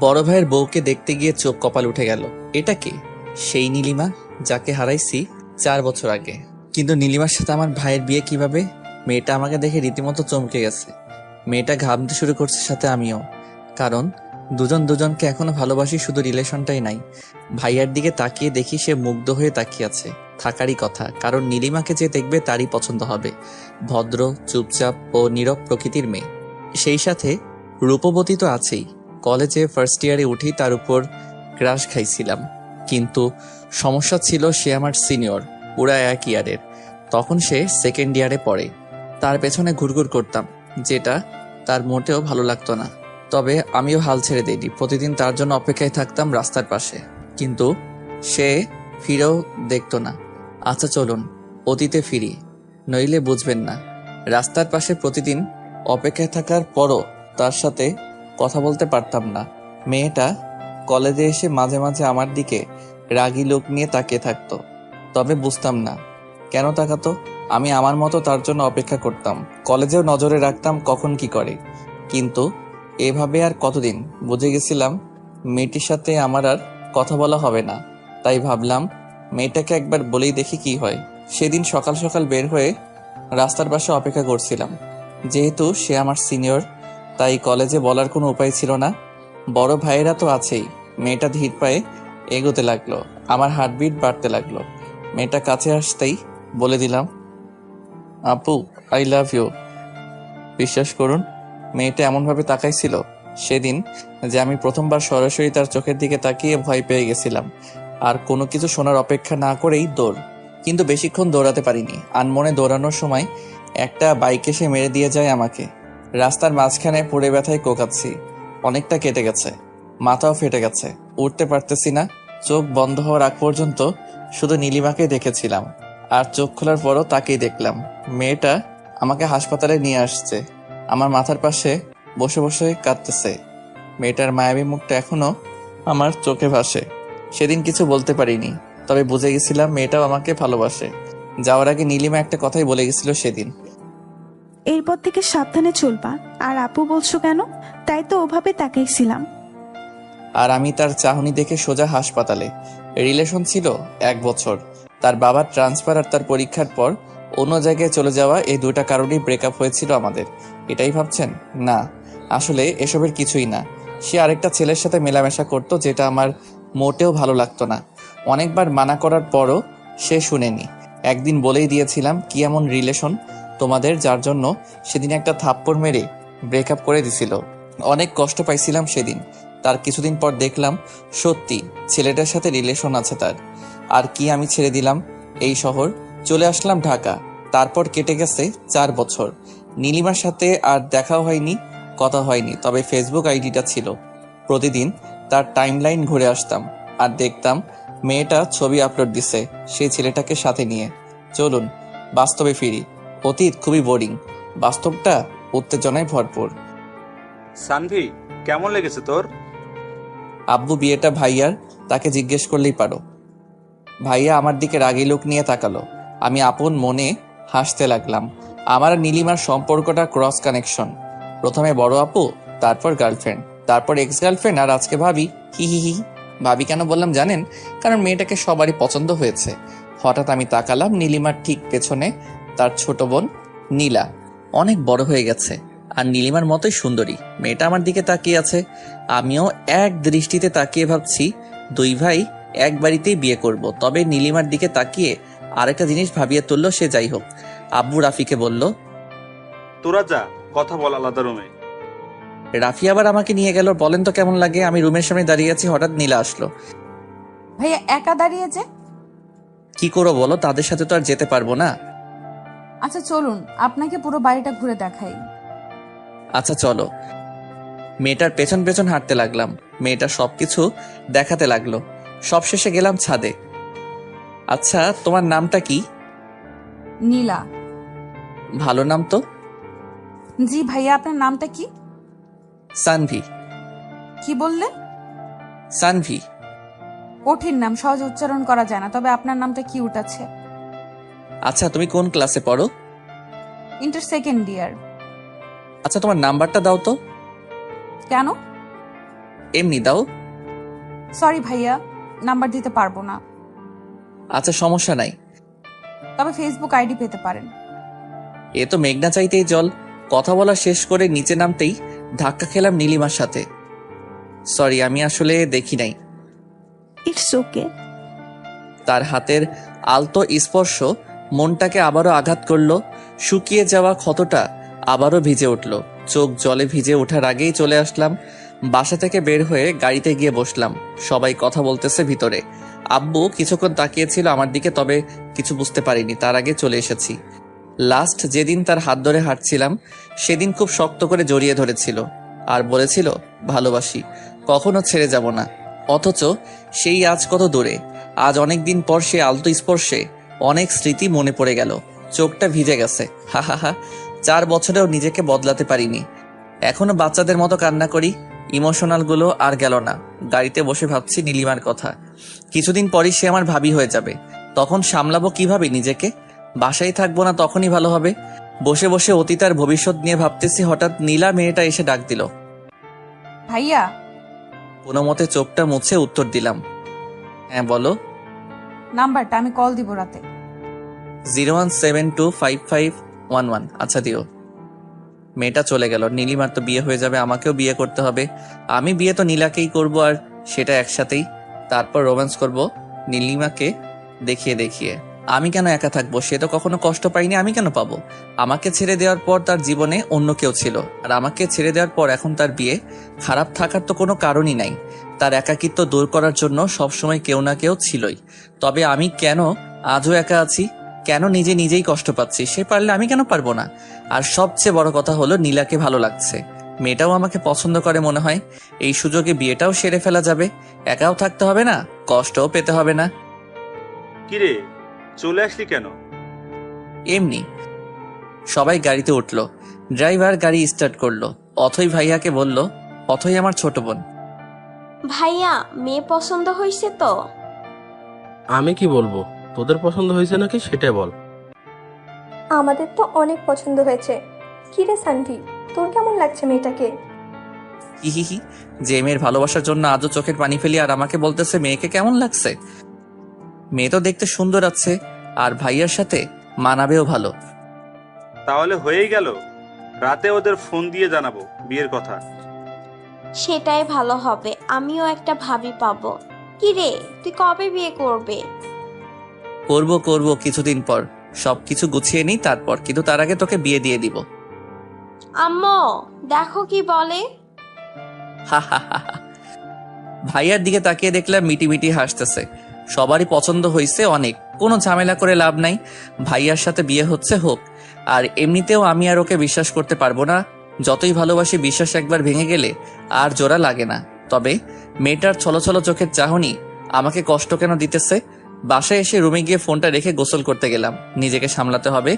বড় ভাইয়ের বউকে দেখতে গিয়ে চোখ কপাল উঠে গেল। এটা কে? সেই নীলিমা যাকে হারাইছি 4 বছর আগে। কিন্তু নীলিমার সাথে আমার ভাইয়ের বিয়ে কিভাবে? মেয়েটা আমাকে দেখে রীতিমতো চমকে গেছে। মেয়েটা ঘামতে শুরু করছে, সাথে আমিও। কারণ দুজন দুজনকে এখনো ভালোবাসি, শুধু রিলেশনটাই নাই। ভাইয়ার দিকে তাকিয়ে দেখি সে মুগ্ধ হয়ে তাকিয়ে আছে। থাকারই কথা, কারণ নীলিমাকে যে দেখবে তারই পছন্দ হবে। ভদ্র, চুপচাপ ও নীরব প্রকৃতির মেয়ে। সেই সাথে রূপবতী তো আছেই। কলেজে ফার্স্ট ইয়ারে উঠি তার উপর ক্রাশ খাইছিলাম। কিন্তু সমস্যা ছিল, সে আমার সিনিয়র, পুরা 1 ইয়ারের। তখন সে সেকেন্ড ইয়ারে পড়ে। তার পেছনে ঘুরঘুর করতাম, যেটা তার মোটেও ভালো লাগতো না। তবে আমিও হাল ছেড়ে দিইনি। প্রতিদিন তার জন্য অপেক্ষায় থাকতাম রাস্তার পাশে, কিন্তু সে ফিরেও দেখতো না। আচ্ছা চলুন অতীতে ফিরি, নইলে বুঝবেন না। রাস্তার পাশে প্রতিদিন অপেক্ষায় থাকার পরও তার সাথে কথা বলতে পারতাম না। মেয়েটা কলেজে এসে মাঝে মাঝে আমার দিকে রাগী লোক নিয়ে তাকিয়ে থাকতো। তবে বুঝতাম না কেন তাকাতো। আমি আমার মতো তার জন্য অপেক্ষা করতাম। কলেজেও নজরে রাখতাম কখন কি করে। কিন্তু এভাবে আর কতদিন? বুঝে গেছিলাম মেয়েটির সাথে আমার আর কথা বলা হবে না। তাই ভাবলাম মেয়েটাকে একবার বলেই দেখি কি হয়। সেদিন সকাল সকাল বের হয়ে রাস্তার পাশে অপেক্ষা করছিলাম। যেহেতু সে আমার সিনিয়র, তাই কলেজে বলার কোনো উপায় ছিল না। বড় ভাইয়েরা তো আছেই। মেয়েটা ধীর পায়ে এগোতে লাগলো। আমার হার্টবিট বাড়তে লাগলো। মেয়েটা কাছে আসতেই বলে দিলাম, আপু, আই লাভ ইউ। বিশ্বাস করুন, মেয়েটা এমনভাবে তাকাইছিল সেদিন যে আমি প্রথমবার সরাসরি তার চোখের দিকে তাকিয়ে ভয় পেয়ে গেছিলাম। আর কোনো কিছু শোনার অপেক্ষা না করেই দৌড়। কিন্তু বেশিক্ষণ দৌড়াতে পারিনি। আনমনে দৌড়ানোর সময় একটা বাইক এসে মেরে দিয়ে যায় আমাকে। রাস্তার মাঝখানে পড়ে ব্যথায় কোকাচ্ছি। অনেকটা কেটে গেছে, মাথাও ফেটে গেছে, উঠতে পারতেছি না। চোখ বন্ধ হওয়ার আগ পর্যন্ত শুধু নীলিমাকে দেখেছিলাম। আর চোখ খোলার পরও তাকেই দেখলাম। মেয়েটা আমাকে হাসপাতালে নিয়ে আসছে। আমার মাথার পাশে বসে বসে কাঁদতেছে। মেয়েটার মায়াবী মুখটা এখনো আমার চোখে ভাসে। সেদিন কিছু বলতে পারিনি, তবে বুঝে গেছিলাম মেয়েটাও আমাকে ভালোবাসে। যাওয়ার আগে নীলিমা একটা কথাই বলে গেছিল সেদিন। এরপর থেকে সাবধানে চলবা। আর আপু বলছো কেন? তাই তো ওভাবে তাকাইছিলাম। আর আমি তার চাহনি দেখে সোজা হাসপাতালে। রিলেশন ছিল 1 বছর। তার বাবার ট্রান্সফার আর তার পরীক্ষার পর অন্য জায়গায় চলে যাওয়া, এই দুইটা কারণেই ব্রেকআপ হয়েছিল আমাদের। এটাই ভাবছেন? না, আসলে এসবের কিছুই না। সে আরেকটা ছেলের সাথে মেলামেশা করতো, যেটা আমার মোটেও ভালো লাগতো না। অনেকবার মানা করার পরও সে শুনেনি। একদিন বলেই দিয়েছিলাম, কি এমন রিলেশন তোমাদের যার জন্য সেদিন একটা থাপ্পড় মেরে ব্রেকআপ করে দিছিল। অনেক কষ্ট পাইছিলাম সেদিন। তার কিছুদিন পর দেখলাম সত্যি ছেলেটার সাথে রিলেশন আছে তার। আর কি আমি ছেড়ে দিলাম এই শহর, চলে আসলাম ঢাকা। তারপর কেটে গেছে 4 বছর। নীলিমার সাথে আর দেখাও হয়নি, কথা হয়নি, তবে ফেসবুক আইডিটা ছিল। প্রতিদিন তার টাইমলাইন ঘুরে আসতাম আর দেখতাম মেয়েটা ছবি আপলোড দিছে সেই ছেলেটাকে সাথে নিয়ে। চলুন বাস্তবে ফিরি। অতীত খুবই বোরিং, বাস্তবটা উত্তেজনায় ভরপুর। সানভি, কেমন লেগেছে তোর? আব্বু বিয়েটা ভাইয়ার, তাকে জিজ্ঞেস করলেই পারো। ভাইয়া আমার দিকে রাগী লোক নিয়ে তাকালো। আমি আপন মনে হাসতে লাগলাম। আমার আর নীলিমার সম্পর্কটা ক্রস কানেকশন। প্রথমে বড় আপু, তারপর গার্লফ্রেন্ড, তারপর এক্স গার্লফ্রেন্ড, আর আজকে ভাবি। হি হি হি। ভাবি কেন বললাম জানেন? কারণ মেয়েটাকে সবারই পছন্দ হয়েছে। হঠাৎ আমি তাকালাম নীলিমার ঠিক পেছনে তার ছোট বোন নীলা। অনেক বড় হয়ে গেছে আর নীলিমার মতোই সুন্দরী। মেয়েটা আমার দিকে তাকিয়ে আছে। আমিও এক দৃষ্টিতে তাকিয়ে ভাবছি দুই ভাই এক বাড়িতেই বিয়ে করব। তবে নীলিমার দিকে তাকিয়ে আরেকটা জিনিস ভাবিয়ে তুললো। সে যাই হোক, আব্বু রাফিকে বলল। তোরা যা, কথা বল আলাদা রুমে। রাফি আবার আমাকে নিয়ে গেল। বলেন তো কেমন লাগে? আমি রুমের সামনে দাঁড়িয়ে আছি, হঠাৎ নীলা আসলো। ভাইয়া একা দাঁড়িয়ে যে? কি করো বলো, তাদের সাথে তো আর যেতে পারবো না। আচ্ছা চলুন, আপনাকে পুরো বাড়িটা ঘুরে দেখাই। আচ্ছা চলো। মেয়েটার পেছন পেছন হাঁটতে লাগলাম। মেয়েটা সবকিছু দেখাতে লাগলো। সবশেষে গেলাম ছাদে। আচ্ছা তোমার নামটা কি? নীলা। ভালো নাম তো। জি ভাইয়া, আপনার নামটা কি? সানভি। কি বললেন? সানভি। কঠিন নাম, সহজ উচ্চারণ করা যায় না, তবে আপনার নামটা কিউট আছে। আচ্ছা তুমি কোন ক্লাসে পড়ো? Inter second year. আচ্ছা তোমার নাম্বারটা দাও তো। কেন? এমনি দাও। সরি ভাইয়া, নাম্বার দিতে পারবো না। আচ্ছা সমস্যা নাই। তবে ফেসবুক আইডি পেতে পারেন। এ তো মেঘনা চাইতেই জল। কথা বলা শেষ করে নিচে নামতেই ধাক্কা খেলাম নীলিমার সাথে। সরি, আমি আসলে দেখি নাই। It's okay. তার হাতের আলতো স্পর্শ মনটাকে আবারও আঘাত করলো। শুকিয়ে যাওয়া ক্ষতটা আবারও ভিজে উঠল। চোখ জলে ভিজে ওঠার আগেই চলে আসলাম। বাসা থেকে বের হয়ে গাড়িতে গিয়ে বসলাম। সবাই কথা বলতেছে ভিতরে। আব্বু কিছুক্ষণ তাকিয়েছিল আমার দিকে, তবে কিছু বুঝতে পারিনি। তার আগে চলে এসেছি। লাস্ট যেদিন তার হাত ধরে হাঁটছিলাম সেদিন খুব শক্ত করে জড়িয়ে ধরেছিল আর বলেছিল ভালোবাসি, কখনো ছেড়ে যাব না। অথচ সেই আজ কত দূরে। আজ অনেক দিন পর সে আলতো স্পর্শে অনেক স্মৃতি মনে পড়ে গেল। চোখটা ভিজে গেছে। হা হা হা। 4 বছরেও নিজেকে বদলাতে পারিনি। এখনো বাচ্চাদের মতো কান্না করি। ইমোশনাল গুলো আর গেল না। গাড়িতে বসে ভাবছি নীলিমার কথা। কিছুদিন পরই সে আমার ভাবি হয়ে যাবে। তখন সামলাবো কিভাবে নিজেকে? বাসায় থাকবো না, তখনই ভালো হবে। বসে বসে অতীত আর ভবিষ্যৎ নিয়ে ভাবতেছি, হঠাৎ নীলা মেয়েটা এসে ডাক দিল। ভাইয়া, কোনো মতে চোখটা মুছে উত্তর দিলাম, হ্যাঁ বলো। নাম্বারটা, আমি কল দিব রাতে। 017255111। আচ্ছা দিও। মেয়েটা চলে গেল। নীলিমার তো বিয়ে হয়ে যাবে, আমাকেও বিয়ে করতে হবে। আমি বিয়ে তো নীলাকেই করব, আর সেটা একসাথেই। তারপর রোম্যান্স করব নীলিমাকে দেখিয়ে দেখিয়ে। আমি কেন একা থাকবো? সে তো কখনো কষ্ট পাইনি, আমি কেন পাবো? আমাকে ছেড়ে দেওয়ার পর তার জীবনে অন্য কেউ ছিল, আর আমাকে ছেড়ে দেওয়ার পর এখন তার বিয়ে। খারাপ থাকার তো কোনো কারণই নাই। তার একাকিত্ব দূর করার জন্য সবসময় কেউ না কেউ ছিলই। তবে আমি কেন আজও একা আছি? কেন নিজে নিজেই কষ্ট পাচ্ছি? সে পারলে আমি কেন পারবো না? আর সবচেয়ে বড় কথা হলো নীলাকে ভালো লাগছে। মেয়েটাও আমাকে পছন্দ করে মনে হয়। এই সুযোগে বিয়েটাও সেরে ফেলা যাবে। একাও থাকতে হবে না, কষ্টও পেতে হবে না। কিরে, চলে আসলি কেন? এমনি। সবাই গাড়িতে উঠলো। ড্রাইভার গাড়ি স্টার্ট করলো। অথই ভাইয়াকে বলল, অথই আমার ছোট বোন। ভাইয়া, মেয়ে পছন্দ হয়েছে তো? আমি কি বলবো? তোদের পছন্দ হয়েছে নাকি সেটা বল। আমাদের তো অনেক পছন্দ হয়েছে। কিরে সানভি, তোর কেমন লাগছে মেয়েটাকে? হিহিহি। যে মেয়ের ভালোবাসার জন্য আজও চোখের পানি ফেলি, আর আমাকে বলতেছে মেয়েকে কেমন লাগছে। মেয়ে তো দেখতে সুন্দর আছে, আর ভাইয়ার সাথে মানাবেও ভালো। তাহলে হয়েই গেল। রাতে ওদের ফোন দিয়ে জানাবো বিয়ের কথা। সেটাই ভালো হবে, আমিও একটা ভাবি পাবো। কিরে, তুই কবে বিয়ে করবে? করব করব কিছুদিন পর। সবকিছু গুছিয়ে নিই তারপর, কিন্তু তার আগে তোকে বিয়ে দিয়ে দিব। আম্মু, দেখো কি বলে। হা হা হা হা। ভাইয়ার দিকে তাকিয়ে দেখলাম মিটিমিটি হাসতেছে। সবারই পছন্দ হয়েছে অনেক, কোনো ঝামেলা করে লাভ নাই। ভাইয়ার সাথে বিয়ে হচ্ছে হোক। আর এমনিতেও আমি আর ওকে বিশ্বাস করতে পারবো না। যতই ভালোবাসি, বিশ্বাস একবার ভেঙে গেলে আর জোড়া লাগে না। তবে মেয়েটার ছলছল চোখের চাহনি আমাকে কষ্ট কেন দিতেছে? বাসায় এসে রুমে গিয়ে ফোনটা রেখে গোসল করতে গেলাম। নিজেকে সামলাতে হবে।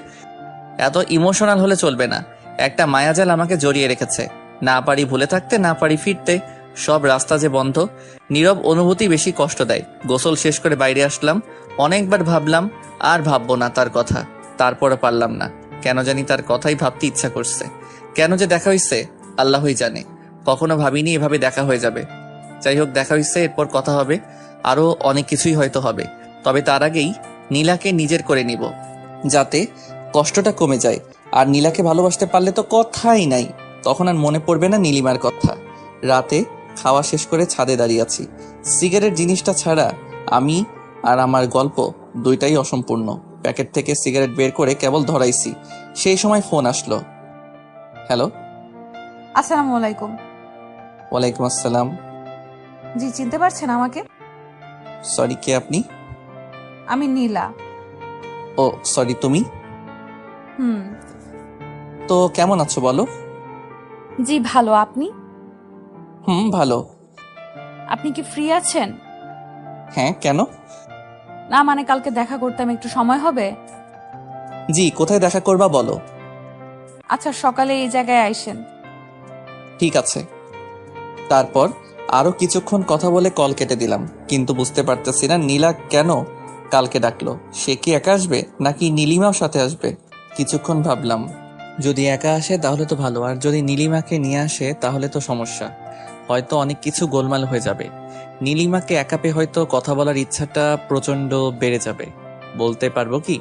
এত ইমোশনাল হলে চলবে না। একটা মায়াজাল আমাকে জড়িয়ে রেখেছে। না পারি ভুলে থাকতে, না পারি ফিরতে। সব রাস্তা যে বন্ধ। নীরব অনুভূতি বেশি কষ্ট দেয়। গোসল শেষ করে বাইরে আসলাম। অনেকবার ভাবলাম আর ভাববো না তার কথা। তারপরে পারলাম না। কেন জানি তার কথাই ভাবতে ইচ্ছা করছে। কেন যে দেখা হইছে আল্লাহই জানে। কখনো ভাবিনি এভাবে দেখা হয়ে যাবে। যাই হোক, দেখা হইছে, এরপর কথা হবে। আরো অনেক কিছুই হয়তো হবে। তবে তার আগেই নীলাকে নিজের করে নিব, যাতে কষ্টটা কমে যায়। আর নীলাকে ভালোবাসতে পারলে তো কথাই নাই। তখন আর মনে পড়বে না নীলিমার কথা। রাতে খাওয়া শেষ করে ছাদে দাঁড়িয়ে আছি। সিগারেট জিনিসটা ছাড়া আমি আর আমার গল্প দুইটাই অসম্পূর্ণ। প্যাকেট থেকে সিগারেট বের করে কেবল ধরাইছি, সেই সময় ফোন আসলো। হ্যালো। আসসালামু আলাইকুম। ওয়ালাইকুম আসসালাম। জি, চিনতে পারছেন আমাকে? সরি, কে আপনি? আমি নীলা। ও সরি, তুমি? হুম। তো কেমন আছো বলো? জি ভালো, আপনি? ভালো। আপনি কি ফ্রি আছেন? হ্যাঁ, কেন? না মানে কালকে দেখা করতাম, একটু সময় হবে? জি, কোথায় দেখা করবা বলো। আচ্ছা, সকালে এই জায়গায় আইসেন। ঠিক আছে। তারপর আরো কিছুক্ষণ কথা বলে কল কেটে দিলাম। কিন্তু বুঝতে পারতেছি না নীলা কেন কালকে ডাকলো। সে কি একা আসবে নাকি নীলিমাও সাথে আসবে? কিছুক্ষণ ভাবলাম, যদি একা আসে তাহলে তো ভালো, আর যদি নীলিমাকে নিয়ে আসে তাহলে তো সমস্যা। হয়তো অনেক কিছু গোলমাল হয়ে যাবে। নীলিমাকে একা পেয়ে হয়তো কথা বলার ইচ্ছাটা প্রচন্ড বেড়ে যাবে। বলতে পারবো কি,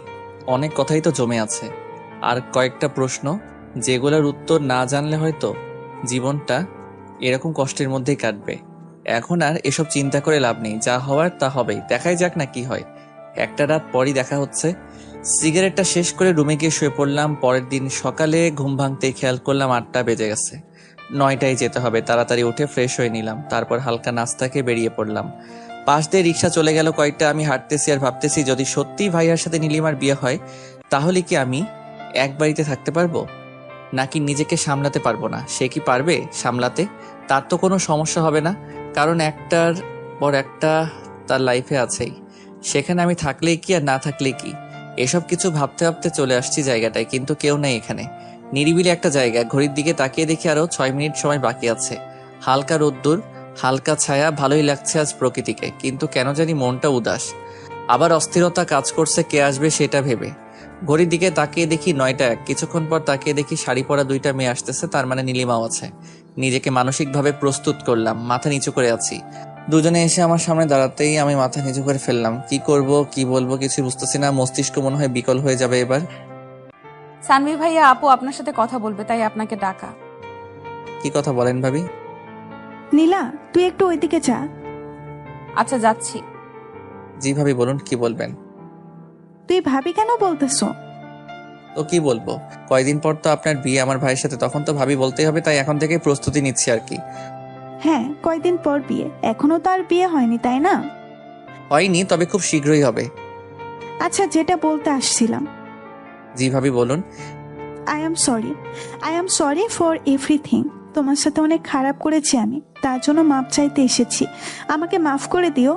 অনেক কথাই তো জমে আছে, আর কয়েকটা প্রশ্ন যেগুলোর উত্তর না জানলে হয়তো জীবনটা এরকম কষ্টের মধ্যেই কাটবে। এখন আর এসব চিন্তা করে লাভ নেই, যা হওয়ার তা হবেই, দেখাই যাক না কি হয়। একটা রাত পরই দেখা হচ্ছে। সিগারেটটা শেষ করে রুমে গিয়ে শুয়ে পড়লাম। পরের দিন সকালে ঘুম ভাঙতেই খেয়াল করলাম 8টা বেজে গেছে। 9টায় যেতে হবে। তাড়াতাড়ি উঠে ফ্রেশ হয়ে নিলাম, তারপর হালকা নাস্তাকে বেরিয়ে পড়লাম। পাশ দিয়ে রিক্সা চলে গেল কয়েকটা। আমি হাঁটতেছি আর ভাবতেছি, যদি সত্যিই ভাইয়ার সাথে নীলিমার বিয়ে হয় তাহলে কি আমি এক বাড়িতে থাকতে পারবো, নাকি নিজেকে সামলাতে পারবো না? সে কি পারবে সামলাতে? তার তো কোনো সমস্যা হবে না, কারণ একটার পর একটা তার লাইফে আছেই। সেখানে আমি থাকলেই কি আর না থাকলেই কি, এসব কিছু ভাবতে ভাবতে চলে আসছি জায়গাটায়, কিন্তু কেউ নেই এখানে। নিরিবিলি একটা জায়গা। ঘড়ির দিকে তাকিয়ে দেখি আরো 6 মিনিট সময় বাকি আছে। হালকা রোদ্দুর, হালকা ছায়া, ভালোই লাগছে আজ প্রকৃতিকে, কিন্তু কেন জানি মনটা উদাস। আবার অস্থিরতা কাজ করছে কে আসবে সেটা ভেবে। ঘড়ির দিকে তাকিয়ে দেখি 9টা 1। কিছুক্ষণ পর তাকিয়ে দেখি শাড়ি পরা 2টা মেয়ে আসতেছে, তার মানে নীলিমাও আছে। নিজেকে মানসিকভাবে প্রস্তুত করলাম, মাথা নিচু করে আছি। দুজনে এসে আমার সামনে দাঁড়াতেই আমি মাথা নিচু করে ফেললাম। কি করব, কি বলবো কিছু বুঝতেছি না। মস্তিষ্ক মনে হয় বিকল হয়ে যাবে এবার। সানভি ভাইয়া, আপু আপনার সাথে কথা বলবে, তাই আপনাকে ডাকা। কি কথা বলেন ভাবি? নীলা, তুই একটু ওইদিকে যা। আচ্ছা, যাচ্ছি। জি ভাবি বলুন, কি বলবেন? তুই ভাবি কেন বলতেছো? তো কি বলবো, কয়দিন পর তো আপনার বিয়ে আমার ভাইয়ের সাথে, তখন তো ভাবি বলতেই হবে, তাই এখন থেকে প্রস্তুতি নিচ্ছি আর কি। হ্যাঁ, কয়দিন পর বিয়ে, এখনো তো আর বিয়ে হয়নি তাই না? হয়নি, তবে খুব শীঘ্রই হবে। আচ্ছা, যেটা বলতে আসছিলাম, জি ভাবি বলুন। I am sorry for everything. তোমার সাথে অনেক খারাপ করেছি আমি, তার জন্য মাপ চাইতে এসেছি। আমাকে মাফ করে দিও।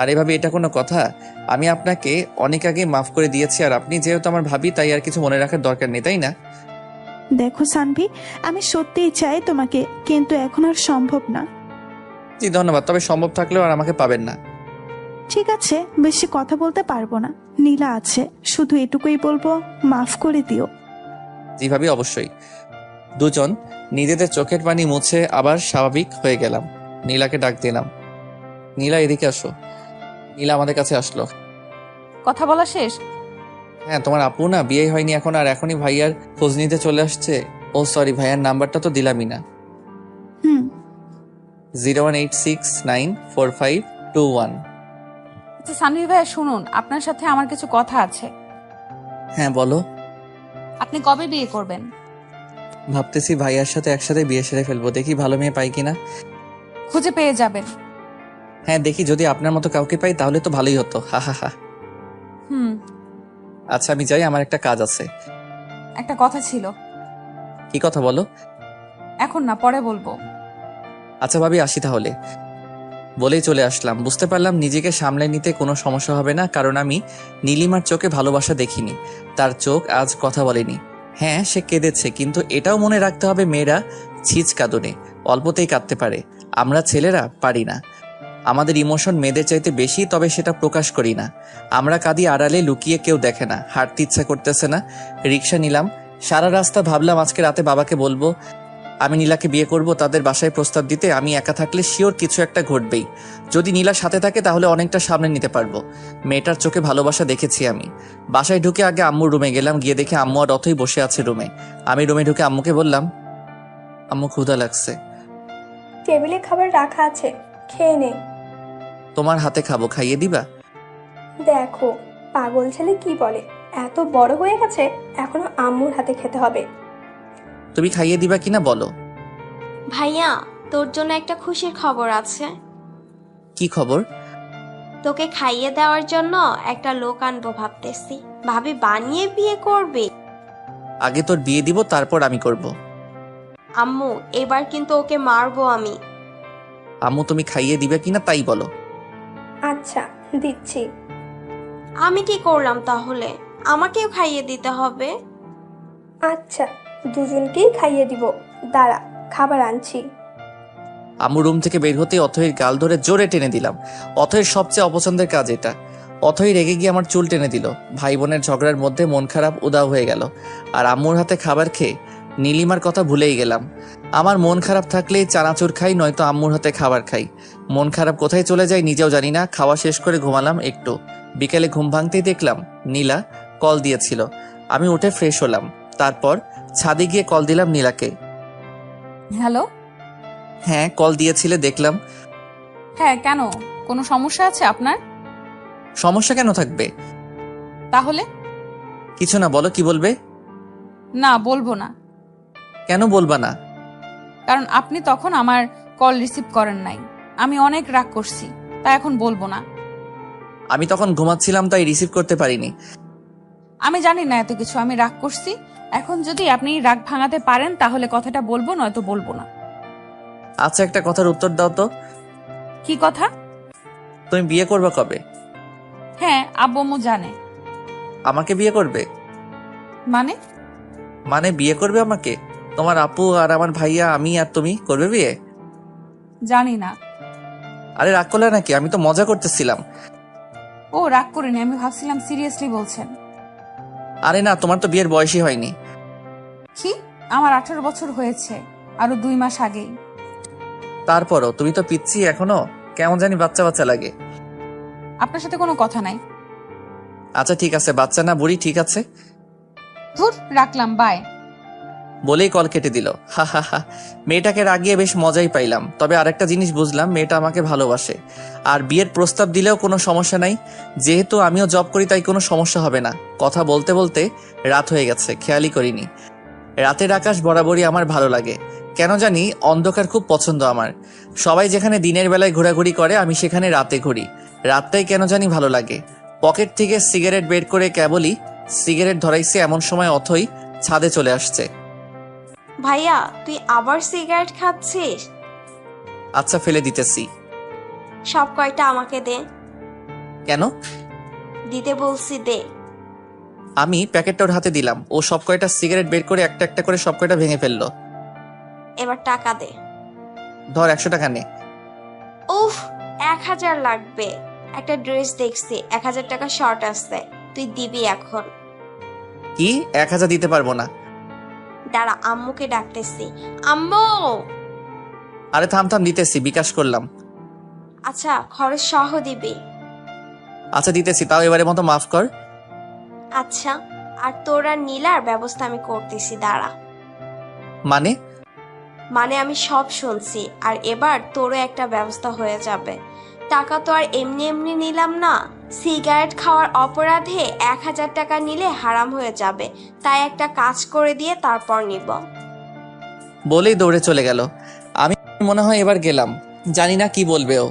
আরে ভাবি, এটা কোনো কথা? আমি আপনাকে অনেক আগে মাফ করে দিয়েছি, আর আপনি যেহেতু আমার ভাবি তাই আর কিছু মনে রাখার দরকার নেই, তাই না? দেখো সানভি, আমি সত্যিই চাই তোমাকে, কিন্তু এখন আর সম্ভব না। জি ধন্যবাদ, তবে সম্ভব থাকলেও আর আমাকে পাবেন না। ঠিক আছে, বেশি কথা বলতে পারবো না। নীলা আছে, শুধু এটুকুই বলবো, মাফ করে দিও। জি ভাবি, অবশ্যই। দুজন নিজেদের চোখের পানি মুছে আবার স্বাভাবিক হয়ে গেলাম। নীলাকে ডাক দিলাম, নীলা এদিকে আসো। নীলা আমাদের কাছে আসলো। কথা বলা শেষ? হ্যাঁ, তোমার আপু না বিয়ে হয়নি এখন, আর এখনই ভাইয়ার খোঁজ নিতে চলে আসছে। ও সরি, ভাইয়ার নাম্বারটা তো দিলামই না। হুম। 018694521। আচ্ছা সানভি ভাইয়া, শুনুন, আপনার সাথে আমার কিছু কথা আছে। হ্যাঁ বলো। আপনি কবে বিয়ে করবেন? ভাবতেছি ভাইয়ার সাথে একসাথে বিয়ে সেরে ফেলবো, দেখি ভালো মেয়ে পাই কিনা। খুঁজে পেয়ে যাবেন। হ্যাঁ দেখি, যদি আপনার মতো কাউকে পাই তাহলে তো ভালোই হতো। হা হা হা। হুম। আচ্ছা আমি যাই, আমার একটা কাজ আছে। একটা কথা ছিল। কি কথা বলো? এখন না, পরে বলবো। আচ্ছা ভাবি, আসি তাহলে। বলেই চলে আসলাম। বুঝতে পারলাম নিজেকে সামলে নিতে কোনো সমস্যা হবে না, কারণ আমি নীলিমার চোখে ভালোবাসা দেখিনি। তার চোখ আজ কথা বলেনি। হ্যাঁ, সে কেঁদেছে, কিন্তু এটাও মনে রাখতে হবে মেয়েরা ছিচ কাঁদনে অল্পতেই কাঁদতে পারে, আমরা ছেলেরা পারি না। আমাদের ইমোশন মেয়েদের চাইতে বেশি, তবে সেটা প্রকাশ করি না। আমরা কাঁদি আড়ালে, লুকিয়ে, কেউ দেখে না। হাঁটতে ইচ্ছা করতেছে না, রিক্সা নিলাম। সারা রাস্তা ভাবলাম আজকে রাতে বাবাকে বলবো আমি নীলাকে বিয়ে করব। তাদের বাসায় প্রস্তাব দিতে আমি একা থাকলে শিওর কিছু একটা ঘটবেই। যদি নীলার সাথে থাকে তাহলে অনেকটা সামনে নিতে পারবো। মেয়েটার চোখে ভালোবাসা দেখেছি আমি। বাসায় ঢুকে আগে আম্মুর রুমে গেলাম, গিয়ে দেখি আম্মু আর অথই বসে আছে রুমে। আমি রুমে ঢুকে আম্মুকে বললাম, আম্মু ক্ষুধা লাগছে। টেবিলে খাবার রাখা আছে, খেয়ে নে। তোমার হাতে খাবো, খাইয়ে দিবা? দেখো, পাগল ছেলে কি বলে, এত বড় হয়ে গেছে, এখনো আম্মুর হাতে খেতে হবে। তুমি খাইয়ে দিবা কিনা বলো। ভাইয়া, তোর জন্য একটা খুশির খবর আছে। কি খবর? তোকে খাইয়ে দেওয়ার জন্য একটা লোক আনবো ভাবতেছি। ভাবি বানিয়ে বিয়ে করবে। আগে তোর বিয়ে দিব, তারপর আমি করব। আম্মু, এবার কিন্তু ওকে মারবো আমি। আম্মু তুমি খাইয়ে দিবে কিনা তাই বলো। আচ্ছা, দিচ্ছি। আমি কি করলাম তাহলে? আমাকেও খাইয়ে দিতে হবে। আচ্ছা, দুজনকেই খাইয়ে দিব। দাঁড়া, খাবার আনছি। আম্মু রুম থেকে বের হতে অথয়ের গাল ধরে জোরে টেনে দিলাম। অথয়ের সবচেয়ে অপছন্দের কাজ এটা। অথই রেগে গিয়ে আমার চুল টেনে দিল। ভাই বোনের ঝগড়ার মধ্যে মন খারাপ উদাও হয়ে গেল। আর আম্মুর হাতে খাবার খেয়ে নীলিমার কথা ভুলেই গেলাম। আমার মন খারাপ থাকলে চানাচুর খাই, নয়তো আম্মুর হাতে খাবার খাই। মন খারাপ কোথায় চলে যায় নিজেও জানি না। খাওয়া শেষ করে ঘুমালাম একটু। বিকেলে ঘুম ভাঙতেই দেখলাম নীলা কল দিয়েছিল। আমি উঠে ফ্রেশ হলাম, তারপর ছাদে গিয়ে কল দিলাম নীলাকে। হ্যালো। হ্যাঁ, কল দিয়েছিলে দেখলাম। হ্যাঁ, কেন? কোনো সমস্যা আছে আপনার? সমস্যা কেন থাকবে? তাহলে? কিছু না, বলো কি বলবে। না, বলবো না। কেন বলবা না? কারণ আপনি তখন আমার কল রিসিভ করেন নাই। আমি অনেক রাগ করছি, তাই এখন বলবো না। আমি তখন ঘুমাচ্ছিলাম, তাই রিসিভ করতে পারিনি। আমি জানি না এত কিছু, আমি রাগ করছি। এখন যদি আপনি রাগ ভাঙাতে পারেন তাহলে কথাটা বলবো, নয়তো বলবো না। আচ্ছা, একটা কথার উত্তর দাও তো। কি কথা? তুমি বিয়ে করবে কবে? হ্যাঁ, আব্বু আম্মু জানে। আমাকে বিয়ে করবে? মানে? মানে বিয়ে করবে আমাকে? তোমার আপু আর আমার ভাইয়া, আমি আর তুমি করবে বিয়ে? জানি না। আরে রাগ করলে নাকি? আমি তো মজা করতেছিলাম। ও, রাগ করিনি, আমি ভাবছিলাম সিরিয়াসলি বলছেন। আরে না, তোমার তো বিয়ের বয়সই হয়নি। কি? আমার 18 বছর হয়েছে, আরো 2 মাস আগেই। তারপরও তুমি তো পিচ্ছি এখনো, কেমন জানি বাচ্চা বাচ্চা লাগে। আপনার সাথে কোনো কথা নাই। আচ্ছা ঠিক আছে, বাচ্চা না বুড়ি, ঠিক আছে। ধুর, রাখলাম, বাই। বলেই কল কেটে দিল। হা হা হা। মেয়েটাকে রাগিয়ে বেশ মজাই পাইলাম, তবে আরেকটা জিনিস বুঝলাম, মেয়েটা আমাকে ভালোবাসে। আর বিয়ের প্রস্তাব দিলেও কোনো সমস্যা নাই, যেহেতু আমিও জব করি তাই কোনো সমস্যা হবে না। কথা বলতে বলতে রাত হয়ে গেছে, খেয়ালই করিনি। রাতের আকাশ বরাবরই আমার ভালো লাগে, কেন জানি অন্ধকার খুব পছন্দ আমার। সবাই যেখানে দিনের বেলায় ঘোরাঘুরি করে, আমি সেখানে রাতে ঘুরি। রাতটাই কেন জানি ভালো লাগে। পকেট থেকে সিগারেট বের করে কেবলই সিগারেট ধরাইছে, এমন সময় অথই ছাদে চলে আসছে। ভাইয়া, তুই আবার সিগারেট খাচ্ছিস? আচ্ছা, ফেলে দিতেছি। সব কয়টা আমাকে দে। কেন? দিতে বলছি, দে। আমি প্যাকেটটা ওর হাতে দিলাম, ও সব কয়টা সিগারেট বের করে একটা একটা করে সব কয়টা ভেঙে ফেললো। এবার টাকা দে। ধর, 100 টাকা নে। উফ, 1000 লাগবে। একটা ড্রেস দেখছি, 1000 টাকা শর্ট আছে, তুই দিবি এখন। কি? 1000 দিতে পারবো না। দাঁড়া, আম্মুকে ডাকতেছি। আম্মু! আরে থাম থাম, দিতেছি, বিকাশ করলাম। আচ্ছা, খরচ সহ দিবি। আচ্ছা দিতেছি, তাও এবারের মতো মাফ কর। আচ্ছা, আর তোরা নীলার ব্যবস্থা আমি করতেছি, দাঁড়া। মানে? মানে আমি সব শুনছি, আর এবার তোরও একটা ব্যবস্থা হয়ে যাবে। টাকা তো আর এমনি এমনি নিলাম না। সিগারেট খাওয়ার অপরাধে 1000 টাকা নিলে হারাম হয়ে যাবে, তাই একটা কাজ করে দিয়ে তারপর নিব। বলেই দৌড়ে চলে গেল। আমি মনে হয় এবার গেলাম, জানি না কি বলবে ও।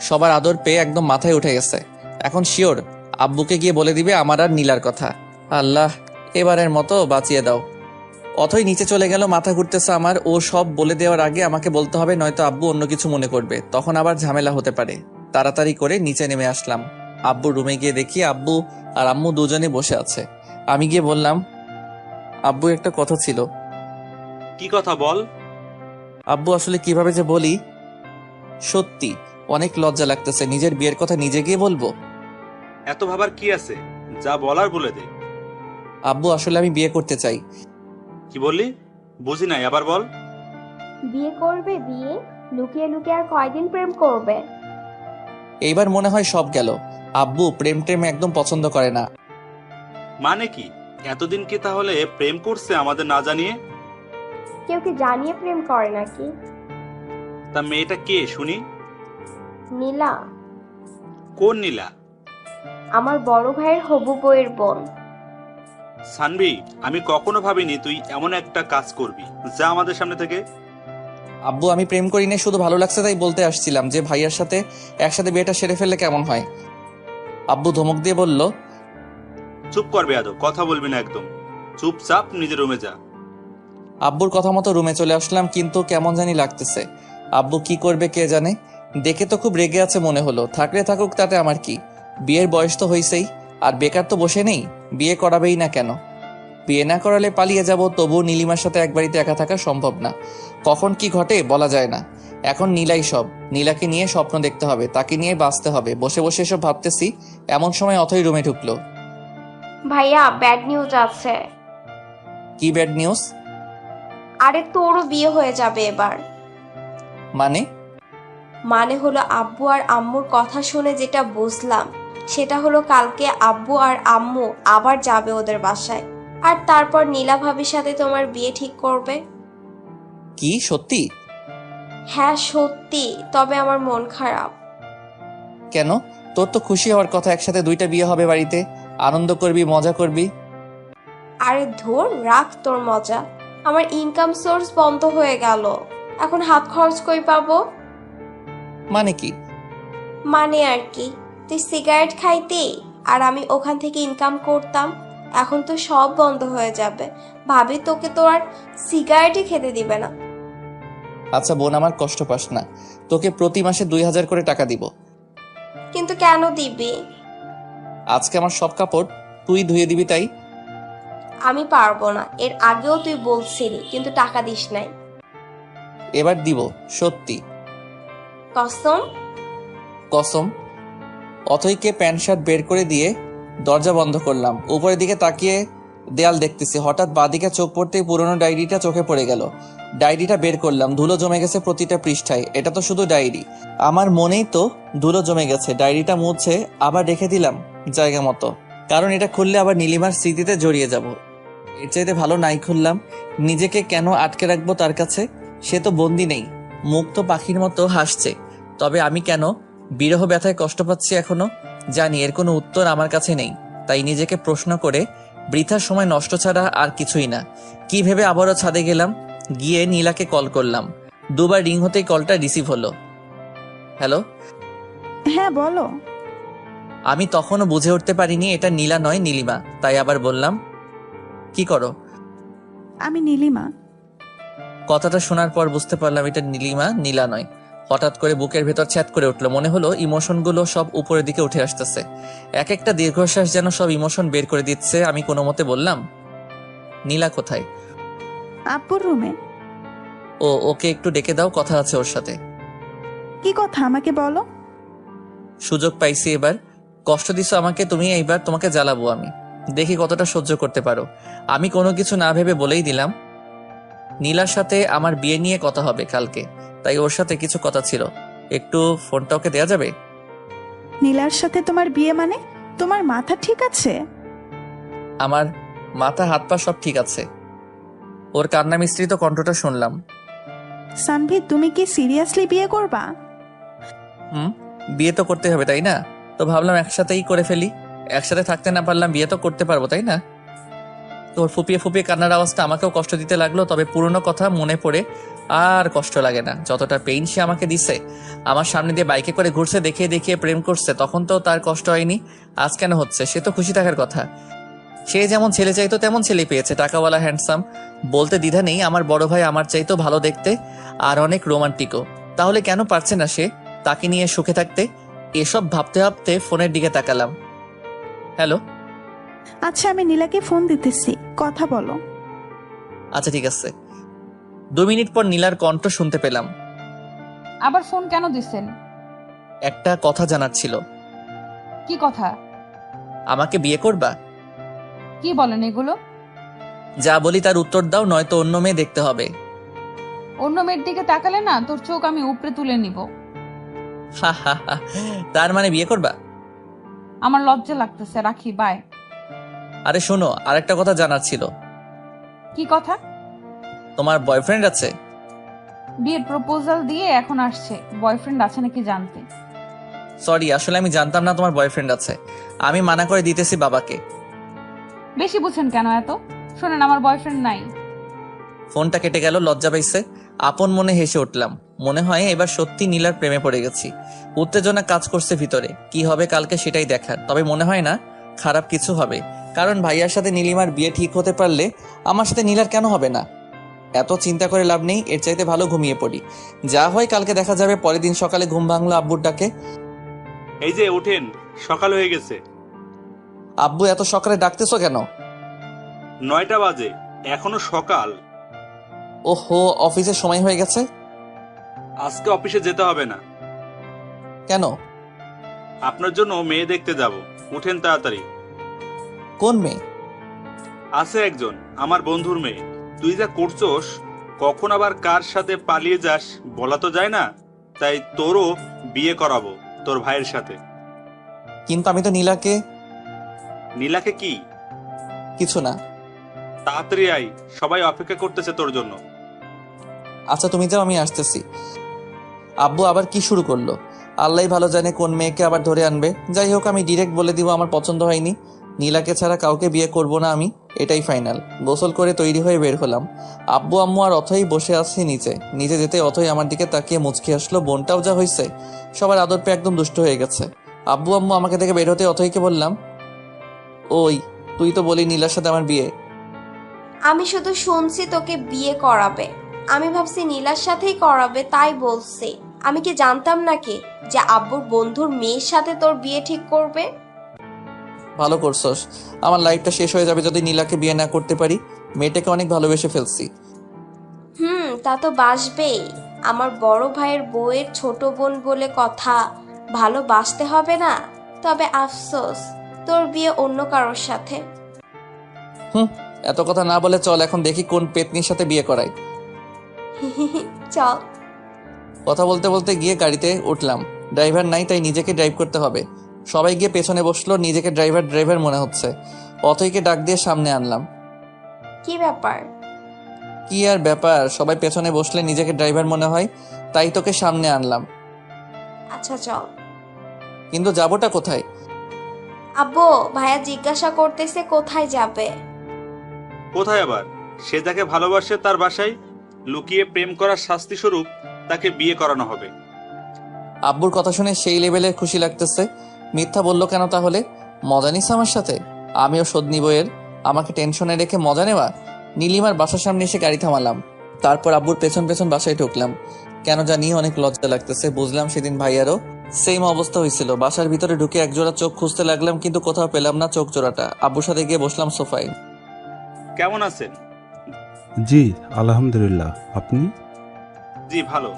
সবার আদর পেয়ে একদম মাথায় উঠে গেছে। এখন শিওর আব্বুকে গিয়ে বলে দিবে আমার আর নীলার কথা। আল্লাহ, এবারের মতো বাঁচিয়ে দাও। অথই নিচে চলে গেল, মাথা ঘুরতেছে আমার। ও সব বলে দেওয়ার আগে আমাকে বলতে হবে, নয়তো আব্বু অন্য কিছু মনে করবে, তখন আবার ঝামেলা হতে পারে। তাড়াতাড়ি করে নিচে নেমে আসলাম। আব্বুর রুমে গিয়ে দেখি আব্বু আর আম্মু দুজনে বসে আছে। আমি গিয়ে বললাম, আব্বু একটা কথা ছিল। কি কথা বল? আব্বু আসলে কিভাবে যে বলি, সত্যি অনেক লজ্জা লাগতেছে। নিজের বিয়ের কথা নিজে গিয়ে বলবো? এত ভাবার কি আছে, যা বলার বলে দে। আব্বু আসলে আমি বিয়ে করতে চাই। কি বললি? বুঝি নাই, আবার বল। বিয়ে করবে? বিয়ে লুকিয়ে লুকিয়ে আর কয়দিন প্রেম করবে? এইবার মনে হয় সব গেল। আব্বু প্রেম টেম একদম পছন্দ করে না। মানে কি? এতদিন কি তাহলে প্রেম করছে আমাদের না জানিয়ে? কেউ কি জানিয়ে প্রেম করে নাকি? তা মেয়েটা কে শুনি? নীলা। কোন নীলা? আমার বড় ভাইয়ের হবু বউয়ের বোন। সানভি, আমি কখনো ভাবিনি তুই এমন একটা কাজ করবি। যা আমাদের সামনে থেকে। আব্বু আমি প্রেম করি না, শুধু ভালো লাগছে তাই বলতে আসছিলাম যে ভাইয়ার সাথে একসাথে বিয়েটা সেরে ফেললে কেমন হয়। আব্বু ধমক দিয়ে বলল, চুপ কর বেয়াদব, কথা বলবি না একদম। চুপচাপ নিজের রুমে যা। আব্বুর কথা মতো রুমে চলে আসলাম, কিন্তু কেমন জানি লাগতেছে। আব্বু কি করবে কে জানে। দেখে তো খুব রেগে আছে মনে হলো। থাকলে থাকুক, তাতে আমার কি। বিয়ের বয়স তো হয়েছেই, আর বেকার তো বসে নেই। বিয়ে করাবেই না কেন? বিয়ে না করালে পালিয়ে যাব, তবুও নীলিমার সাথে এক বাড়িতে একা থাকা সম্ভব না। কখন কি ঘটে বলা যায় না। এখন নীলাই সব। নীলাকে নিয়ে স্বপ্ন দেখতে হবে, তাকে নিয়ে বাঁচতে হবে। বসে বসে এসব ভাবতেছি, এমন সময় অথই রুমে ঢুকলো। ভাইয়া, ব্যাড নিউজ আছে। কি ব্যাড নিউজ? আরে তোরও বিয়ে হয়ে যাবে এবার। মানে? মানে হলো আব্বু আর আম্মুর কথা শুনে যেটা বুঝলাম সেটা হলো কালকে আব্বু আর আম্মু আবার যাবে ওদের বাসায়, আর তারপর নীলা ভাবির সাথে তোমার বিয়ে ঠিক করবে। কি সত্যি? হ্যাঁ সত্যি, তবে আমার মন খারাপ। কেন? তোর তো খুশি হওয়ার কথা, একসাথে 2টা বিয়ে হবে বাড়িতে, আনন্দ করবি, মজা করবি। আরে ধুর, রাখ তোর মজা। আমার ইনকাম সোর্স বন্ধ হয়ে গেল, এখন হাত খরচ কই পাবো? মানে কি? মানে আর কি, তুই সিগারেট খাইতি আর আমি ওখান থেকে ইনকাম করতাম, এখন তো সব বন্ধ হয়ে যাবে। ভাবি তোকে তো আর সিগারেটই খেতে দিবে না। আচ্ছা বোন, আমার কষ্ট পাস না, তোকে প্রতি মাসে 2000 করে টাকা দিব। কিন্তু কেন দিবি? আজকে আমার সব কাপড় তুই ধুয়ে দিবি, তাই। আমি পারবো না, এর আগেও তুই বলছিলি কিন্তু টাকা দিস নাই। এবার দিব, সত্যি কসম? কসম। অথইকে প্যান্ট শার্ট বের করে দিয়ে দরজা বন্ধ করলাম। উপরের দিকে তাকিয়ে দেয়াল দেখতেছি, হঠাৎ বাঁদিকে চোখ পড়তেই পুরনো ডায়েরিটা চোখে পড়ে গেল। ডায়েরিটা বের করলাম, ধুলো জমে গেছে প্রতিটা পৃষ্ঠায়। এটা তো শুধু ডায়েরি, আমার মনেই তো ধুলো জমে গেছে। ডায়েরিটা মুছে আবার রেখে দিলাম জায়গা মতো, কারণ এটা খুললে আবার নীলিমার স্মৃতিতে জড়িয়ে যাব। এর চাইতে ভালো নাই খুললাম। নিজেকে কেন আটকে রাখবো তার কাছে? সে তো বন্দি নেই, মুক্ত পাখির মতো হাসছে। তবে আমি কেন বিরহ ব্যথায় কষ্ট পাচ্ছি এখনো? জানি এর কোনো উত্তর আমার কাছে নেই, তাই নিজেকে প্রশ্ন করে বৃথা সময় নষ্ট ছাড়া আর কিছুই না। কি ভেবে আবারও ছাদে গেলাম, গিয়ে নীলাকে কল করলাম। 2বার রিং হতেই কলটা রিসিভ হলো। হ্যালো। হ্যাঁ বলো। আমি তখনও বুঝে উঠতে পারিনি এটা নীলা নয় নীলিমা, তাই আবার বললাম, কি করো? আমি নীলিমা। কথাটা শোনার পর বুঝতে পারলাম এটা নীলিমা, নীলা নয়। হঠাৎ করে বুকের ভেতর ছ্যাদ করে উঠলো, মনে হলো ইমোশনগুলো সব উপরের দিকে উঠে আসতেছে। এক একটা দীর্ঘশ্বাস যেন সব ইমোশন বের করে দিচ্ছে। আমি কোনো মতে বললাম, নীলা কোথায়? আব্বুর রুমে। ওকে একটু ডেকে দাও, কথা আছে ওর সাথে। কি কথা আমাকে বলো। সুযোগ পাইছি এবার। কষ্ট দিছো আমাকে তুমি, এইবার তোমাকে জ্বালাবো আমি, দেখি কতটা সহ্য করতে পারো। আমি কোনো কিছু না ভেবে বলেই দিলাম, নীলার সাথে আমার বিয়ে নিয়ে কথা হবে কালকে, তাই ওর সাথে কিছু কথা ছিল। একটু ফোনটা ওকে দেয়া যাবে? নীলার সাথে তোমার বিয়ে মানে? তোমার মাথা ঠিক আছে? আমার মাথা হাত পা সব ঠিক আছে। ওর কান্না মিশ্রিত কণ্ঠটা শুনলাম। সানভি, তুমি কি সিরিয়াসলি বিয়ে করবা? বিয়ে তো করতে হবে তাই না? তো ভাবলাম একসাথেই করে ফেলি। একসাথে থাকতে না পারলাম বিয়ে তো করতে পারবো তাই না? তোর ফুপিয়ে ফুপিয়ে কান্নার আওয়াজটা আমাকেও কষ্ট দিতে লাগলো, তবে পুরনো কথা মনে পড়ে আর কষ্ট লাগে না। যতটা পেইন সে আমাকে দিছে, আমার সামনে দিয়ে বাইকে করে ঘুরছে, দেখিয়ে দেখিয়ে প্রেম করছে, তখন তো তার কষ্ট হয়নি, আজ কেন হচ্ছে? সে তো খুশি থাকার কথা। সে যেমন ছেলে চাইতো তেমন ছেলে পেয়েছে, টাকাওয়ালা, হ্যান্ডসাম। বলতে দ্বিধা নেই, আমার বড় ভাই আমার চাইতো ভালো দেখতে আর অনেক রোমান্টিকও। তাহলে কেন পারছে না সে তাকে নিয়ে সুখে থাকতে? এসব ভাবতে ভাবতে ফোনের দিকে তাকালাম। হ্যালো। আচ্ছা, আমি নীলাকে ফোন দিতেছি, কথা বলো। আচ্ছা ঠিক আছে। 2 মিনিট পর নীলার কণ্ঠ শুনতে পেলাম। আবার ফোন কেন দিছেন? একটা কথা জানার ছিল। কি কথা? আমাকে বিয়ে করবা? কি বলেন এগুলো? যা বলি তার উত্তর দাও, নয়তো অন্য মেয়ে দেখতে হবে। অন্য মেয়ের দিকে তাকালে না তোর চোখ আমি উপরে তুলে নিব। হা হা হা। তার মানে বিয়ে করবা? আমার লজ্জা লাগতেছে, রাখি, বাই। আরে শোনো, আরেকটা কথা জানার ছিল। কি কথা? তোমার বয়ফ্রেন্ড আছে? বিয়ের প্রপোজাল দিয়ে এখন আসছে, বয়ফ্রেন্ড আছে নাকি জানতে। সরি, আসলে আমি জানতাম না তোমার বয়ফ্রেন্ড আছে। আমি মানা করে দিতেছি বাবাকে। বেশি বুঝেন কেন এত? শোনেন, আমার বয়ফ্রেন্ড নাই। ফোনটা কেটে গেল, লজ্জা পাইছে। আপন মনে হেসে উঠলাম। মনে হয় এবার সত্যি নীলার প্রেমে পড়ে গেছি। উত্তেজনা কাজ করছে ভিতরে, কি হবে কালকে সেটাই দেখার। তবে মনে হয় না খারাপ কিছু হবে, কারণ ভাইয়ার সাথে নীলিমার বিয়ে ঠিক হতে পারলে আমার সাথে নীলার কেন হবে না? এত চিন্তা করে লাভ নেই, এর চাইতে ভালো ঘুমিয়ে পড়ি। যা হয় কালকে দেখা যাবে। পরের দিন সকালে ঘুম ভাঙলো আব্বুর ডাকে। এই যে ওঠেন, সকাল হয়ে গেছে। আব্বু, এত সকালে ডাকতেছো কেন? 9টা বাজে, এখনো সকাল। ওহো, অফিসের সময় হয়ে গেছে। আজকে অফিসে যেতে হবে না। কেন? আপনার জন্য মেয়ে দেখতে যাব, উঠেন তাড়াতাড়ি। কোন মেয়ে? আছে একজন, আমার বন্ধুর মেয়ে। তুই যা করছোস কখন আবার কার সাথে পালিয়ে যাস বলা তো যায় না, তাই তোরও বিয়ে করাবো তোর ভাইয়ের সাথে। কিন্তু আমি তো নীলাকে। নীলাকে কি? কিছু না। তাড়াতাড়ি আয়, সবাই অপেক্ষা করতেছে তোর জন্য। আচ্ছা তুমি যাও, আমি আসতেছি। আব্বু আবার কি শুরু করলো? আল্লাহই ভালো জানে কোন মেয়েকে আবার ধরে আনবে। যাই হোক, আমি ডিরেক্ট বলে দিব আমার পছন্দ হয়নি, নীলাকে ছাড়া কাউকে বিয়ে করব না আমি, এটাই ফাইনাল। গোসল করে তৈরি হয়ে বের হলাম। আব্বু আম্মু আর অথই বসে আছে নিচে। নিচে যেতে অথই আমার দিকে তাকিয়ে মুচকি আসলো। বোনটাও যা হয়েছে, সবার আদর পেয়ে একদম দুষ্ট হয়ে গেছে। আব্বু আম্মু আমাকে দেখে বের হতে অথইকে বললাম, ওই তুই তো বলি নীলার সাথে আমার বিয়ে। আমি শুধু শুনছি তোকে বিয়ে করাবে। আমি ভাবছি নীলার সাথেই করাবে, তাই বলছি। আমি কি জানতাম নাকি যে আব্বুর বন্ধুর মেয়ের সাথে তোর বিয়ে ঠিক করবে? ভালো করছস, আমার লাইফটা শেষ হয়ে যাবে যদি নীলাকে বিয়ে না করতে পারি। মেয়েটাকে অনেক ভালোবেসে ফেলছি। তা তো বাসবেই। আমার বড় ভাইয়ের বউয়ের ছোট বোন বলে কথা, ভালোবাসতে হবে না? তবে আফসোস, তোর বিয়ে অন্য কারোর সাথে। এত কথা না বলে চল এখন দেখি কোন পেতনির সাথে বিয়ে করাই। চল। কথা বলতে বলতে গিয়ে গাড়িতে উঠলাম। ড্রাইভার নাই, তাই নিজেকে ড্রাইভ করতে হবে। সবাই গিয়ে পেছনে বসলো, নিজেকে ড্রাইভার ড্রাইভার মনে হচ্ছে। অথইকে ডাক দিয়ে সামনে আনলাম। কি ব্যাপার? কি আর ব্যাপার, সবাই পেছনে বসলে নিজেকে ড্রাইভার মনে হয়, তাই তোকে সামনে আনলাম। আচ্ছা চল। কিন্তু যাবোটা কোথায়? আব্বু, ভাইয়া জিজ্ঞাসা করতেছে কোথায় যাবে। কোথায় আবার? সে যাকে ভালোবাসে তার বাসায় লুকিয়ে প্রেম করার শাস্তি স্বরূপ তাকে বিয়ে করানো হবে। আব্বুর কথা শুনে সেই লেভেলের খুশি লাগতেছে। মিথ্যা বললো কেন তাহলে? মজা নিস আমার সাথে? আমিও শোধ নিব এর। আমাকে টেনশনে রেখে মজা নেওয়া। নীলিমার বাসার সামনে এসে গাড়ি থামালাম। তারপর আব্বুর পেছন পেছন বাসায় ঢুকলাম। কেন জানি অনেক লজ্জা লাগতেছে। বুঝলাম সেদিন ভাইয়ারও সেম অবস্থা হয়েছিল। বাসার ভিতরে ঢুকে একজোড়া চোখ খুঁজতে লাগলাম, কিন্তু কোথাও পেলাম না চোখ জোড়াটা। আব্বুর সাথে গিয়ে বসলাম সোফায়। কেমন আছেন? জি আলহামদুলিল্লাহ, আপনি? জি ভালো।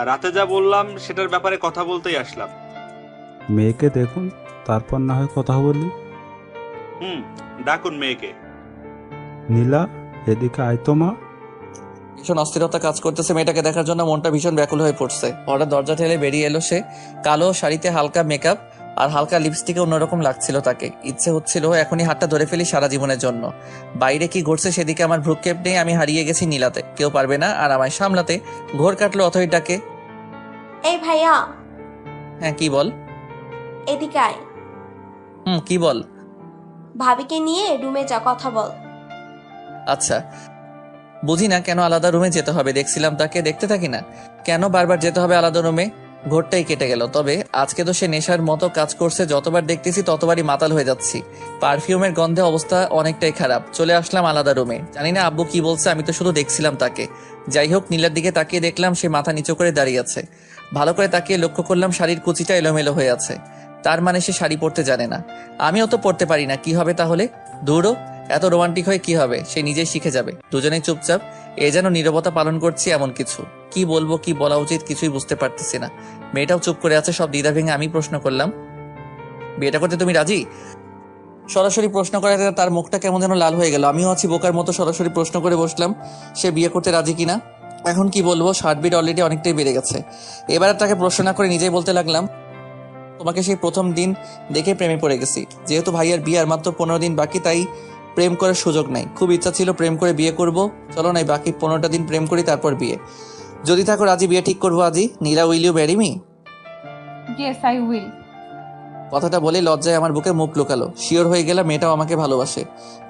রাতে যা বললাম সেটার ব্যাপারে কথা বলতেই আসলাম। মেয়েকে দেখুন, তারপর না হয় কথা বলি। ডাকুন মেয়েকে। নীলা, এদিকে আয় তো মা। ভীষণ অস্থিরতা কাজ করতেছে মেয়েটাকে দেখার জন্য, মনটা ভীষণ ব্যাকুল হয়ে পড়ছে। হঠাৎ দরজা ঠেলে বেরিয়ে এলো সে। কালো শাড়িতে হালকা মেকআপ আর হালকা লিপস্টিকে অন্যরকম লাগছিল তাকে। ইচ্ছে হচ্ছিল এখনই হাতটা ধরে ফেলি সারা জীবনের জন্য। বাইরে কি ঘটছে সেদিকে আমার ভ্রুক্ষেপ নেই। আমি হারিয়ে গেছি নীলাতে, কেউ পারবে না আর আমায় সামলাতে। ঘোর কাটলো অথই ডাকে। এই ভাইয়া, হ্যাঁ কি বল? এদিকে আয়। কি বল? ভাবিকে নিয়ে রুমে যা, কথা বল। আচ্ছা, বুঝি না কেন আলাদা রুমে যেতে হবে। দেখছিলাম তাকে, দেখতে থাকি না কেন বারবার যেতে হবে আলাদা রুমে। ঘোরটাই কেটে গেল। তবে আজকে তো সে নেশার মতো কাজ করছে, যতবার দেখতেছি ততবারই মাতাল হয়ে যাচ্ছি। পারফিউমের গন্ধে অবস্থা অনেকটাই খারাপ। চলে আসলাম আলাদা রুমে। জানি না আব্বু কি বলছে, আমি তো শুধু দেখছিলাম তাকে। যাই হোক, নীলার দিকে তাকিয়ে দেখলাম সে মাথা নিচু করে দাঁড়িয়ে আছে। ভালো করে তাকিয়ে লক্ষ্য করলাম শাড়ির কুচিটা এলোমেলো হয়ে আছে। তার মানে সে শাড়ি পরতে জানে না। আমিও তো পরতে পারি না, কি হবে তাহলে? দূরও এত রোমান্টিক হয়ে কি হবে? সে নিজেই শিখে যাবে। দুজনেই চুপচাপ। এ যেন নীরবতা পালন করছি এমন কিছু। কি বলবো, কি বলা উচিত কিছুই বুঝতে পারতেছি না। মেয়েটাও চুপ করে আছে। সব দ্বিধা ভেঙে আমি প্রশ্ন করলাম, বিয়েটা করতে তুমি রাজি? সরাসরি প্রশ্ন করাতে তার মুখটা কেমন যেন লাল হয়ে গেল। আমিও আছি বোকার মতো সরাসরি প্রশ্ন করে বসলাম সে বিয়ে করতে রাজি কিনা। এখন কি বলবো, হার্টবিট অলরেডি অনেকটাই বেড়ে গেছে। এবার আর তাকে প্রশ্ন না করে নিজেই বলতে লাগলাম, তোমাকে সেই প্রথম দিন দেখে প্রেমে পড়ে গেছি। যেহেতু ভাইয়ার বিয়ে আর মাত্র 15 দিন বাকি, তাই প্রেম করার সুযোগ নাই। খুব ইচ্ছা ছিল প্রেম করে বিয়ে করব। চলো নাই বাকি 15টা দিন প্রেম করি, তারপর বিয়ে। যদি থাকো রাজি, বিয়ে ঠিক করবো আজই। Nila, will you marry me? Yes I will. কথাটা বলে লজ্জায় আমার বুকে মুখ লুকালো। শিওর হয়ে গেলাম মেয়েটাও আমাকে ভালোবাসে।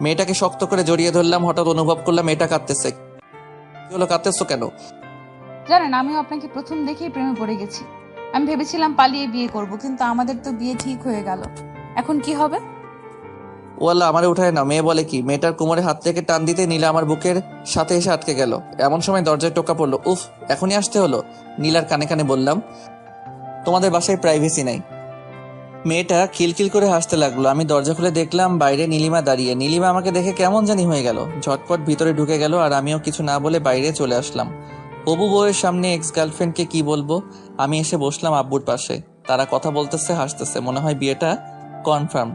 মেয়েটাকে শক্ত করে জড়িয়ে ধরলাম। হঠাৎ অনুভব করলাম মেয়েটা কাঁদতেছে। কি হলো, কাঁদতেছো কেন? জানেন, আমিও আপনাকে প্রথম দেখেই প্রেমে পড়ে গেছি। আমি ভেবেছিলাম পালিয়ে বিয়ে করব, কিন্তু আমাদের তো বিয়ে ঠিক হয়ে গেল। এখন কি হবে? ওয়াল্লাহ, আমারে উঠায় না। মেয়ে বলে কি? মেয়েটার কোমরে হাত থেকে টান দিতে নীলা আমার বুকের সাথে এসে আটকে গেল। এমন সময় দরজায় টোকা পড়লো। উফ, এখনই আসতে হলো। নীলার কানে কানে বললাম, তোমাদের বাসায় প্রাইভেসি নাই। মেয়েটা খিলখিল করে হাসতে লাগলো। আমি দরজা খুলে দেখলাম বাইরে নীলিমা দাঁড়িয়ে। নীলিমা আমাকে দেখে কেমন জানি হয়ে গেল, ঝটপট ভিতরে ঢুকে গেল আর আমিও কিছু না বলে বাইরে চলে আসলাম। হবু বউয়ের সামনে এক্স গার্লফ্রেন্ডকে কি বলবো। আমি এসে বসলাম আব্বুর পাশে। তারা কথা বলতেছে, হাসতেছে। মনে হয় বিয়েটা কনফার্ম।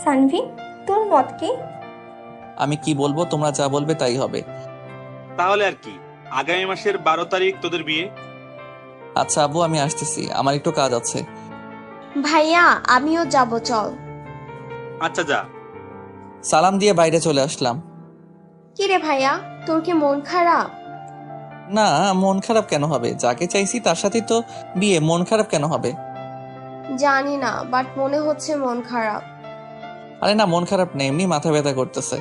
সানভি, তোর মত কি? আমি কি বলবো, তোমরা যা বলবে তাই হবে। তাহলে আর কি, আগামী মাসের 12 তারিখ তোদের বিয়ে। আচ্ছা আব্বু, আমি আসতেছি, আমার একটু কাজ আছে। ভাইয়া আমিও যাব, চল। আচ্ছা যা। সালাম দিয়ে বাইরে চলে আসলাম। কিরে ভাইয়া, তোর কি মন খারাপ? না, মন খারাপ কেন হবে? যাকে চাইছি তার সাথে তো বিয়ে, মন খারাপ কেন হবে? জানি না, বাট মনে হচ্ছে মন খারাপ। আরে না, মন খারাপ নেই, এমনি মাথা ব্যথা করতেছে।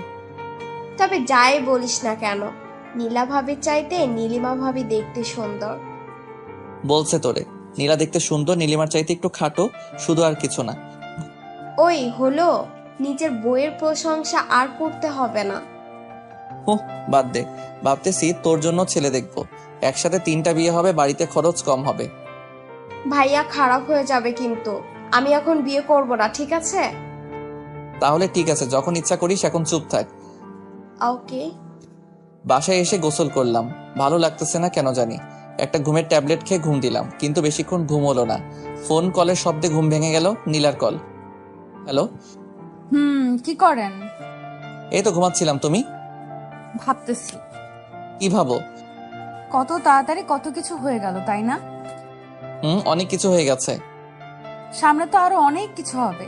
তবে যাই বলিস না কেন, নীলা ভাবির চাইতে নীলিমা ভাবি দেখতে সুন্দর। বলছে তোরে? নীলা দেখতে সুন্দর, নীলিমার চাইতে একটু খাটো, শুধু, আর কিছু না। ওই হলো, নিজের বইয়ের প্রশংসা আর করতে হবে না। হুঁ, বাদ দে। ভাবতেছি তোর জন্য ছেলে দেখবো, একসাথে 3টা বিয়ে হবে, বাড়িতে খরচ কম হবে। ভাইয়া খারাপ হয়ে যাবে কিন্তু, আমি এখন বিয়ে করব না, ঠিক আছে? তাহলে ঠিক আছে, যখন ইচ্ছা করিস, এখন চুপ থাক। ওকে। বাসায় এসে গোসল করলাম, ভালো লাগতেছে না কেন জানি। একটা ঘুমের ট্যাবলেট খেয়ে ঘুম দিলাম, কিন্তু বেশিক্ষণ ঘুম হলো না। ফোন কলের শব্দে ঘুম ভেঙে গেল। নীলার কল। হ্যালো। কি করেন? এই তো ঘুমাচ্ছিলাম, তুমি? ভাবতেছি কি ভাবো? কত তাড়াতাড়ি কত কিছু হয়ে গেল, তাই না? অনেক কিছু হয়ে গেছে। সামনে তো আরো অনেক কিছু হবে।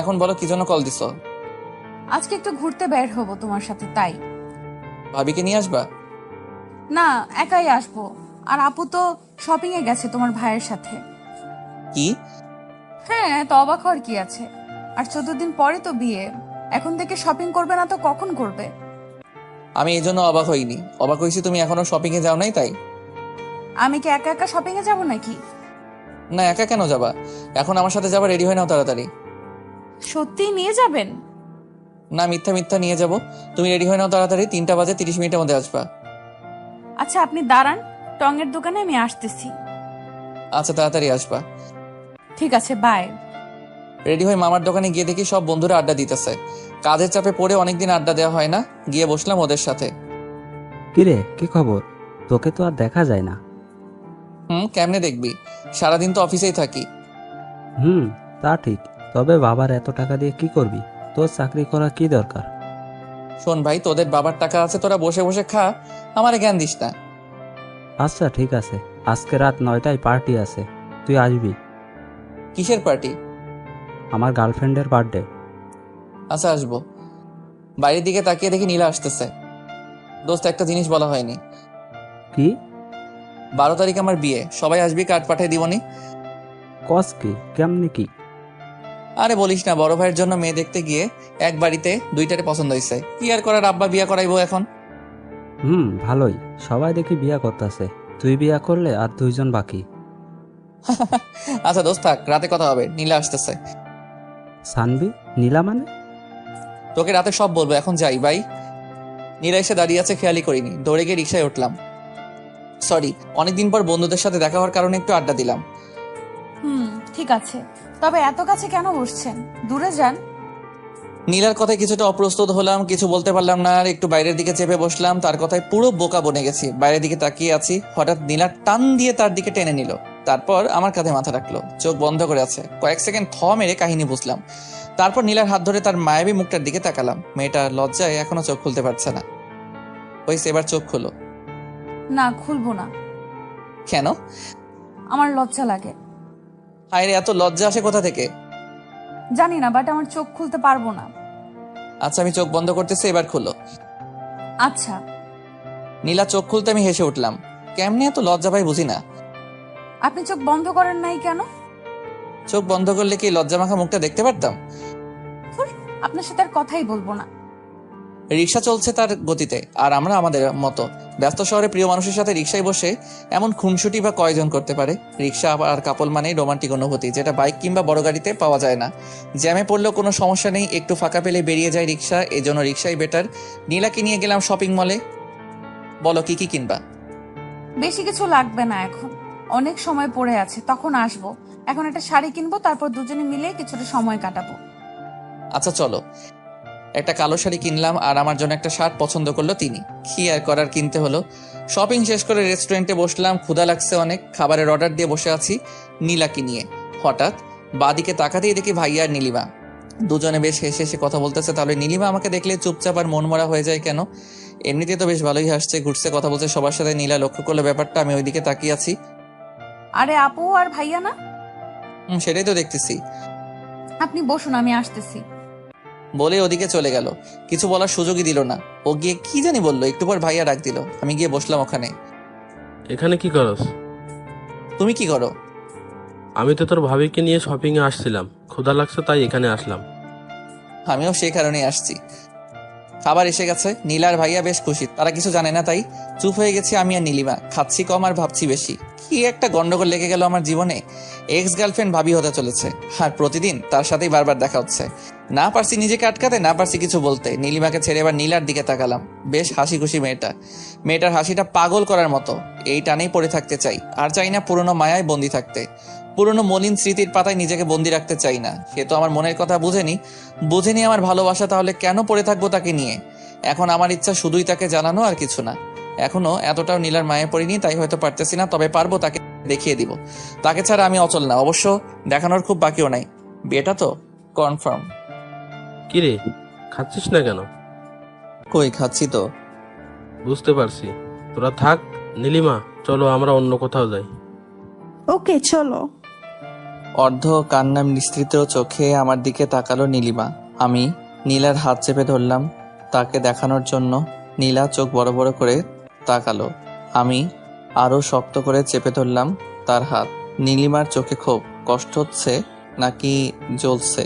এখন বলো কি জন্য কল দিছো? আজকে একটু ঘুরতে বের হবো তোমার সাথে, তাই। ভাবিকে নিয়ে আসবা? না, একাই আসবো। আর আপু তো শপিং এ গেছে তোমার ভাইয়ের সাথে। কি? হ্যাঁ, তো অবাক হওয়ার কি আছে? আর 14 দিন পরে তো বিয়ে, এখন থেকে শপিং করবে না তো কখন করবে? আমি এই জন্য অবাক হইনি, অবাক হয়েছি তুমি এখনো শপিং এ যাও নাই তাই। আমি কি একা একা শপিং এ যাবো নাকি? না, একা কেন যাবা? এখন আমার সাথে যাবা, রেডি হয়ে নাও তাড়াতাড়ি। সত্যি নিয়ে যাবেন? না, মিথ্যা মিথ্যা নিয়ে যাব। তুমি রেডি হয়ে নাও তাড়াতাড়ি, 3টা বাজে 30 মিনিটের মধ্যে আসবা। আচ্ছা আপনি দাঁড়ান, টঙের দোকানে আমি আসতেছি। আচ্ছা, তাড়াতাড়ি আসবা। ঠিক আছে, বাই। রেডি হয়ে মামার দোকানে গিয়ে দেখি সব বন্ধুরা আড্ডা দিতেছে। কাজের চাপে পড়ে অনেকদিন আড্ডা দেওয়া হয় না, গিয়ে বসলাম ওদের সাথে। কিরে, কি খবর? তোকে তো আর দেখা যায় না। কেমনে দেখবি, সারাদিন তো অফিসেই থাকি। তা ঠিক, তবে বাবার এত টাকা দিয়ে কি করবি? তোর চাকরি করা কি দরকার? শোন ভাই, তোদের বাবার টাকা আছে, তোরা বসে বসে খা, আমারে জ্ঞান দিস না। আচ্ছা ঠিক আছে, আজকে রাত 9টায় পার্টি আছে, তুই আসবি। কিসের পার্টি? আমার গার্লফ্রেন্ডের বার্থডে। আচ্ছা, আসবো। বাইরের দিকে তাকিয়ে দেখি নীলা আসতেছে। দোস্ত, একটা জিনিস বলা হয়নি। কি? 12 তারিখ আমার বিয়ে, সবাই আসবি, কার্ড পাঠিয়ে দিবনি। কস কি? কেমনি কি? আরে বলিস না, বড় ভাইয়ের জন্য মেয়ে দেখতে গিয়ে এক বাড়িতে 2টারে পছন্দ হয়েছে, কি আর করার, আব্বা বিয়ে করাইবো এখন। ভালোই, সবাই দেখি বিয়া করতেছে, তুই বিয়া করলে আর 2জন বাকি। আচ্ছা দোস্ত থাক, রাতে কথা হবে, নীলা আসতেছে। সানবি? নীলা মানে? তোকে রাতে সব বলবো, এখন যাই, বাই। নীলা এসে দাঁড়িয়ে আছে, খেয়ালই করিনি, দৌড়ে গিয়ে রিক্সায় উঠলাম। সরি, অনেকদিন পর বন্ধুদের সাথে দেখা হওয়ার কারণে একটু আড্ডা দিলাম। ঠিক আছে, তবে এত কাছে কেন বসছেন? দূরে যান। নীলার কথায় কিছুটা অপ্রস্তুত হলাম, কিছু বলতে পারলাম না, আর একটু বাইরের দিকে চেপে বসলাম। তার কথায় পুরো বোকা বনে গেছি, বাইরের দিকে তাকিয়ে আছি, হঠাৎ নীলা টান দিয়ে তার দিকে টেনে নিল, তারপর আমার কাঁধে মাথা রাখলো, চোখ বন্ধ করে আছে। কয়েক সেকেন্ড মেরে কাহিনী বুঝলাম। তারপর নীলার হাত ধরে তার মায়াবী মুখটার দিকে তাকালাম। মেয়েটা লজ্জায় এখনো চোখ খুলতে পারছে না। ওই এবার চোখ খুলো। না, খুলবো না। কেন? আমার লজ্জা লাগে। হায় রে, এত লজ্জা আসে কোথা থেকে? জানি না, বাট আমার চোখ খুলতে পারবো না। আচ্ছা, আমি চোখ বন্ধ করতেছি, এবার খুলো। আচ্ছা। নীলা চোখ খুলতে আমি হেসে উঠলাম। কেমনে এত লজ্জা পাই বুঝি না। আপনি চোখ বন্ধ করেন নাই কেন? চোখ বন্ধ করলে কি লজ্জা মাখা মুখটা দেখতে পারতাম? আপনার সাথে আর কথাই বলবো না। রিক্সা চলছে তার গতিতে, আর আমরা আমাদের মতো। ব্যস্ত শহরে প্রিয় মানুষের সাথে রিক্সায় বসে এমন খুনসুটি বা কয়জন করতে পারে? রিক্সা আর কাপল মানেই রোমান্টিক অনুভূতি, যেটা বাইক কিংবা বড় গাড়িতে পাওয়া যায় না। জ্যামে পড়লেও কোনো সমস্যা নেই, একটু ফাঁকা পেলে বেরিয়ে যায় রিক্সা, এজন্য রিক্সাই বেটার। নীলাকে নিয়ে গেলাম শপিং মলে। বলো কি কি কিনবা? বেশি কিছু লাগবে না, এখন অনেক সময় পড়ে আছে, তখন আসবো। এখন একটা শাড়ি কিনবো, তারপর দুজনে মিলে কিছুটা সময় কাটাবো। আচ্ছা চলো। একটা কালো শাড়ি কিনলাম, আর আমার জন্য একটা শার্ট পছন্দ করলো তিনি। কি আর করার, কিনতে হলো। শপিং শেষ করে রেস্টুরেন্টে বসলাম, ক্ষুধা লাগছে অনেক, খাবারের অর্ডার দিয়ে বসে আছি নীলাকে নিয়ে। হঠাৎ বাদিকে তাকাতেই দেখি ভাইয়া আর নীলিমা দুজনে বেশ হেসে হেসে কথা বলতেছে। তাহলে নীলিমা আমাকে দেখলে চুপচাপ আর মনমরা হয়ে যায় কেন? এমনিতে তো বেশ ভালোই হাসছে, ঘুরছে, কথা বলছে সবার সাথে। নীলা লক্ষ্য করলো ব্যাপারটা, আমি ওইদিকে তাকিয়ে আছি। আরে আপু আর ভাইয়া না? সেটাই তো দেখতেছি। আপনি বসুন, আমি আসতেছি। বলে ওদিকে চলে গেল, কিছু বলার সুযোগই দিল না। ও গিয়ে কি জানি বললো, একটু পর ভাইয়া ডাক দিল। আমি গিয়ে বসলাম ওখানে। এখানে কি করস? তুমি কি করো? আমি তো তোর ভাবিকে নিয়ে শপিংয়ে আসছিলাম, ক্ষুধা লাগছে তাই এখানে আসলাম। আমিও সেই কারণেই আসছি। খাবার এসে গেছে। নীলা আর ভাইয়া বেশ খুশি, তারা কিছু জানে না তাই চুপ হয়ে গেছি আমি আর নীলিমা। খাচ্ছি কম আর ভাবছি বেশি। কি একটা গন্ডগোল লেগে গেল আমার জীবনে। এক্স গার্লফ্রেন্ড ভাবি হতে চলেছে, আর প্রতিদিন তার সাথেই বারবার দেখা হচ্ছে। না পারছি নিজেকে আটকাতে, না পারছি কিছু বলতে। নীলিমাকে ছেড়ে এবার নীলার দিকে তাকালাম। বেশ হাসি খুশি মেয়েটা, মেয়েটার হাসিটা পাগল করার মতো। এই টানেই পড়ে থাকতে চাই, আর চাই না পুরনো মায়ায় বন্দি থাকতে। পুরনো মলিন স্মৃতির পাতায় নিজেকে বন্দি রাখতে চাই না। সে তো আমার মনের কথা বুঝেনি আমার ভালোবাসা, তাহলে কেন পড়ে থাকবো তাকে নিয়ে? এখন আমার ইচ্ছা শুধুই তাকে জানানো, আর কিছু না। এখনো এতটাও নীলার মায়ে পড়িনি, তাই হয়তো পারতেছি না, তবে পারবো, তাকে দেখিয়ে দিব। তাকে ছাড়া আমি অচল না। অবশ্য দেখানোর খুব বাকিও নাই, বিয়েটা তো কনফার্ম। কিরে, খাচ্ছিস না কেন? কই, খাচ্ছি তো। বুঝতে পারছি, তোরা থাক। নীলিমা, চলো আমরা অন্য কোথাও যাই। ওকে চলো। অর্ধ কান্না মিশ্রিত চোখে আমার দিকে তাকালো নীলিমা। আমি নীলার হাত চেপে ধরলাম তাকে দেখানোর জন্য। নীলা চোখ বড় বড় করে তাকালো। আমি আরো শক্ত করে চেপে ধরলাম তার হাত। নীলিমার চোখে খুব কষ্ট হচ্ছে নাকি জ্বলছে,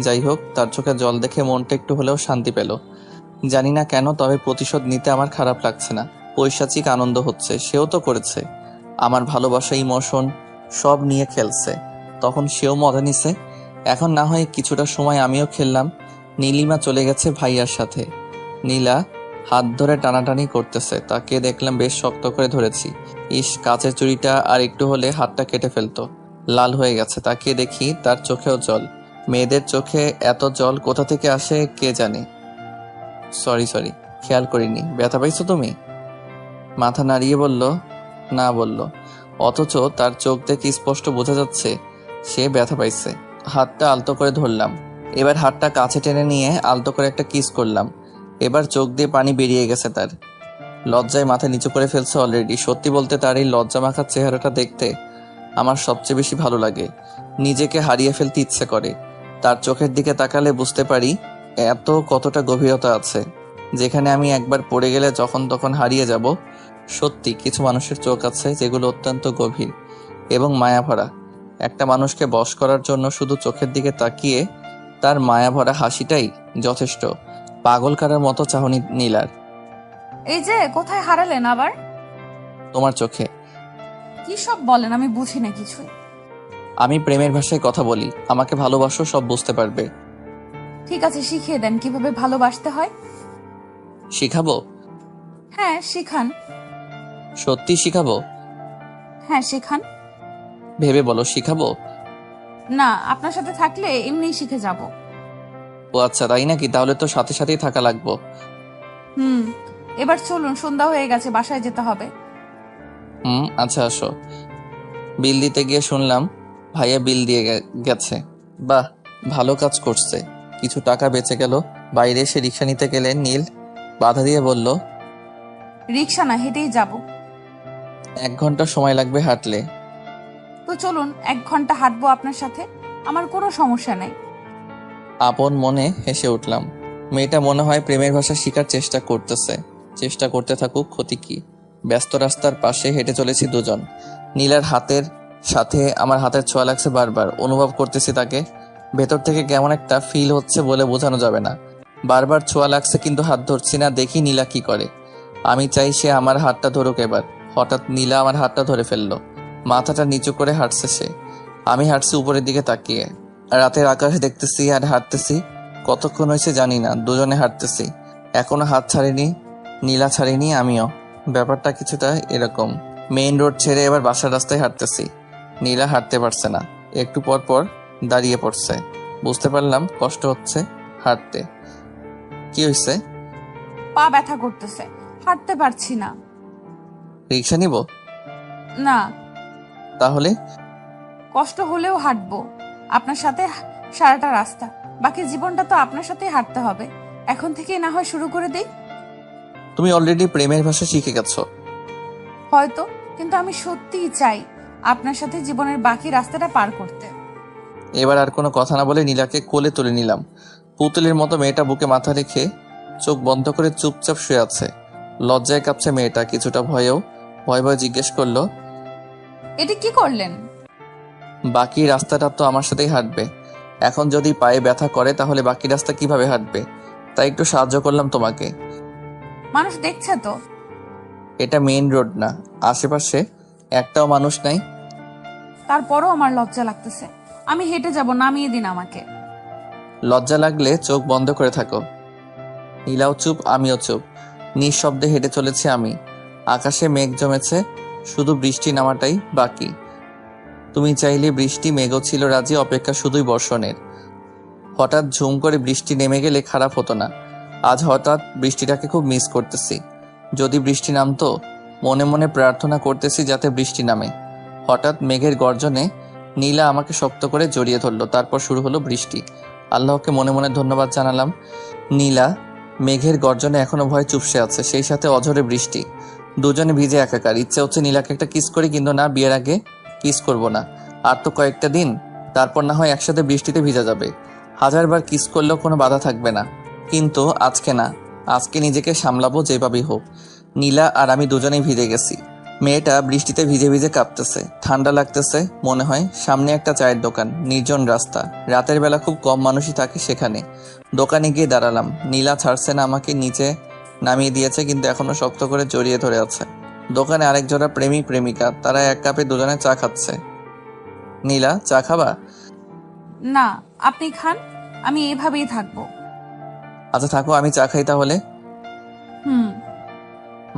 যাই হোক, তার চোখে জল দেখে মনটা একটু হলেও শান্তি পেল। জানি না কেন, তবে প্রতিশোধ নিতে আমার খারাপ লাগছে না, পৈশাচিক আনন্দ হচ্ছে। সেও তো করেছে, আমার ভালোবাসা, ইমোশন সব নিয়ে খেলছে, তখন সেও মজা নিছে। এখন না হয় কিছুটা সময় আমিও খেললাম। নীলিমা চলে গেছে ভাইয়ার সাথে। নীলা হাত ধরে টানাটানি করতেছে, তাকে দেখলাম বেশ শক্ত করে ধরেছি। ইস, কাচের চুড়িটা আর একটু হলে হাতটা কেটে ফেলতো। লাল হয়ে গেছে, তাকিয়ে দেখি তার চোখেও জল। মেয়েদের চোখে এত জল কোথা থেকে আসে কে জানে। সরি, খেয়াল করিনি। ব্যথা পাইছো তুমি? মাথা নাড়িয়ে বলল না, অথচ তার চোখ দেখে স্পষ্ট বোঝা যাচ্ছে সে ব্যথা পাইছে। হাতটা আলতো করে ধরলাম, এবার হাতটা কাছে টেনে নিয়ে আলতো করে একটা কিস করলাম। এবার চোখ দিয়ে পানি বেরিয়ে গেছে তার। লজ্জায় মাথা নিচু করে ফেলছে অলরেডি। সত্যি বলতে তার এই লজ্জা মাখার চেহারাটা দেখতে আমার সবচেয়ে বেশি ভালো লাগে। নিজেকে হারিয়ে ফেলতে ইচ্ছে করে। তার চোখের দিকে তাকালে বুঝতে পারি এত কতটা গভীরতা আছে, যেখানে আমি একবার পড়ে গেলে যখন তখন হারিয়ে যাব। সত্যি কিছু মানুষের চোখ আছে যেগুলো অত্যন্ত গভীর এবং মায়াভরা। একটা মানুষকে বশ করার জন্য শুধু চোখের দিকে তাকিয়ে তার মায়াভরা হাসিটাই যথেষ্ট। পাগল করার মতো চাহনি নীলার। এই যে কোথায় হারালেন আবার? তোমার চোখে। কি সব বলেন, আমি বুঝি না কিছুই। আমি প্রেমের ভাষায় কথা বলি, আমাকে ভালোবাসো, সব বুঝতে পারবে। ঠিক আছে, শিখিয়ে দেন কিভাবে ভালোবাসতে হয়। শিখাবো? হ্যাঁ শিখান। সত্যি শিখাবো? হ্যাঁ শিখান। ভেবে বলো, শিখাবো? না, আপনার সাথে থাকলে এমনিই শিখে যাব। ও আচ্ছা, তাই নাকি? তাহলে তো সাথে সাথেই থাকা লাগবো। এবার চলুন, সন্ধ্যা হয়ে গেছে, বাসায় যেতে হবে। আচ্ছা, আসো। বিল দিতে গিয়ে শুনলাম ভাইয়া বিল দিয়ে গেছে। বাহ, ভালো কাজ করছে, কিছু টাকা বেঁচে গেল। বাইরে এসে রিক্সা নিতে গেলে নীল বাধা দিয়ে বলল, রিক্সা না, হেঁটেই যাব। 1 ঘন্টা সময় লাগবে হাঁটলে। তো চলুন, 1 ঘন্টা হাঁটবো আপনার সাথে, আমার কোনো সমস্যা নেই। আপন মনে হেসে উঠলাম। মেয়েটা মনে হয় প্রেমের ভাষা শিকার চেষ্টা করতেছে। চেষ্টা করতে থাকুক, ক্ষতি কি। ব্যস্ত রাস্তার পাশে হেঁটে চলেছি দুজন। নীলার হাতের সাথে আমার হাতের ছোঁয়া লাগছে বারবার। অনুভব করতেছি তাকে। ভেতর থেকে কেমন একটা ফিল হচ্ছে বলে বোঝানো যাবে না। বারবার ছোঁয়া লাগছে কিন্তু হাত ধরছি না। দেখি নীলা কি করে। আমি চাই সে আমার হাতটা ধরুক এবার। হঠাৎ নীলা আমার হাতটা ধরে ফেললো। মাথাটা নিচু করে হাঁটছে সে। আমি হাঁটছি উপরের দিকে তাকিয়ে। রাতের আকাশ দেখতেছি আর হাঁটতেছি। কতক্ষণ হয়েছে জানি না, দুজনে হাঁটতেছি। এখনো হাত ছাড়িনি, নীলা ছাড়িনি, আমিও। ব্যাপারটা কিছুটা এরকম। মেইন রোড ছেড়ে এবার বাসার রাস্তায় হাঁটতেছি। নীলা হাঁটতে পারছে না, একটু পর পর দাঁড়িয়ে পড়ছে। বুঝতে পারলাম কষ্ট হচ্ছে হাঁটতে। কি হয়েছে? পা ব্যথা করতেছে, হাঁটতে পারছি না। রিক্সা নিব? না, তাহলে? কষ্ট হলেও হাঁটবো আপনার সাথে সারাটা রাস্তা। বাকি জীবনটা তো আপনার সাথেই হাঁটতে হবে। এখন থেকেই না হয় শুরু করে দেই। তুমি অলরেডি প্রেমের ভাষা শিখে গেছো। হয়তো, কিন্তু আমি সত্যিই চাই আপনার সাথে জীবনের বাকি রাস্তাটা পার করতে। এবার আর কোনো কথা না বলে নীলাকে কোলে তুলে নিলাম। পুতুলের মতো মেয়েটা বুকে মাথা রেখে চোখ বন্ধ করে চুপচাপ শুয়ে আছে। লজ্জায় কাঁপছে মেয়েটা, কিছুটা ভয়েও। ভয় ভয় জিজ্ঞেস করলো, এটা কি করলেন? বাকি রাস্তাটা তো আমার সাথেই হাঁটবে। এখন যদি পায়ে ব্যথা করে তাহলে বাকি রাস্তা কিভাবে হাঁটবে? তাই একটু সাহায্য করলাম তোমাকে। মানুষ দেখছে তো। এটা মেইন রোড না, আশেপাশে একটাও মানুষ নাই। তারপরও আমার লজ্জা লাগতেছে। আমি হেঁটে যাব, নামিয়ে দিন আমাকে। লজ্জা লাগলে চোখ বন্ধ করে থাকো। নীলাও চুপ, আমিও চুপ। নিঃশব্দে হেঁটে চলেছি আমি। আকাশে মেঘ জমেছে, শুধু বৃষ্টি নামাটাই বাকি। তুমি চাইলে বৃষ্টি, মেঘও ছিল রাজি, অপেক্ষা শুধুই বর্ষণের। হঠাৎ ঝুম করে বৃষ্টি নেমে গেলে খারাপ হতো না। আজ হঠাৎ বৃষ্টিটাকে খুব মিস করতেছি। যদি বৃষ্টি নামতো, মনে মনে প্রার্থনা করতেছি যাতে বৃষ্টি নামে। হঠাৎ মেঘের গর্জনে নীলা আমাকে শক্ত করে জড়িয়ে ধরলো। তারপর শুরু হলো বৃষ্টি। আল্লাহকে মনে মনে ধন্যবাদ জানালাম। নীলা মেঘের গর্জনে এখনো ভয় চুপসে আছে, সেই সাথে অঝরে বৃষ্টি। দুজনে ভিজে একাকার। ইচ্ছে হচ্ছে নীলাকে একটা কিস করি, কিন্তু না, বিয়ের আগে কিস করব না। আর তো কয়েকটা দিন, তারপর না হয় একসাথে বৃষ্টিতে ভিজা যাবে। হাজারবার কিস করলেও কোনো বাধা থাকবে না, কিন্তু আজকে না। আজকে নিজেকে সামলাবো যেভাবেই হোক। নীলা আর আমি দুজনেই ভিজে গেছি। মেয়েটা বৃষ্টিতে ভিজে ভিজে কাঁপতেছে, ঠান্ডা লাগতেছে। মনে হয় সামনে একটা চায়ের দোকান, নির্জন রাস্তা। রাতের বেলা খুব কম মানুষই থাকে সেখানে। দোকানে গিয়ে দাঁড়ালাম। নীলা ছাড়ছে না আমাকে, নিচে নামিয়ে দিয়েছে, কিন্তু এখনো শক্ত করে জড়িয়ে ধরে আছে। দোকানে আরেক জোড়া প্রেমিক প্রেমিকা, তারা এক কাপে দুজনে চা খাচ্ছে। নীলা, চা খাবা? না, আপনি খান, আমি এভাবেই থাকবো। আচ্ছা থাকো, আমি চা খাই তাহলে। হুম।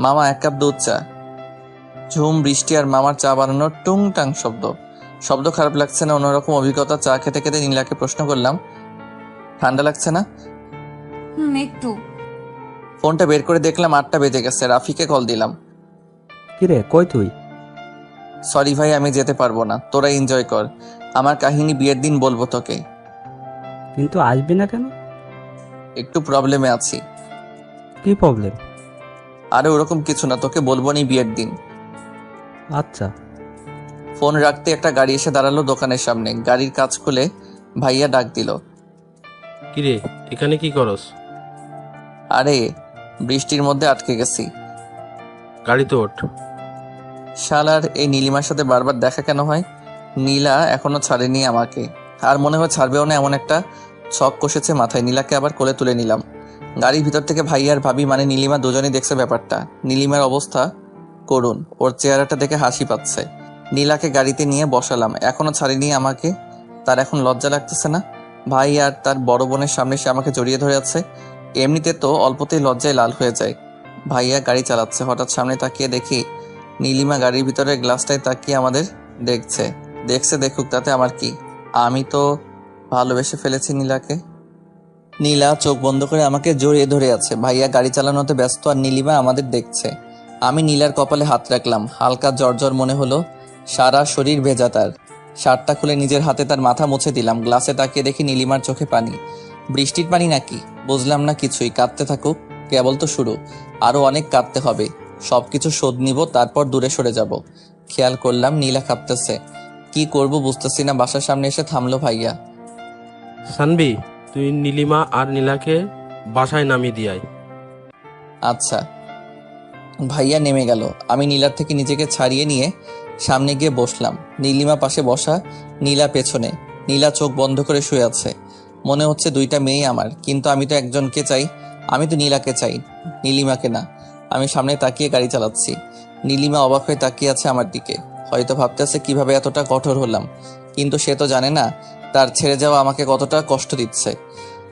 মামা, এক কাপ দুধ চা। ঝুম বৃষ্টি আর মামার চা বানানোর টুংটাং শব্দ। শব্দ খারাপ লাগছে না, অন্যরকম অভিজ্ঞতা। চা খেতে খেতে নীলাকে প্রশ্ন করলাম, ঠান্ডা লাগছে না? একটু। ফোনটা বের করে দেখলাম 8টা বেজে গেছে। রাফিকে কল দিলাম। কিরে, কই তুই? সরি ভাই, আমি যেতে পারবো না, তোরা এনজয় কর। আমার কাহিনী বিয়ের দিন বলবো তোকে। কিন্তু আসবি না কেন? একটু প্রবলেমে আছি। কি প্রবলেম? আরে ওরকম কিছু না, তোকে বলবো নি বিয়ের দিন। আচ্ছা। ফোন রাখতে একটা গাড়ি এসে দাঁড়ালো দোকানের সামনে। গাড়ির কাজ খুলে ভাইয়া ডাক দিল, কিরে, এখানে কি করস? আরে বৃষ্টির মধ্যে আটকে গেছি। গাড়িতে ওঠ। শালার এই নীলিমার সাথে বারবার দেখা কেন হয়? নীলা এখনো ছাড়েনি আমাকে, আর মনে হয় ছাড়বেও না। এমন একটা ছক কষেছে মাথায়। নীলাকে আবার কোলে তুলে নিলাম। গাড়ির ভিতর থেকে ভাই আর ভাবি, মানে নীলিমা, দুজনেই দেখছে ব্যাপারটা। নীলিমার অবস্থা করুণ, ওর চেহারাটা দেখে হাসি পাচ্ছে। নীলাকে গাড়িতে নিয়ে বসালাম। এখনো ছাড়েনি আমাকে। তার এখন লজ্জা লাগতেছে না? ভাই আর তার বড় বোনের সামনে সে আমাকে জড়িয়ে ধরে আছে। এমনিতে তো অল্পতেই লজ্জায় লাল হয়ে যায়। ভাইয়া গাড়ি চালাচ্ছে। হঠাৎ সামনে তাকিয়ে দেখি নীলিমা গাড়ির ভিতরে গ্লাসটায় তাকিয়ে আমাদের দেখছে। দেখুক, তাতে আমার কি? আমি তো ভালোবেসে ফেলেছি নীলাকে। নীলা চোখ বন্ধ করে আমাকে জড়িয়ে ধরে আছে। ভাইয়া গাড়ি চালানোতে ব্যস্ত, আর নীলিমা আমাদের দেখছে। আমি নীলার কপালে হাত রাখলাম। হালকা জ্বর মনে হলো, সারা শরীর ভেজা তার। শার্টটা খুলে নিজের হাতে তার মাথা মুছে দিলাম। গ্লাসে তাকিয়ে দেখি নীলিমার চোখে পানি। বৃষ্টির পানি নাকি? বুঝলাম না কিছুই। কাঁদতে থাকুক, কেবল তো শুরু। আরো অনেক কাঁদতে হবে। সবকিছু শোধ নিব, তারপর দূরে সরে যাব। খেয়াল করলাম নীলা কাঁপতেছে। কি করব বুঝতেছি না। বাসার সামনে এসে থামলো ভাইয়া। সানবি, তুই নীলিমা আর নীলাকে বাসায় নামিয়ে দিয়ে আয়। আচ্ছা। ভাইয়া নেমে গেল। আমি নীলার থেকে নিজেকে ছাড়িয়ে নিয়ে সামনে গিয়ে বসলাম। নীলিমা পাশে বসা, নীলা পেছনে। নীলা চোখ বন্ধ করে শুয়ে আছে। মনে হচ্ছে দুইটা মেয়ে আমার, কিন্তু আমি তো একজনকে চাই। আমি তো নীলাকে চাই, নীলিমাকে না। আমি সামনে তাকিয়ে গাড়ি চালাচ্ছি। নীলিমা অবাক হয়ে তাকিয়ে আছে আমার দিকে। হয়তো ভাবতেছে কিভাবে এতটা কঠোর হলাম, কিন্তু সে তো জানে না তার ছেড়ে যাওয়া আমাকে কতটা কষ্ট দিচ্ছে।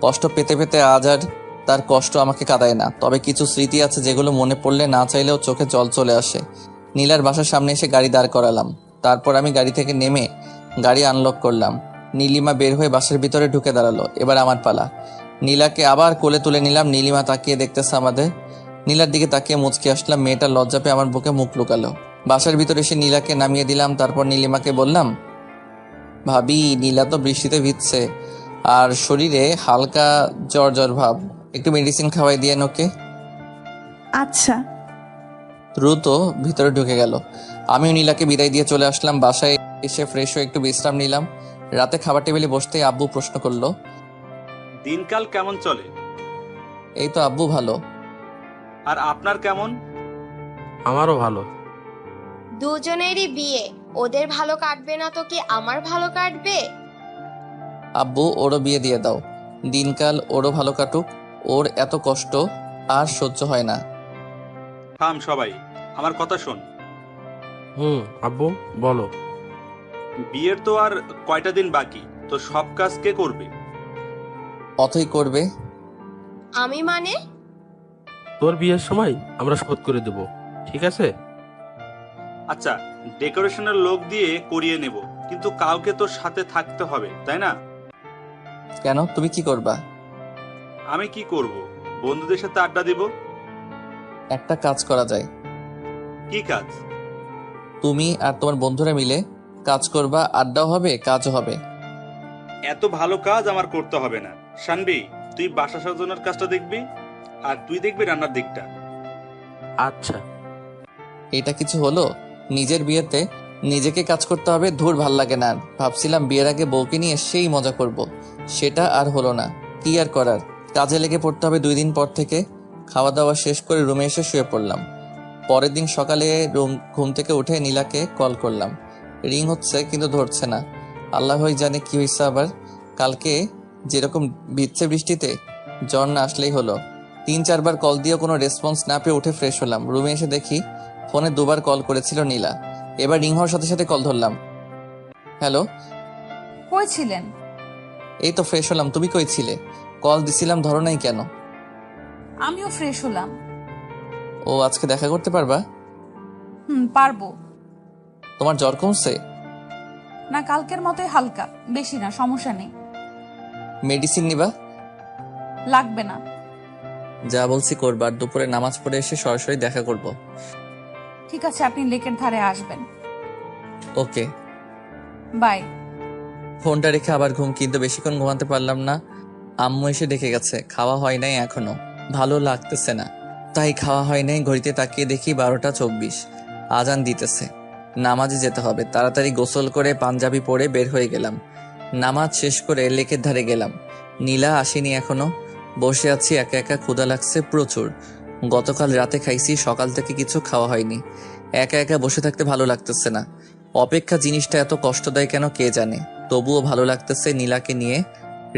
কষ্ট পেতে পেতে আজ আর তার কষ্ট আমাকে কাঁদায় না। তবে কিছু স্মৃতি আছে যেগুলো মনে পড়লে না চাইলেও চোখে জল চলে আসে। নীলার বাসার সামনে এসে গাড়ি দাঁড় করালাম। তারপর আমি গাড়ি থেকে নেমে গাড়ি আনলক করলাম। নীলিমা বের হয়ে বাসার ভিতরে ঢুকে দাঁড়ালো। এবার আমার পালা। নীলাকে আবার কোলে তুলে নিলাম। নীলিমা তাকিয়ে দেখতেছে আমাদের। নীলার দিকে তাকিয়ে মুচকে আসলাম। মেয়েটা লজ্জা পেয়ে আমার বুকে মুখ লুকালো। বাসার ভিতরে এসে নীলাকে নামিয়ে দিলাম। তারপর নীলিমাকে বললাম, ভাবি, নীলা তো বৃষ্টিতে ভিজছে আর শরীরে হালকা জ্বর ভাব, একটু মেডিসিন খাওয়াই দিয়ে ওকে। আচ্ছা। দ্রুত ভিতরে ঢুকে গেল। আমিও নীলাকে বিদায় দিয়ে চলে আসলাম বাসায়। এসে ফ্রেশ হয়ে একটু বিশ্রাম নিলাম। রাতে খাবার টেবিলে বসতেই আব্বু প্রশ্ন করলো, দিনকাল কেমন চলে? এই তো আব্বু, ভালো। আর আপনার কেমন? আমারও ভালো। দুজনেরই বিয়ে, ওদের ভালো কাটবে না তো কি আমার ভালো কাটবে? আব্বু, ওরও বিয়ে দিয়ে দাও। দিনকাল ওরও ভালো কাটুক। ওর এত কষ্ট আর সহ্য হয় না। থাম সবাই, আমার কথা শোন। আব্বু বলো। বিয়ের তো আর কয়টা দিন বাকি, তো সব কাজ কে করবে? অথই করবে। আমি মানে? তোর বিয়ের সময় আমরা শোধ করে দেব, ঠিক আছে? আচ্ছা, ডেকোরেশনের লোক দিয়ে করিয়ে নেব, কিন্তু কাউকে তো সাথে থাকতে হবে, তাই না? কেন, তুমি কি করবা? আমি কি করব? বন্ধুদের সাথে আড্ডা দিব। একটা কাজ করা যায়। কি কাজ? তুমি আর তোমার বন্ধুরা মিলে কাজ করবা, আড্ডাও হবে, কাজও হবে। এত ভালো কাজ আমার করতে হবে না। শানবি, তুই বাসা সাজানোর কাজটা দেখবি, আর তুই দেখবি রান্নার দিকটা। আচ্ছা। এটা কিছু হলো? নিজের বিয়েতে নিজেকে কাজ করতে হবে, ধুর ভাল লাগে না। ভাবছিলাম বিয়ের আগে বউকে নিয়ে সেই মজা করব, সেটা আর হলো না। কি আর করার, কাজে লেগে পড়তে হবে 2 দিন পর থেকে। খাওয়া দাওয়া শেষ করে রুমে এসে শুয়ে পড়লাম। পরের দিন সকালে ঘুম থেকে উঠে নীলাকে কল করলাম। রিং হচ্ছে কিন্তু ধরছে না। আল্লাহই জানে কি হয়েছে আবার। কালকে যেরকম ভিজছে বৃষ্টিতে, জ্বর না আসলেই হলো। 3-4 বার কল দিয়েও কোনো রেসপন্স না পেয়ে উঠে ফ্রেশ হলাম। রুমে এসে দেখি ফোনে 2 বার কল করেছিল নীলা। এবার রিং হওয়ার সাথে সাথে কল ধরলাম। হ্যালো। কই ছিলেন? এই তো ফ্রেশ হলাম, তুমি কই ছিলে? কল দিছিলাম, ধরো নাই কেন? আমিও ফ্রেশ হলাম। ও, আজকে দেখা করতে পারবা? পারবো। তোমার জ্বর কমছে? না, কালকের মতোই হালকা, বেশি না, সমস্যা নেই। মেডিসিন নিবা? লাগবে না। যা বলছি করবা। আর দুপুরে নামাজ পড়ে এসে সরাসরি দেখা করব। ঠিক আছে, আপনি লেকের ধারে আসবেন। ওকে। বাই। ফোনটা রেখে আবার ঘুম, কিন্তু বেশিক্ষণ ঘুমাতে পারলাম না। আম্মু এসে ডেকে গেছে। খাওয়া হয় নাই এখনো, ভালো লাগতেছে না, তাই খাওয়া হয় নাই। ঘড়িতে তাকিয়ে দেখি 12টা 24। আজান দিতেছে, নামাজে যেতে হবে। তাড়াতাড়ি গোসল করে পাঞ্জাবি পরে বের হয়ে গেলাম। নামাজ শেষ করে লেকের ধারে গেলাম। নীলা আসেনি এখনো। বসে আছি একা একা, ক্ষুধা লাগছে প্রচুর। গতকাল রাতে খাইছি, সকাল থেকে কিছু খাওয়া হয়নি। একা একা বসে থাকতে ভালো লাগতেছে না। অপেক্ষা জিনিসটা এত কষ্ট দেয় কেন কে জানে। তবুও ভালো লাগতেছে। নীলাকে নিয়ে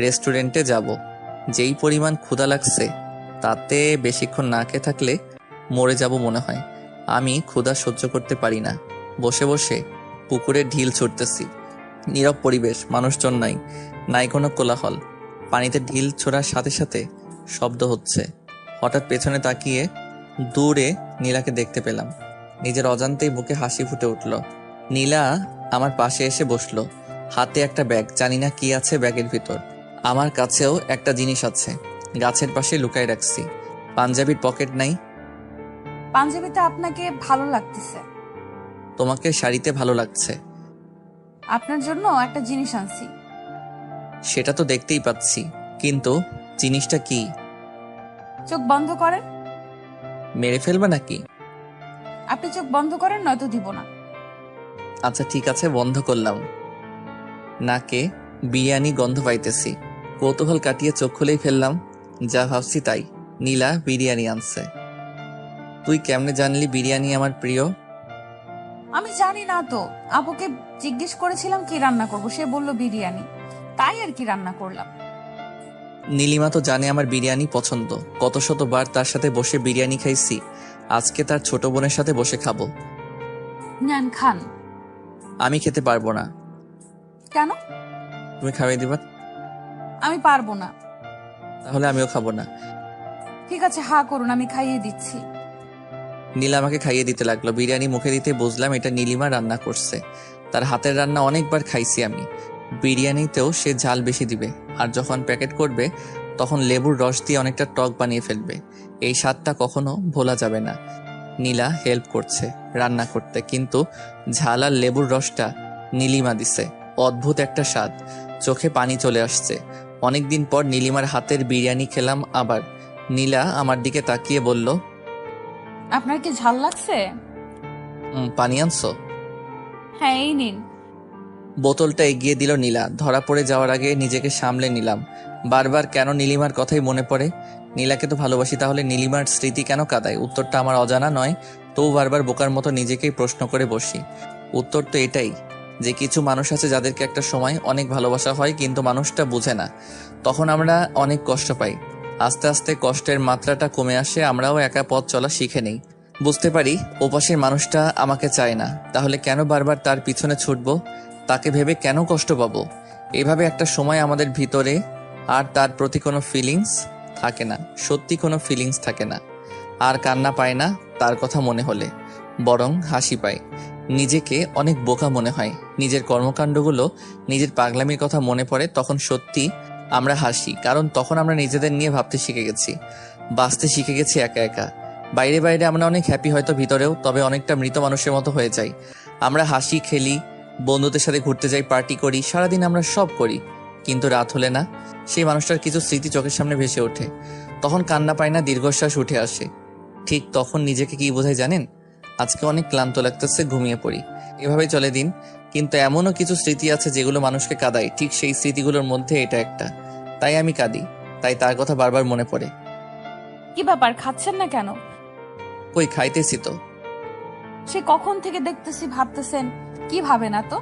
রেস্টুরেন্টে যাব। যেই পরিমাণ ক্ষুধা লাগছে, তাতে বেশিক্ষণ না খেয়ে থাকলে মরে যাব মনে হয়। আমি ক্ষুধা সহ্য করতে পারি না। বসে বসে পুকুরে ঢিল ছুটতেছি। নীরব পরিবেশ, মানুষজন নাই, নাই কোনো কোলাহল। পানিতে ঢিল ছোড়ার সাথে সাথে শব্দ হচ্ছে। হঠাৎ পেছনে তাকিয়ে দূরে নীলাকে দেখতে পেলাম। নিজের অজান্তেই বুকে হাসি ফুটে উঠল। নীলা আমার পাশে এসে বসলো। হাতে একটা ব্যাগ, জানি না কি আছে ব্যাগের ভিতর। আমার কাছেও একটা জিনিস আছে, গাছের পাশে লুকায় রাখছি। পাঞ্জাবির পকেট নাই। পাঞ্জাবিতে আপনাকে ভালো লাগতেছে। তোমাকে শাড়িতে ভালো লাগছে। আপনার জন্য একটা জিনিস আনছি। সেটা তো দেখতেই পাচ্ছি, কিন্তু জিনিসটা কি? চোখ বন্ধ করেন। মেরে ফেলবে নাকি? আপনি চোখ বন্ধ করেন, নয়তো দিব না। আচ্ছা ঠিক আছে, বন্ধ করলাম। নাকে বিরিয়ানি গন্ধ পাইতেছি। কৌতূহল কাটিয়ে চোখ খুলেই ফেললাম। যা ভাবছি তাই, নীলা বিরিয়ানি আনছে। তুই কেমনে জানলি বিরিয়ানি আমার প্রিয়? আমি জানি না তো, আপুকে জিজ্ঞেস করেছিলাম কি রান্না করব, সে বলল বিরিয়ানি, তাই আর কি রান্না করলাম। নীলিমা তো জানে আমার বিরিয়ানি পছন্দ। কত শতবার তার সাথে বসে বিরিয়ানি খাইছি। আজকে তার ছোট বোনের সাথে বসে খাবো। নেন, খান। আমি খেতে পারবো না। কেন? তুমি খাইয়ে দিবা? আমি পারবো না। তাহলে আমিও খাবো না। ঠিক আছে, হা করুন, আমি খাইয়ে দিচ্ছি। নীলা আমাকে খাইয়ে দিতে লাগলো। বিরিয়ানি মুখে দিতে বুঝলাম এটা নীলিমা রান্না করছে। তার হাতের রান্না অনেকবার খাইছি আমি। বিরিয়ানিতেও সে ঝাল বেশি দিবে, আর যখন প্যাকেট করবে তখন লেবুর রস দিয়ে অনেকটা টক বানিয়ে ফেলবে। এই স্বাদটা কখনো ভোলা যাবে না। নীলা হেল্প করছে রান্না করতে, কিন্তু ঝাল আর লেবুর রসটা নীলিমা দিছে। অদ্ভুত একটা স্বাদ, চোখে পানি চলে আসছে। অনেকদিন পর নীলিমার হাতের বিরিয়ানি খেলাম আবার। নীলা আমার দিকে তাকিয়ে বলল, আপনার কি ঝাল লাগছে? পানি আনছো? হ্যাঁ, এই নিন। বোতলটা এগিয়ে দিল নীলা। ধরা পড়ে যাওয়ার আগে নিজেকে সামলে নিলাম। বারবার কেন নীলিমার কথাই মনে পড়ে? নীলাকে তো ভালোবাসি, তাহলে নীলিমার স্মৃতি কেন কাঁদায়? উত্তরটা আমার অজানা নয়, তবু বারবার বোকার মতো নিজেকেই প্রশ্ন করে বসি। উত্তর তো এটাই যে কিছু মানুষ আছে যাদেরকে একটা সময় অনেক ভালোবাসা হয়, কিন্তু মানুষটা বুঝে না। তখন আমরা অনেক কষ্ট পাই। আস্তে আস্তে কষ্টের মাত্রাটা কমে আসে, আমরাও একা পথ চলা শিখে নেই। বুঝতে পারি ওপাশের মানুষটা আমাকে চায় না, তাহলে কেন বারবার তার পিছনে ছুটবো? তাকে ভেবে কেন কষ্ট পাবো? এভাবে একটা সময় আমাদের ভিতরে আর তার প্রতি কোনো ফিলিংস থাকে না, সত্যি কোনো ফিলিংস থাকে না। আর কান্না পায় না তার কথা মনে হলে, বরং হাসি পায়। নিজেকে অনেক বোকা মনে হয়। নিজের কর্মকাণ্ডগুলো, নিজের পাগলামির কথা মনে পড়ে, তখন সত্যি আমরা হাসি, কারণ তখন আমরা নিজেদের নিয়ে ভাবতে শিখে গেছি, বাঁচতে শিখে গেছি একা একা। বাইরে বাইরে আমরা অনেক হ্যাপি, হয়তো ভিতরেও তবে অনেকটা মৃত মানুষের মতো হয়ে যাই। আমরা হাসি, খেলি, বন্ধুদের সাথে ঘুরতে যাই, পার্টি করি, সারাদিন আমরা সব করি, কিন্তু রাত হলে না, সেই মানুষটার কিছু স্মৃতি চোখের সামনে ভেসে ওঠে। তখন কান্না পায় না, দীর্ঘশ্বাস উঠে আসে। ঠিক তখন নিজেকে কি বোঝায় জানেন? আজকে অনেক ক্লান্ত লাগতেছে, ঘুমিয়ে পড়ি। এভাবেই চলে দিন। কিন্তু এমনও কিছু স্মৃতি আছে যেগুলো মানুষকে কাঁদায়, ঠিক সেই স্মৃতিগুলোর মধ্যে এটা একটা। তাই আমি কাঁদি, তাই তার কথা বারবার মনে পড়ে। কি ব্যাপার, খাচ্ছেন না কেন? কই, খাইতেছি তো। সে কখন থেকে দেখতেছি ভাবতেছেন, কি ভাবে না তো?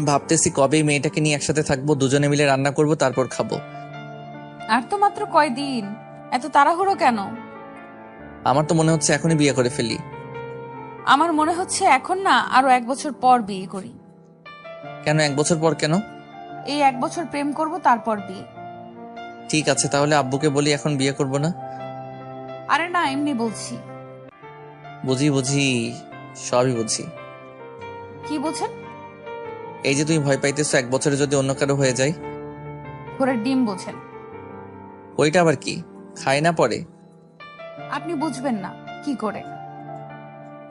ভাবতেছি কবে মেয়েটাকে নিয়ে একসাথে থাকবো, দুজনে মিলে রান্না করব, তারপর খাবো। আর তো মাত্র কয়দিন, এত তাড়াহুড়ো কেন? আমার তো মনে হচ্ছে এখনই বিয়ে করে ফেলি। আমার মনে হচ্ছে এখন না, আরো 1 বছর পর বিয়ে করি। কেন 1 বছর পর কেন? এই 1 বছর প্রেম করব, তারপর বিয়ে। ঠিক আছে, তাহলে আব্বুকে বলি এখন বিয়ে করব না। আরে না, এমনি বলছি। বুঝি বুঝি, সবই বুঝি। কি বলছেন? এই যে তুমি ভয় পাইতেছো 1 বছরে যদি অন্য কারো হয়ে যায়। ঘোড়ার ডিম বোঝেন? ওইটা আবার কি? খায় না পরে? আপনি বুঝবেন না কি করে?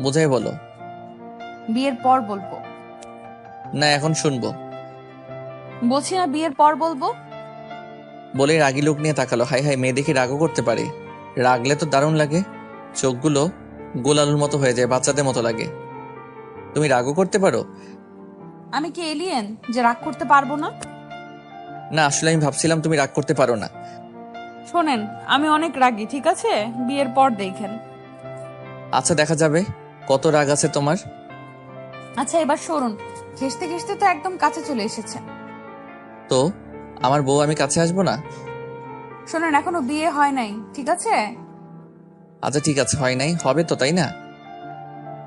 বোঝাই বলো। বিয়ের পর বলবো। না, এখন শুনবো। বলছি না, বিয়ের পর বলবো। বলে রাগী লোক নিয়ে তাকালো। হাই হাই, মেয়ে দেখে রাগও করতে পারে। রাগলে তো দারুণ লাগে, চোখগুলো গোল আলুর মতো হয়ে যায়, বাচ্চাদের মতো লাগে। তুমি রাগও করতে পারো? আমি কি এলিয়েন যে রাগ করতে পারবো না? না, আসলে আমি ভাবছিলাম তুমি রাগ করতে পারো না। শোনেন, আমি অনেক রাগী, ঠিক আছে? বিয়ের পর দেখেন। আচ্ছা, দেখা যাবে কত রাগ আছে তোমার। আচ্ছা, এবার সরুন। ঘেসতে ঘেসতে তো একদম কাছে চলে এসেছে। তো আমার বউ, আমি কাছে আসবো না? শোনেন, এখনো বিয়ে হয় নাই, ঠিক আছে? আচ্ছা ঠিক আছে, হয় নাই, হবে তো, তাই না?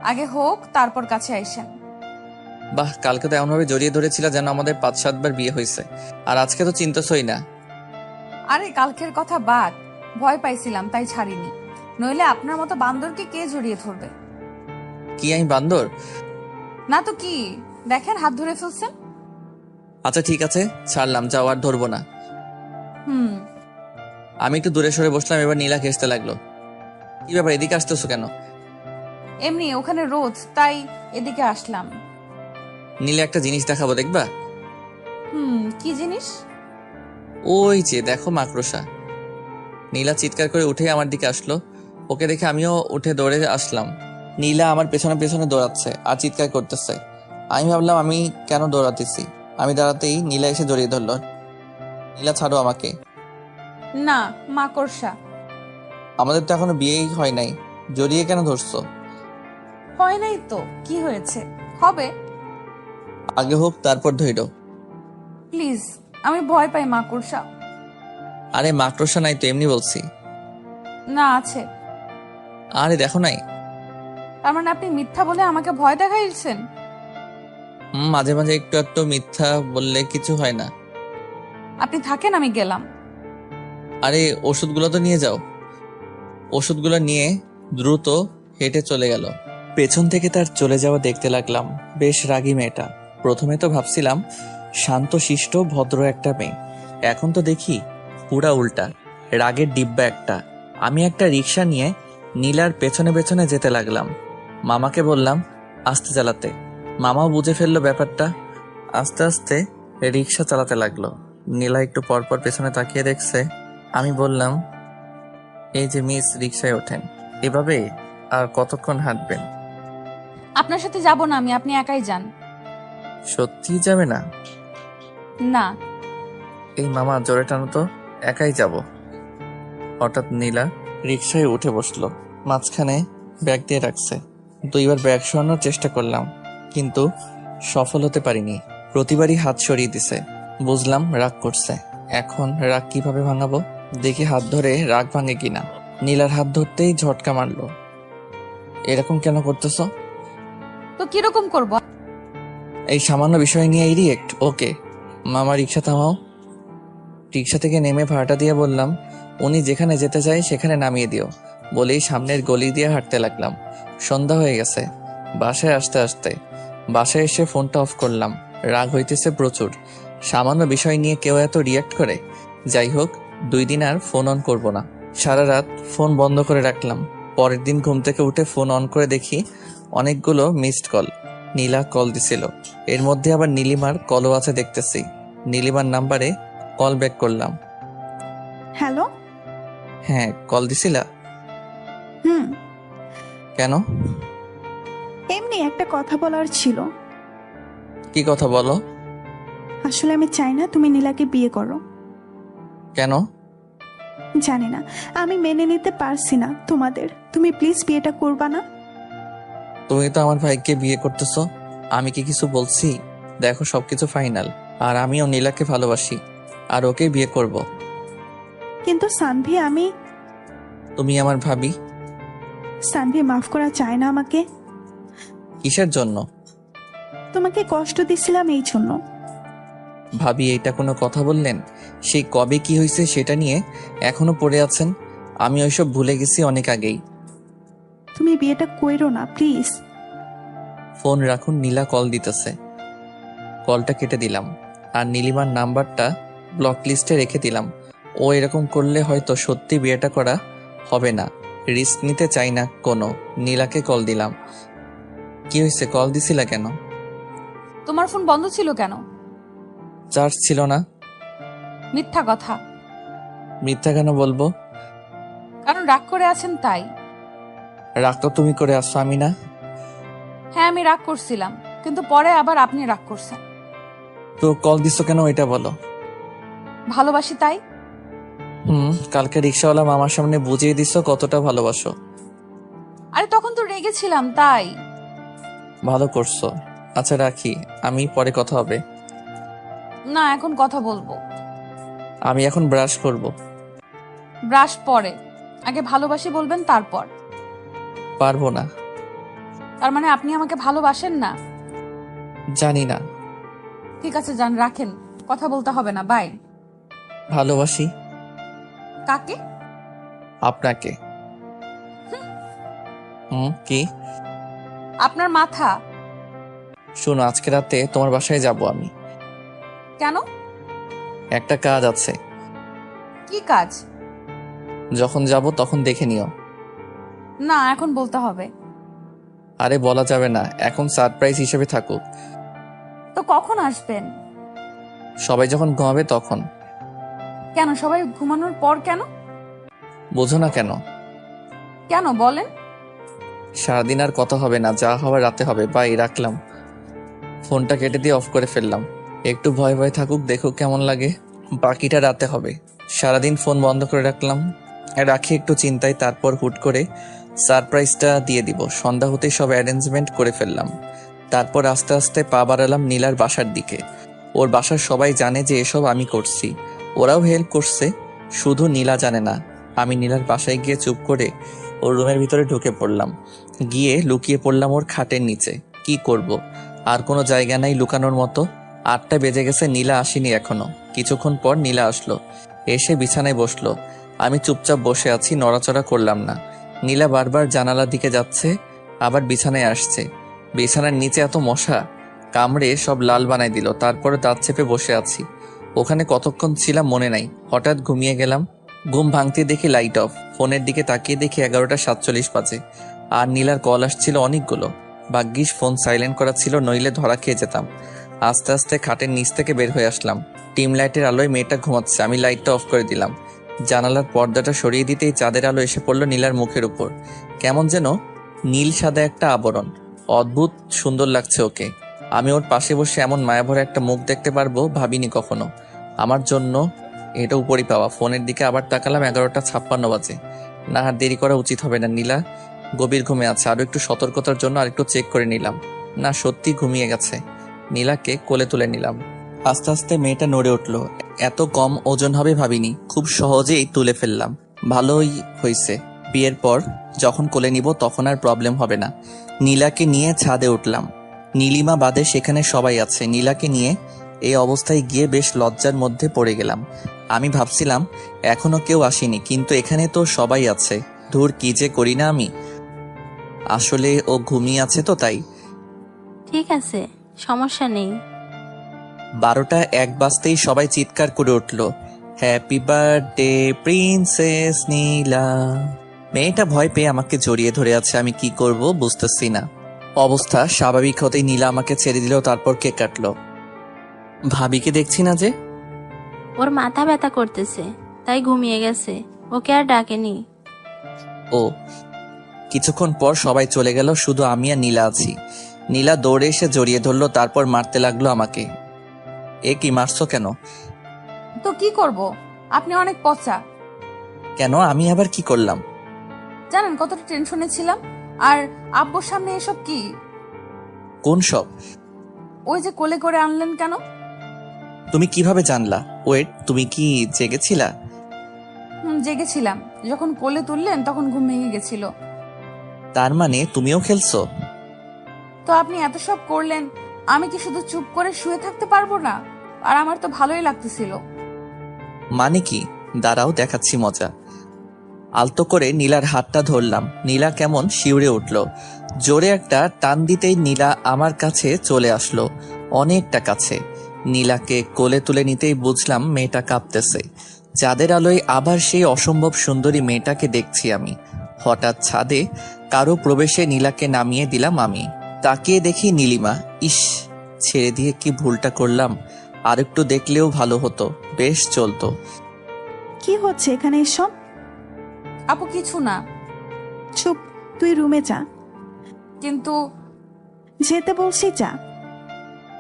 আগে হোক, তারপর কাছে আইসেন। বাহ, কালকে তো এমনভাবে জড়িয়ে ধরেছিল যেন আমাদের 5-7 বার বিয়ে হয়েছে, আর আজকে তো চিন্তাছই না। আরে কালকের কথা বাদ, ভয় পাইছিলাম তাই ছাড়িনি, নইলে আপনার মতো বান্দরকে কে জড়িয়ে ধরবে? কি আমি বান্দর? না তো কি, দেখেন হাত ধরে ফেলছেন। আচ্ছা ঠিক আছে, ছাড়লাম, যাও, আর ধরবো না। হুম। আমি একটু দূরে সরে বসলাম, এবার নীলা ঘেসতে লাগলো। কি ব্যাপার, এদিকে আসতেছো কেন? এমনি ওখানে রোদ, তাই এদিকে আসলাম। নীলা, একটা জিনিস দেখাবো, দেখবা? কি জিনিস? ওই যে দেখো, মাকড়সা। নীলা চিৎকার করে উঠে আমার দিকে আসলো। ওকে দেখে আমিও উঠে দৌড়ে আসলাম। নীলা আমার পেছনে পেছনে দৌড়াচ্ছে আর চিৎকার করতেছে। আমি ভাবলাম আমি কেন দৌড়াতেছি। আমি দাঁড়াতেই নীলা এসে জড়িয়ে ধরলো। নীলা, ছাড়ো আমাকে। না, মাকড়সা। আমাদের তো এখনো বিয়েই হয় নাই, জড়িয়ে কেন ধরছো? হয় নাই তো কি হয়েছে, হবে। আগে হোক, তারপর ধইরো। প্লিজ, আমি ভয় পাই মাকড়সা। আরে মাকড়সা নাই তো, এমনি বলছি। না, আছে। আরে দেখো নাই। তার মানে আপনি মিথ্যা বলে আমাকে ভয় দেখাইছেন? মাঝে মাঝে একটু একটু মিথ্যা বললে কিছু হয় না। আপনি থাকেন, আমি গেলাম। আরে ওষুধগুলো তো নিয়ে যাও। ওষুধগুলো নিয়ে দ্রুত হেঁটে চলে গেল। পেছন থেকে তার চলে যাওয়া দেখতে লাগলাম। বেশ রাগী মেয়েটা। প্রথমে তো ভাবছিলাম শান্ত শিষ্ট ভদ্র একটা মেয়ে, এখন তো দেখি পুরা উল্টা, রাগের ডিব্বা একটা। আমি একটা রিক্সা নিয়ে নীলার পেছনে পেছনে যেতে লাগলাম। মামাকে বললাম আস্তে চালাতে। মামাও বুঝে ফেললো ব্যাপারটা, আস্তে আস্তে রিক্সা চালাতে লাগলো। নীলা একটু পরপর পেছনে তাকিয়ে দেখছে। আমি বললাম, এই যে মিস, রিক্সায় ওঠেন। এভাবে আর কতক্ষণ হাঁটবেন? আপনার সাথে যাব না আমি, আপনি একাই যান। সত্যি যাবে না? না। এই মামা জোরে টানো তো, একাই যাব। হঠাৎ নীলা রিকশায় উঠে বসলো, মাঝখানে ব্যাগ দিয়ে রাখছে। 2বার ব্যাগ সরানোর চেষ্টা করলাম, কিন্তু সফল হতে পারিনি। প্রতিবারই হাত সরিয়ে দিছে। বুঝলাম রাগ করছে। এখন রাগ কিভাবে ভাঙাবো? দেখি হাত ধরে রাগ ভাঙে কিনা। নীলার হাত ধরতেই ঝটকা মারলো। এরকম কেন করতেছো? তো কিরকম করব? এই সামান্য বিষয় নিয়ে এই রিয়েক্ট? ওকে মামা, রিক্সা থামাও। রিক্সা থেকে নেমে ভাড়াটা দিয়ে বললাম, উনি যেখানে যেতে চায় সেখানে নামিয়ে দিও। বলেই সামনের গলি দিয়ে হাঁটতে লাগলাম। সন্ধ্যা হয়ে গেছে। বাসায় বাসায় এসে ফোনটা অফ করলাম। রাগ হইতেছে প্রচুর। সামান্য বিষয় নিয়ে কেউ এত রিয়াক্ট করে? যাই হোক, 2 দিন আর ফোন অন করব না। সারা রাত ফোন বন্ধ করে রাখলাম। পরের দিন ঘুম থেকে উঠে ফোন অন করে দেখি অনেকগুলো মিসড কল। নীলা কল দিছিল, এর মধ্যে আবার নীলিমার কলও আছে দেখতেছি। নীলিমার নাম্বারে কল ব্যাক করলাম। হ্যালো। হ্যাঁ, কল দিছিলা? হুম। কেন? এমনি একটা কথা বলার ছিল। কি কথা বলো? আসলে আমি চাই না তুমি নীলাকে বিয়ে করো। কেন? জানি না, আমি মেনে নিতে পারছি না তোমাদের। তুমি প্লিজ বিয়েটা করবা না? তুমি তো আমার ভাইকে বিয়ে করতেছো, আমি কি কিছু বলছি? দেখো সবকিছু ফাইনাল, আর আমিও নীলাকে ভালোবাসি, আর ওকে বিয়ে করব। কিন্তু সানভি, আমি তুমি আমার ভাবি। সানভি, মাফ করা চায় না আমাকে। কিসের জন্য? তোমাকে কষ্ট দিছিলাম এই জন্য। ভাবি, এইটা কোনো কথা বললেন? সেই কবে কি হয়েছে সেটা নিয়ে এখনো পড়ে আছেন? আমি ওইসব ভুলে গেছি অনেক আগেই। তুমি বিয়েটা কইরো না প্লিজ। ফোন রাখুন, নীলা কল দিতেছে। কলটা কেটে দিলাম, আর নীলিমার নাম্বারটা ব্লক লিস্টে রেখে দিলাম। ও এরকম করলে হয়তো সত্যি বিয়েটা করা হবে না। রিস্ক নিতে চাই না কোনো। নীলাকে কল দিলাম। কি হয়েছে, কল দিছিলা কেন? তোমার ফোন বন্ধ ছিল কেন? চার্জ ছিল না। মিথ্যা কথা। মিথ্যা কেন বলবো? কারণ রাগ করে আছেন তাই। রাগ তো তুমি করে আসছো, আমি না। হ্যাঁ, আমি রাগ করছিলাম, কিন্তু পরে আবার আপনি রাগ করছেন। তো কল দিছো কেন এটা বলো। ভালোবাসি তাই। কালকে রিক্সাওয়ালা মামার সামনে বুঝিয়ে দিছো কতটা ভালোবাসো। আরে তখন তো রেগেছিলাম তাই। ভালো করছো। আচ্ছা রাখি, আমি পরে কথা হবে। না, এখন কথা বলবো। আমি এখন ব্রাশ করব। ব্রাশ পরে, আগে ভালোবাসি বলবেন তারপর। পারবো না। তার মানে আপনি আমাকে ভালোবাসেন না? জানি না। ঠিক আছে, যান, রাখেন, কথা বলতে হবে না, বাই। ভালোবাসি। কাকে? আপনাকে। কি? আপনার মাথা। শোনো, আজকে রাতে তোমার বাসায় যাব আমি। কেন? একটা কাজ আছে। কি কাজ? যখন যাব তখন দেখে নিও। না, এখন বলতে হবে। আরে বলা যাবে না, এখন সারপ্রাইজ হিসেবে থাকুক। তো কখন আসবেন? সবাই যখন ঘুমাবে তখন। কেন, সবাই ঘুমানোর পর কেন? বোঝো না কেন? কেন বলেন? সারাদিন আর কথা হবে না, যা হওয়ার রাতে হবে। বাই, রাখলাম। ফোনটা কেটে দিয়ে অফ করে ফেললাম। একটু ভয় ভয় থাকুক, দেখুক কেমন লাগে। বাকিটা রাতে হবে। সারাদিন ফোন বন্ধ করে রাখলাম, রাখি একটু চিন্তায়। তারপর হুট করে সারপ্রাইজটা দিয়ে দিব। সন্ধ্যা হতেই সব অ্যারেঞ্জমেন্ট করে ফেললাম। তারপর আস্তে আস্তে পা বাড়ালাম নীলার বাসার দিকে। ওর বাসার সবাই জানে যে এসব আমি করছি, ওরাও হেল্প করছে, শুধু নীলা জানে না। আমি নীলার বাসায় গিয়ে চুপ করে ওর রুমের ভিতরে ঢুকে পড়লাম। গিয়ে লুকিয়ে পড়লাম ওর খাটের নিচে। কি করব, আর কোনো জায়গা নাই লুকানোর মতো। 8টা বেজে গেছে, নীলা আসেনি এখনো। কিছুক্ষণ পর নীলা আসলো, এসে বিছানায় বসলো। আমি চুপচাপ বসে আছি, নড়াচড়া করলাম না। নীলা বারবার জানালার দিকে যাচ্ছে, আবার বিছানায় আসছে। বিছানার নিচে এত মশা, কামড়ে সব লাল বানাই দিল। তারপরে দাঁত চেপে বসে আছি। ওখানে কতক্ষণ ছিলাম মনে নাই, হঠাৎ ঘুমিয়ে গেলাম। ঘুম ভাঙতে দেখি লাইট অফ। ফোনের দিকে তাকিয়ে দেখি 11:47 বাজে, আর নীলার কল আসছিল অনেকগুলো। ভাগ্যিস ফোন সাইলেন্ট করা ছিল, নইলে ধরা খেয়ে যেতাম। আস্তে আস্তে খাটের নিচ থেকে বের হয়ে আসলাম। টিম লাইটের আলোয় মেয়েটা ঘুমাচ্ছে, আমি লাইটটা অফ করে দিলাম। জানালার পর্দাটা সরিয়ে দিতেই চাঁদের আলো এসে পড়ল নীলার মুখের উপর। কেমন যেন নীল সাদা একটা আবরণ। অদ্ভুত সুন্দর লাগছে ওকে। আমি ওর পাশে বসে এমন মায়াভরা একটা মুখ দেখতে পারবো ভাবিনি কখনো। আমার জন্য এটা উপরই পাওয়া। ফোনের দিকে আবার তাকালাম, 11:56 বাজে। না আর দেরি করা উচিত হবে না। নীলা গভীর ঘুমে আছে। আরো একটু সতর্কতার জন্য আরেকটু চেক করে নিলাম। না, সত্যি ঘুমিয়ে গেছে। নীলাকে কোলে তুলে নিলাম। আস্তে আস্তে মেয়েটা নড়ে উঠল। এত কম ওজন হবে ভাবিনি। খুব সহজেই তুলে ফেললাম। ভালোই হয়েছে। বিয়ের পর যখন কোলে নিব তখন আর প্রবলেম হবে না। নীলাকে নিয়ে ছাদে উঠলাম। নীলিমা বাদে সেখানে সবাই আছে। নীলাকে নিয়ে এই অবস্থায় গিয়ে বেশ লজ্জার মধ্যে পড়ে গেলাম। আমি ভাবছিলাম এখনো কেউ আসেনি, কিন্তু এখানে তো সবাই আছে। ধুর, কি যে করি না আমি। আসলে ও ঘুমিয়ে আছে তো তাই। ঠিক আছে, সমস্যা নেই। 12:01 বাজতেই সবাই চিৎকার করে উঠল, হ্যাপি বার্থডে প্রিন্সেস নীলা। মেয়েটা ভয় পেয়ে আমাকে জড়িয়ে ধরে আছে। আমি কি করব বুঝতেছি না। অবস্থা স্বাভাবিক হতেই নীলা আমাকে ছেড়ে দিল, তারপর কেক কাটলো। ভাবিকে দেখছি না যে। ওর মাথা ব্যথা করতেছে, তাই ঘুমিয়ে গেছে। ওকে আর ডাকেনি। ও। কিছুক্ষণ পর সবাই চলে গেল, শুধু আমি আর নীলা আছি। নীলা দৌড়ে এসে জড়িয়ে ধরলো, তারপর মারতে লাগলো আমাকে। এ কি, মারছো কেন? তো কি করব, আপনি অনেক পচা। কেন, আমি আবার কি করলাম? জানেন কতটা টেনশনে ছিলাম। আর আব্বুর সামনে এসব কি? কোন সব? ওই যে কোলে করে আনলেন কেন? তুমি কিভাবে জানলা? ওয়েট, তুমি কি জেগেছিলা? জেগেছিলাম। যখন কোলে তুললেন তখন ঘুম ভেঙে গেছিল। তার মানে তুমিও খেলছো? তো আপনি এত সব করলেন, আমি কি শুধু চুপ করে শুয়ে থাকতে পারবো না? আর আমার তো ভালোই লাগতেছিল। মানে কি? দাঁড়াও, দেখাচ্ছি মজা। আলতো করে নীলার হাতটা ধরলাম। নীলা কেমন শিউরে উঠল। জোরে একটা টান দিতেই নীলা আমার কাছে চলে আসলো, অনেকটা কাছে। নীলাকে কোলে তুলে নিতেই বুঝলাম মেয়েটা কাঁপতেছে। চাঁদের আলোয় আবার সেই অসম্ভব সুন্দরী মেয়েটাকে দেখছি আমি। হঠাৎ ছাদে কারো প্রবেশে নীলাকে নামিয়ে দিলাম আমি। তাকিয়ে দেখি নীলিমা। ইস, ছেড়ে দিয়ে কি ভুলটা করলাম। আর একটু দেখলেও ভালো হতো, বেশ চলতো। কি হচ্ছে এখানে এসব? আপু কিছু না। চুপ, তুই রুমে যা। কিন্তু যেতে বলছি যা।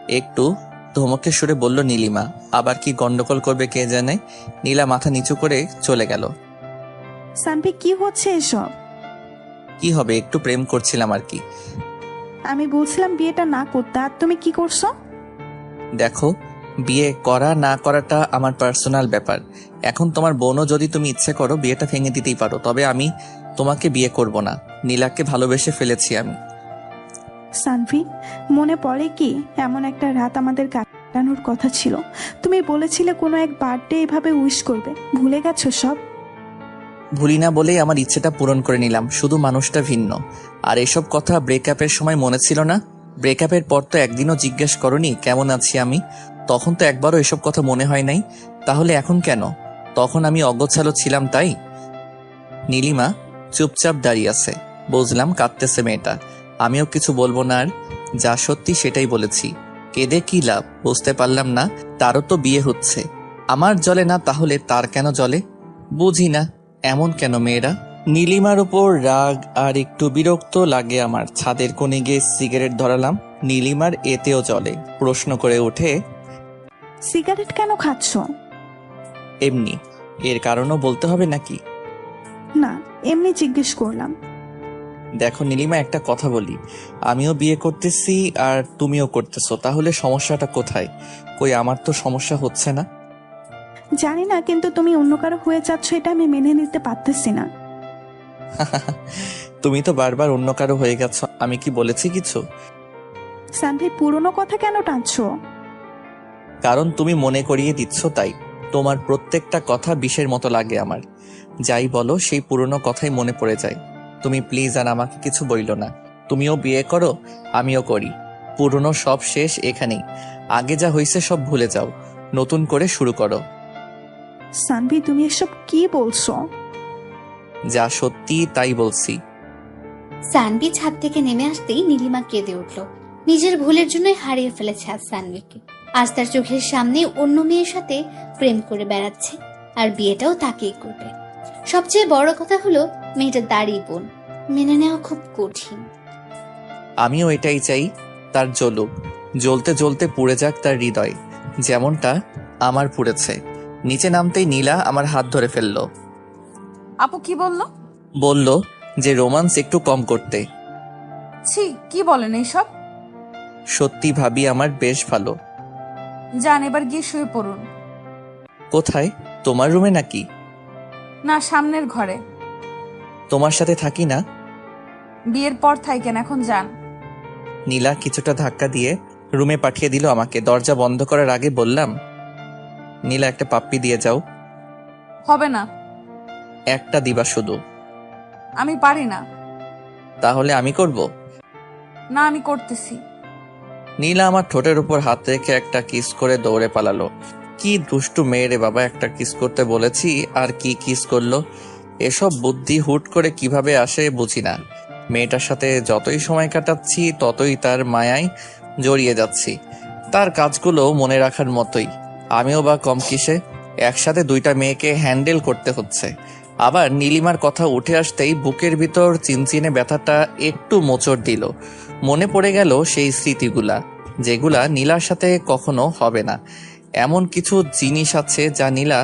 একটু ধমকে সুরে বলল নীলিমা। আবার কি গন্ডগোল করবে কে জানে। নীলা মাথা নিচু করে চলে গেল। সানভি, কি হচ্ছে এসব? কি হবে, একটু প্রেম করছিলাম আর কি। আমি বলছিলাম বিয়েটা না করতে, আর তুমি কি করছো? দেখো, বিয়ে করা না করাটা আমার পার্সোনাল ব্যাপার। এখন তোমার বোনও যদি তুমি ইচ্ছে করো বিয়েটা ভেঙে দিতেই পারো, তবে আমি তোমাকে বিয়ে করব না। নীলাকে ভালোবেসে ফেলেছি আমি। সানভি, মনে পড়ে কি এমন একটা রাত আমাদের কাটানোর কথা ছিল? তুমি বলেছিলে কোনো এক বার্থডে এভাবে উইশ করবে। ভুলে গেছো সব? ভুলি না বলেই আমার ইচ্ছেটা পূরণ করে নিলাম, শুধু মানুষটা ভিন্ন। আর এসব কথা ব্রেকআপের সময় মনে ছিল না? ব্রেকআপের পর তো একদিনও জিজ্ঞেস করনি কেমন আছি আমি। তখন তো একবারও এসব কথা মনে হয় নাই। তাহলে এখন কেন? তখন আমি অগোছালো ছিলাম তাই। নীলিমা চুপচাপ দাঁড়িয়ে আছে। বুঝলাম কাঁদতেছে মেয়েটা। আমিও কিছু বলবো না, আর যা সত্যি সেটাই বলেছি। কেঁদে কি লাভ বুঝতে পারলাম না। তারও তো বিয়ে হচ্ছে, আমার জ্বলে না, তাহলে তার কেন জ্বলে বুঝি না। এমন কেন মেয়েরা? নীলিমার উপর রাগ আর একটু বিরক্ত লাগে আমার। ছাদের কোণে গিয়ে সিগারেট ধরালাম। নীলিমার এতেও জ্বলে। প্রশ্ন করে ওঠে, সিগারেট কেন খাচ্ছ? এমনি। এর কারণও বলতে হবে নাকি? না, এমনি জিজ্ঞেস করলাম। দেখো নীলিমা, একটা কথা বলি। আমিও বিয়ে করতেছি আর তুমিও করতেছো, তাহলে সমস্যাটা কোথায়? কই, আমার তো সমস্যা হচ্ছে না। জানি না, কিন্তু তুমি অন্য কারো হয়ে যাচ্ছ, এটা আমি মেনে নিতে পারতেছি না। তুমি তো বারবার অন্য কারো হয়ে গেছো, আমি কি বলেছি কিছু? সানভি, পুরনো কথা কেন টানছো? কারণ তুমি মনে করিয়ে দিচ্ছ তাই। তোমার প্রত্যেকটা কথা বিষের মতো লাগে আমার। যাই বলো সেই পুরনো কথাই মনে পড়ে যায়। তুমি প্লিজ আর আমাকে কিছু বইলো না। তুমিও বিয়ে করো, আমিও করি। পুরনো সব শেষ এখানেই। আগে যা হয়েছে সব ভুলে যাও, নতুন করে শুরু করো। সানভি, তুমি এসব কি বলছো? যা সত্যি তাই বলছি। সানভি ছাদ থেকে নেমে আসতেই নীলিমা কেঁদে উঠল। নিজের ভুলের জন্যই হারিয়ে ফেলেছে আজ সানভিকে। আজ তার চোখের সামনে অন্য মেয়ের সাথে প্রেম করে বেড়াচ্ছে, আর বিয়েটাও তাকেই করবে। সবচেয়ে বড় কথা হলো মেয়েটা দাঁড়িয়ে বোন, মেনে নেওয়া খুব কঠিন। আমিও এটাই চাই, তার জ্বলুক, জ্বলতে জ্বলতে পুড়ে যাক তার হৃদয়, যেমনটা আমার পুড়েছে। নিচে নামতেই নীলা আমার হাত ধরে ফেললো। আপু কি বললো? বলল যে রোমান্স একটু কম করতে। ছি, কি বলেন এইসব? সত্যি ভাবি আমার বেশ ভালো। যান এবার গিয়ে শুয়ে পড়ুন। কোথায়? তোমার রুমে নাকি? না, সামনের ঘরে। তোমার সাথে থাকি না? বিয়ের পর থাকেন, এখন যান। নীলা কিছুটা ধাক্কা দিয়ে রুমে পাঠিয়ে দিল আমাকে। দরজা বন্ধ করার আগে বললাম, নীলা একটা পাপ্পি দিয়ে যাও। হবে না। একটা দিবা শুধু। আমি পারি না। তাহলে আমি করব? না, আমি করতেছি। নীলা আমার ঠোঁটের উপর হাত রেখে একটা কিস করে দৌড়ে পালালো। কি দুষ্টু মেয়ে রে বাবা, একটা কিস করতে বলেছি আর কি কিস করলো। এসব বুদ্ধি হুট করে কিভাবে আসে বুঝি না। মেয়েটার সাথে যতই সময় কাটাচ্ছি ততই তার মায়ায় জড়িয়ে যাচ্ছি। তার কাজগুলো মনে রাখার মতোই। আমিও বা কম কিসে, একসাথে দুইটা মেয়েকে হ্যান্ডেল করতে হচ্ছে। আবার নীলিমার কথা উঠে আসতেই বুকের ভিতর চিনচিনে ব্যথাটা একটু মোচড় দিল। মনে পড়ে গেল সেই স্মৃতিগুলা, যেগুলা নীলার সাথে কখনো হবে না। এমন কিছু জিনিস আছে যা নীলা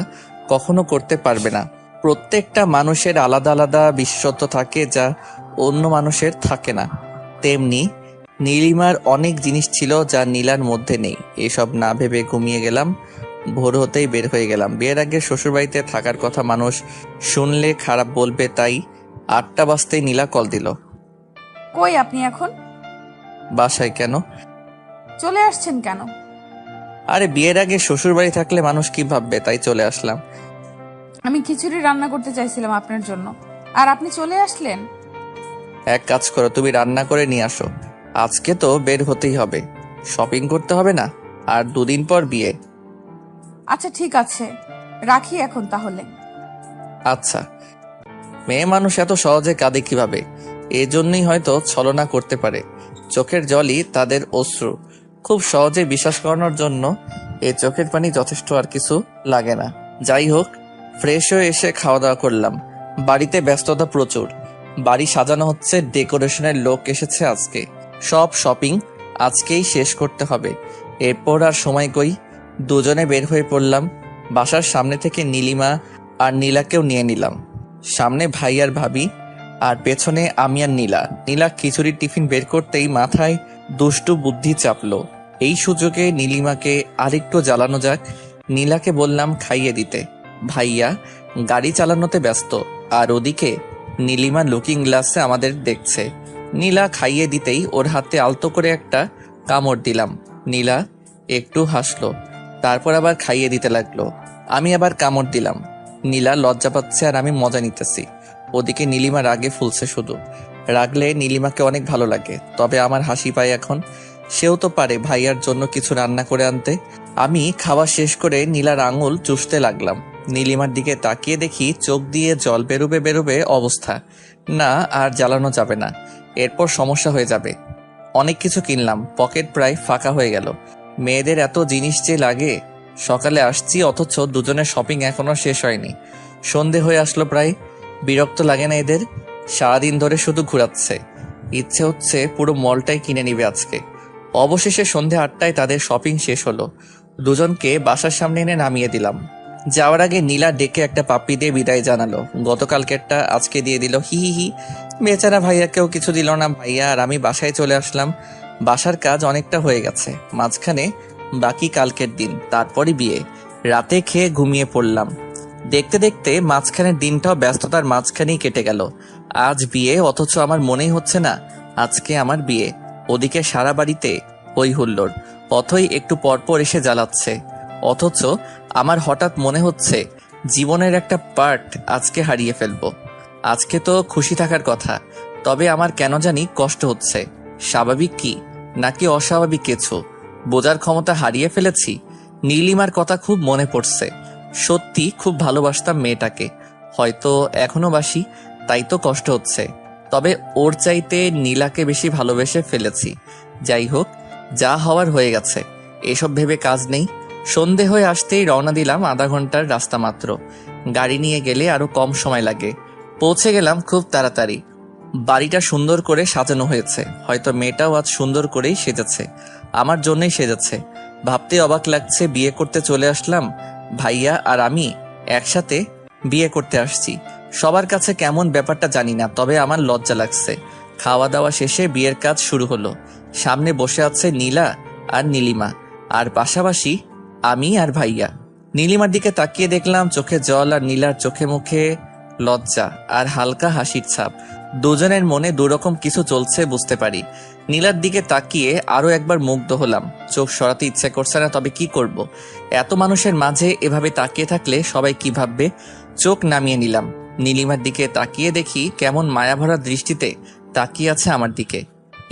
কখনো করতে পারবে না। প্রত্যেকটা মানুষের আলাদা আলাদা বিশেষত্ব থাকে যা অন্য মানুষের থাকে না। তেমনি নীলিমার অনেক জিনিস ছিল যা নীলার মধ্যে নেই। এসব না ভেবে ঘুমিয়ে গেলাম। ভোর হতেই বের হয়ে গেলাম। বিয়ের আগে শ্বশুরবাড়িতে থাকার কথা মানুষ শুনলে খারাপ বলবে, তাই 8টা বাজতেই নীলা কল দিল। কই আপনি এখন? বাসায়। কেন? চলে আসছেন কেন? আরে বিয়ের আগে শ্বশুরবাড়ি থাকলে মানুষ কি ভাববে, তাই চলে আসলাম। আমি খিচুড়ি রান্না করতে চাইছিলাম আপনার জন্য, আর আপনি চলে আসলেন। এক কাজ করো, তুমি রান্না করে নিয়ে আসো। আজকে তো বের হতেই হবে, শপিং করতে হবে না? আর 2 দিন পর বিয়ে। আচ্ছা ঠিক আছে, রাখি এখন তাহলে। আচ্ছা। মেয়ে মানুষ এত সহজে কাঁদে কিভাবে? এজন্যই হয়তো ছলনা করতে পারে। চোখের জলই তাদের অশ্রু। খুব সহজে বিশ্বাস করানোর জন্য এই চোখের পানি যথেষ্ট, আর কিছু লাগে না। যাই হোক, ফ্রেশ হয়ে এসে খাওয়া দাওয়া করলাম। বাড়িতে ব্যস্ততা প্রচুর। বাড়ি সাজানো হচ্ছে, ডেকোরেশনের লোক এসেছে আজকে। সব শপিং আজকেই শেষ করতে হবে। এরপর আর সময় কই, দুজনে বের হয়ে পড়লাম। বাসার সামনে থেকে নীলিমা আর নীলাকেও নিয়ে নিলাম। সামনে ভাই আর ভাবি, আর পেছনে আমি আর নীলা। নীলা খিচুড়ির টিফিন বের করতেই মাথায় দুষ্টু বুদ্ধি চাপলো। এই সুযোগে নীলিমাকে আরেকটু জ্বালানো যাক। নীলাকে বললাম খাইয়ে দিতে। ভাইয়া গাড়ি চালানোতে ব্যস্ত, আর ওদিকে নীলিমা লুকিং গ্লাসে আমাদের দেখছে। নীলা খাইয়ে দিতেই ওর হাতে আলতো করে একটা কামড় দিলাম। নীলা একটু হাসলো, তারপর আবার খাইয়ে দিতে লাগলো। আমি আবার কামড় দিলাম। নীলা লজ্জা পাচ্ছে আর আমি মজা নিতেছি। ওদিকে নীলিমা রাগে ফুলছে শুধু। রাগলে নীলিমাকে অনেক ভালো লাগে, তবে আমার হাসি পায় এখন। সেও তো পারে ভাইয়ার জন্য কিছু রান্না করে আনতে। আমি খাওয়া শেষ করে নীলার আঙুল চুষতে লাগলাম। নীলিমার দিকে তাকিয়ে দেখি চোখ দিয়ে জল বেরোবে বেরোবে অবস্থা। না, আর জ্বালানো যাবে না, এরপর সমস্যা হয়ে যাবে। অনেক কিছু কিনলাম, পকেট প্রায় ফাঁকা হয়ে গেল। মেয়েদের এত জিনিস যে লাগে। সকালে আসছি অথচ দুজনের শপিং এখনো শেষ হয়নি। সন্ধে হয়ে আসলো প্রায়। বিরক্ত লাগে না এদের? সারাদিন ধরে শুধু ঘুরাচ্ছে। ইচ্ছে হচ্ছে পুরো মলটাই কিনে নিবে আজকে। অবশেষে সন্ধে 8টায় তাদের শপিং শেষ হলো। দুজনকে বাসার সামনে এনে নামিয়ে দিলাম। যাওয়ার আগে নীলা ডেকে একটা পাপ্পি দিয়ে বিদায় জানালো। গতকালকেরটা আজকে দিয়ে দিল, হি হি হি। বেচারা ভাইয়াকেও কিছু দিল না। ভাইয়া আর আমি বাসায় চলে আসলাম। বাসার কাজ অনেকটা হয়ে গেছে, মাঝখানে বাকি কালকের দিন, তারপরই বিয়ে। রাতে খেয়ে ঘুমিয়ে পড়লাম। দেখতে দেখতে মাঝখানের দিনটাও ব্যস্ততার মাঝখানেই কেটে গেল। আজ বিয়ে, অথচ আমার মনেই হচ্ছে না আজকে আমার বিয়ে। ওদিকে সারা বাড়িতে ওই হুল্লোড়, অথই একটু পরপর এসে জ্বালাচ্ছে। অথচ আমার হঠাৎ মনে হচ্ছে জীবনের একটা পার্ট আজকে হারিয়ে ফেলবো। আজকে তো খুশি থাকার কথা, তবে আমার কেন জানি কষ্ট হচ্ছে। স্বাভাবিক কি নাকি অস্বাভাবিক কিছু বোঝার ক্ষমতা হারিয়ে ফেলেছি। নীলিমার কথা খুব মনে পড়ছে। সত্যি খুব ভালোবাসতাম মেয়েটাকে, হয়তো এখনো বাসি, তাই তো কষ্ট হচ্ছে। তবে ওর চাইতে নীলাকে বেশি ভালোবেসে ফেলেছি। যাই হোক, যা হওয়ার হয়ে গেছে, এসব ভেবে কাজ নেই। সন্ধে হয়ে আসতেই রওনা দিলাম, আধা ঘন্টার রাস্তা মাত্র। গাড়ি নিয়ে গেলে আরো কম সময় লাগে। পৌঁছে গেলাম খুব তাড়াতাড়ি। বাড়িটা সুন্দর করে সাজানো হয়েছে, হয়তো মেয়েটাও আজ সুন্দর করেই সেজেছে, আমার জন্যই সেজেছে। ভাবতে অবাক লাগছে, বিয়ে করতে চলে আসলাম, ভাইয়া আর আমি একসাথে বিয়ে করতে আসছি। সবার কাছে কেমন ব্যাপারটা জানি না, তবে আমার লজ্জা লাগছে। খাওয়া দাওয়া শেষে বিয়ের কাজ শুরু হলো। সামনে বসে আছে নীলা আর নীলিমা, আর পাশাপাশি আমি আর ভাইয়া। নীলিমার দিকে তাকিয়ে দেখলাম চোখে জল, আর নীলার চোখে মুখে লজ্জা আর হালকা হাসির ছাপ। দুজনের মনে দুরকম কিছু চলছে বুঝতে পারি। নীলার দিকে তাকিয়ে আরো একবার মুগ্ধ হলাম। চোখ সরাতে ইচ্ছে করছে না, তবে কি করব? এত মানুষের মাঝে এভাবে তাকিয়ে থাকলে সবাই কি ভাববে? চোখ নামিয়ে নিলাম। নীলিমার দিকে তাকিয়ে দেখি কেমন মায়াভরা দৃষ্টিতে তাকিয়ে আছে আমার দিকে।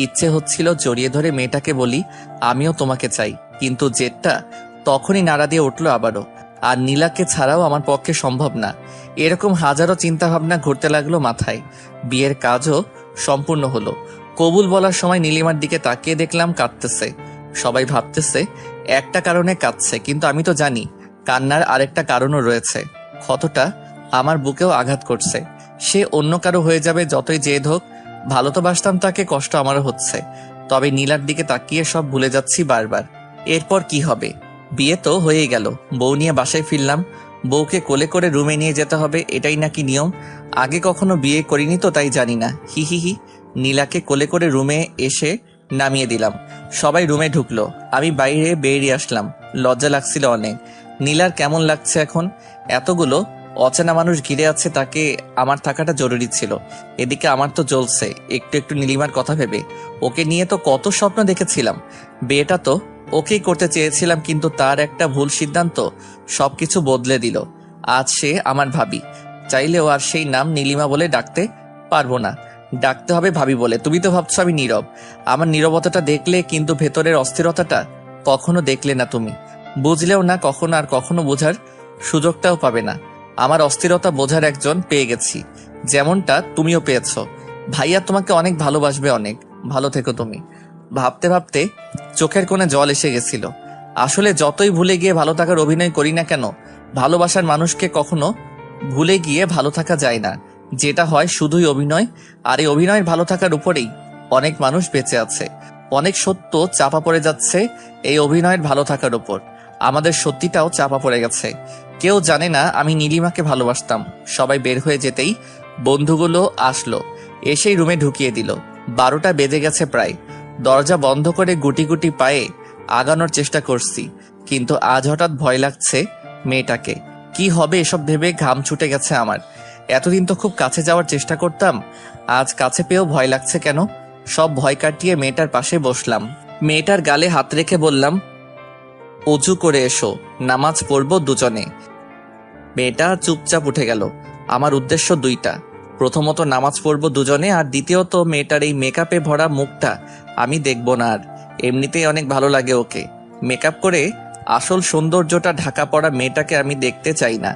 ইচ্ছে হচ্ছিল জড়িয়ে ধরে মেয়েটাকে বলি, আমিও তোমাকে চাই, কিন্তু জেদটা তখনই নাড়া দিয়ে উঠলো আবারও। আর নীলাকে ছাড়াও আমার পক্ষে সম্ভব না। এরকম হাজারো চিন্তা ভাবনা ঘুরতে লাগলো মাথায়। বিয়ের কাজও সম্পূর্ণ হলো। কবুল বলার সময় নীলিমার দিকে তাকিয়ে দেখলাম কাঁদতেছে। সবাই ভাবতেছে একটা কারণে কাঁদছে, কিন্তু আমি তো জানি কান্নার আরেকটা কারণও রয়েছে। ক্ষতটা আমার বুকেও আঘাত করছে। সে অন্য কারো হয়ে যাবে যতই জেদ হোক। ভালো তো বাসতাম তাকে, কষ্ট আমারও হচ্ছে। তবে নীলার দিকে তাকিয়ে সব ভুলে যাচ্ছি বারবার। এরপর কি হবে? বিয়ে তো হয়েই গেল, বউ নিয়ে বাসায় ফিরলাম। বউকে কোলে করে রুমে নিয়ে যেতে হবে, এটাই নাকি নিয়ম। আগে কখনো বিয়ে করিনি তো তাই জানি না। হি হি হি। নীলাকে কোলে করে রুমে এসে নামিয়ে দিলাম। সবাই রুমে ঢুকলো, আমি বাইরে বেরিয়ে আসলাম। লজ্জা লাগছিল অনেক। নীলার কেমন লাগছে এখন? এতগুলো অচেনা মানুষ ঘিরে আছে, তাকে আমার থাকাটা জরুরি ছিল। এদিকে আমার তো জ্বলছে একটু একটু নীলিমার কথা ভেবে। ওকে নিয়ে তো কত স্বপ্ন দেখেছিলাম। বিয়েটা তো ওকেই করতে চেয়েছিলাম, কিন্তু তার একটা ভুল সিদ্ধান্ত সবকিছু বদলে দিল। আজ সে আমার ভাবি। চাইলেও আর সেই নাম নীলিমা বলে ডাকতে পারবো না, ডাকতে হবে ভাবি বলে। তুমি তো ভাবছো আমি নীরব। আমার নীরবতাটা দেখলে, কিন্তু ভেতরের অস্থিরতাটা কখনো দেখলে না তুমি। বুঝলেও না কখনো, আর কখনো বোঝার সুযোগটাও পাবে না। আমার অস্থিরতা বোঝার একজন পেয়ে গেছি, যেমনটা তুমিও পেয়েছ। ভাইয়া তোমাকে অনেক ভালোবাসবে, অনেক ভালো থেকো তুমি। ভাবতে ভাবতে চোখের কোণে জল এসে গেছিল। আসলে যতই ভুলে গিয়ে ভালো থাকার অভিনয় করি না কেন, ভালোবাসার মানুষকে কখনো ভুলে গিয়ে ভালো থাকা যায় না। যেটা হয় শুধুই অভিনয়, আর এই অভিনয়ের ভালো থাকার উপরেই অনেক মানুষ বেঁচে আছে। অনেক সত্য চাপা পড়ে যাচ্ছে এই অভিনয়ের ভালো থাকার উপর। আমাদের সত্যিটাও চাপা পড়ে গেছে। কেউ জানে না আমি নীলিমাকে ভালোবাসতাম। সবাই বের হয়ে যেতেই বন্ধুগুলো আসলো, এসেই রুমে ঢুকিয়ে দিল। 12টা বেজে গেছে প্রায়। দরজা বন্ধ করে গুটি গুটি পায়ে আগানোর চেষ্টা করছি, কিন্তু আজ হঠাৎ ভয় লাগছে মেয়েটাকে। কি হবে এসব ভেবে ঘাম ছুটে গেছে আমার। এতদিন তো খুব কাছে যাওয়ার চেষ্টা করতাম, আজ কাছে পেয়েও ভয় লাগছে কেন? সব ভয় কাটিয়ে মেয়েটার পাশে বসলাম। মেয়েটার গালে হাত রেখে বললাম, অজু করে এসো, নামাজ পড়বো দুজনে। মেয়েটা চুপচাপ উঠে গেল। আমার উদ্দেশ্য দুইটা, প্রথমত নামাজ পড়বো দুজনে, আর দ্বিতীয়ত মেয়েটার এই মেকআপে ভরা মুখটা আমি দেখব না আর। এমনিতেই অনেক ভালো লাগে ওকে। মেকআপ করে আসল সৌন্দর্যটা ঢাকা পড়া মেয়েটাকে আমি দেখতে চাই না।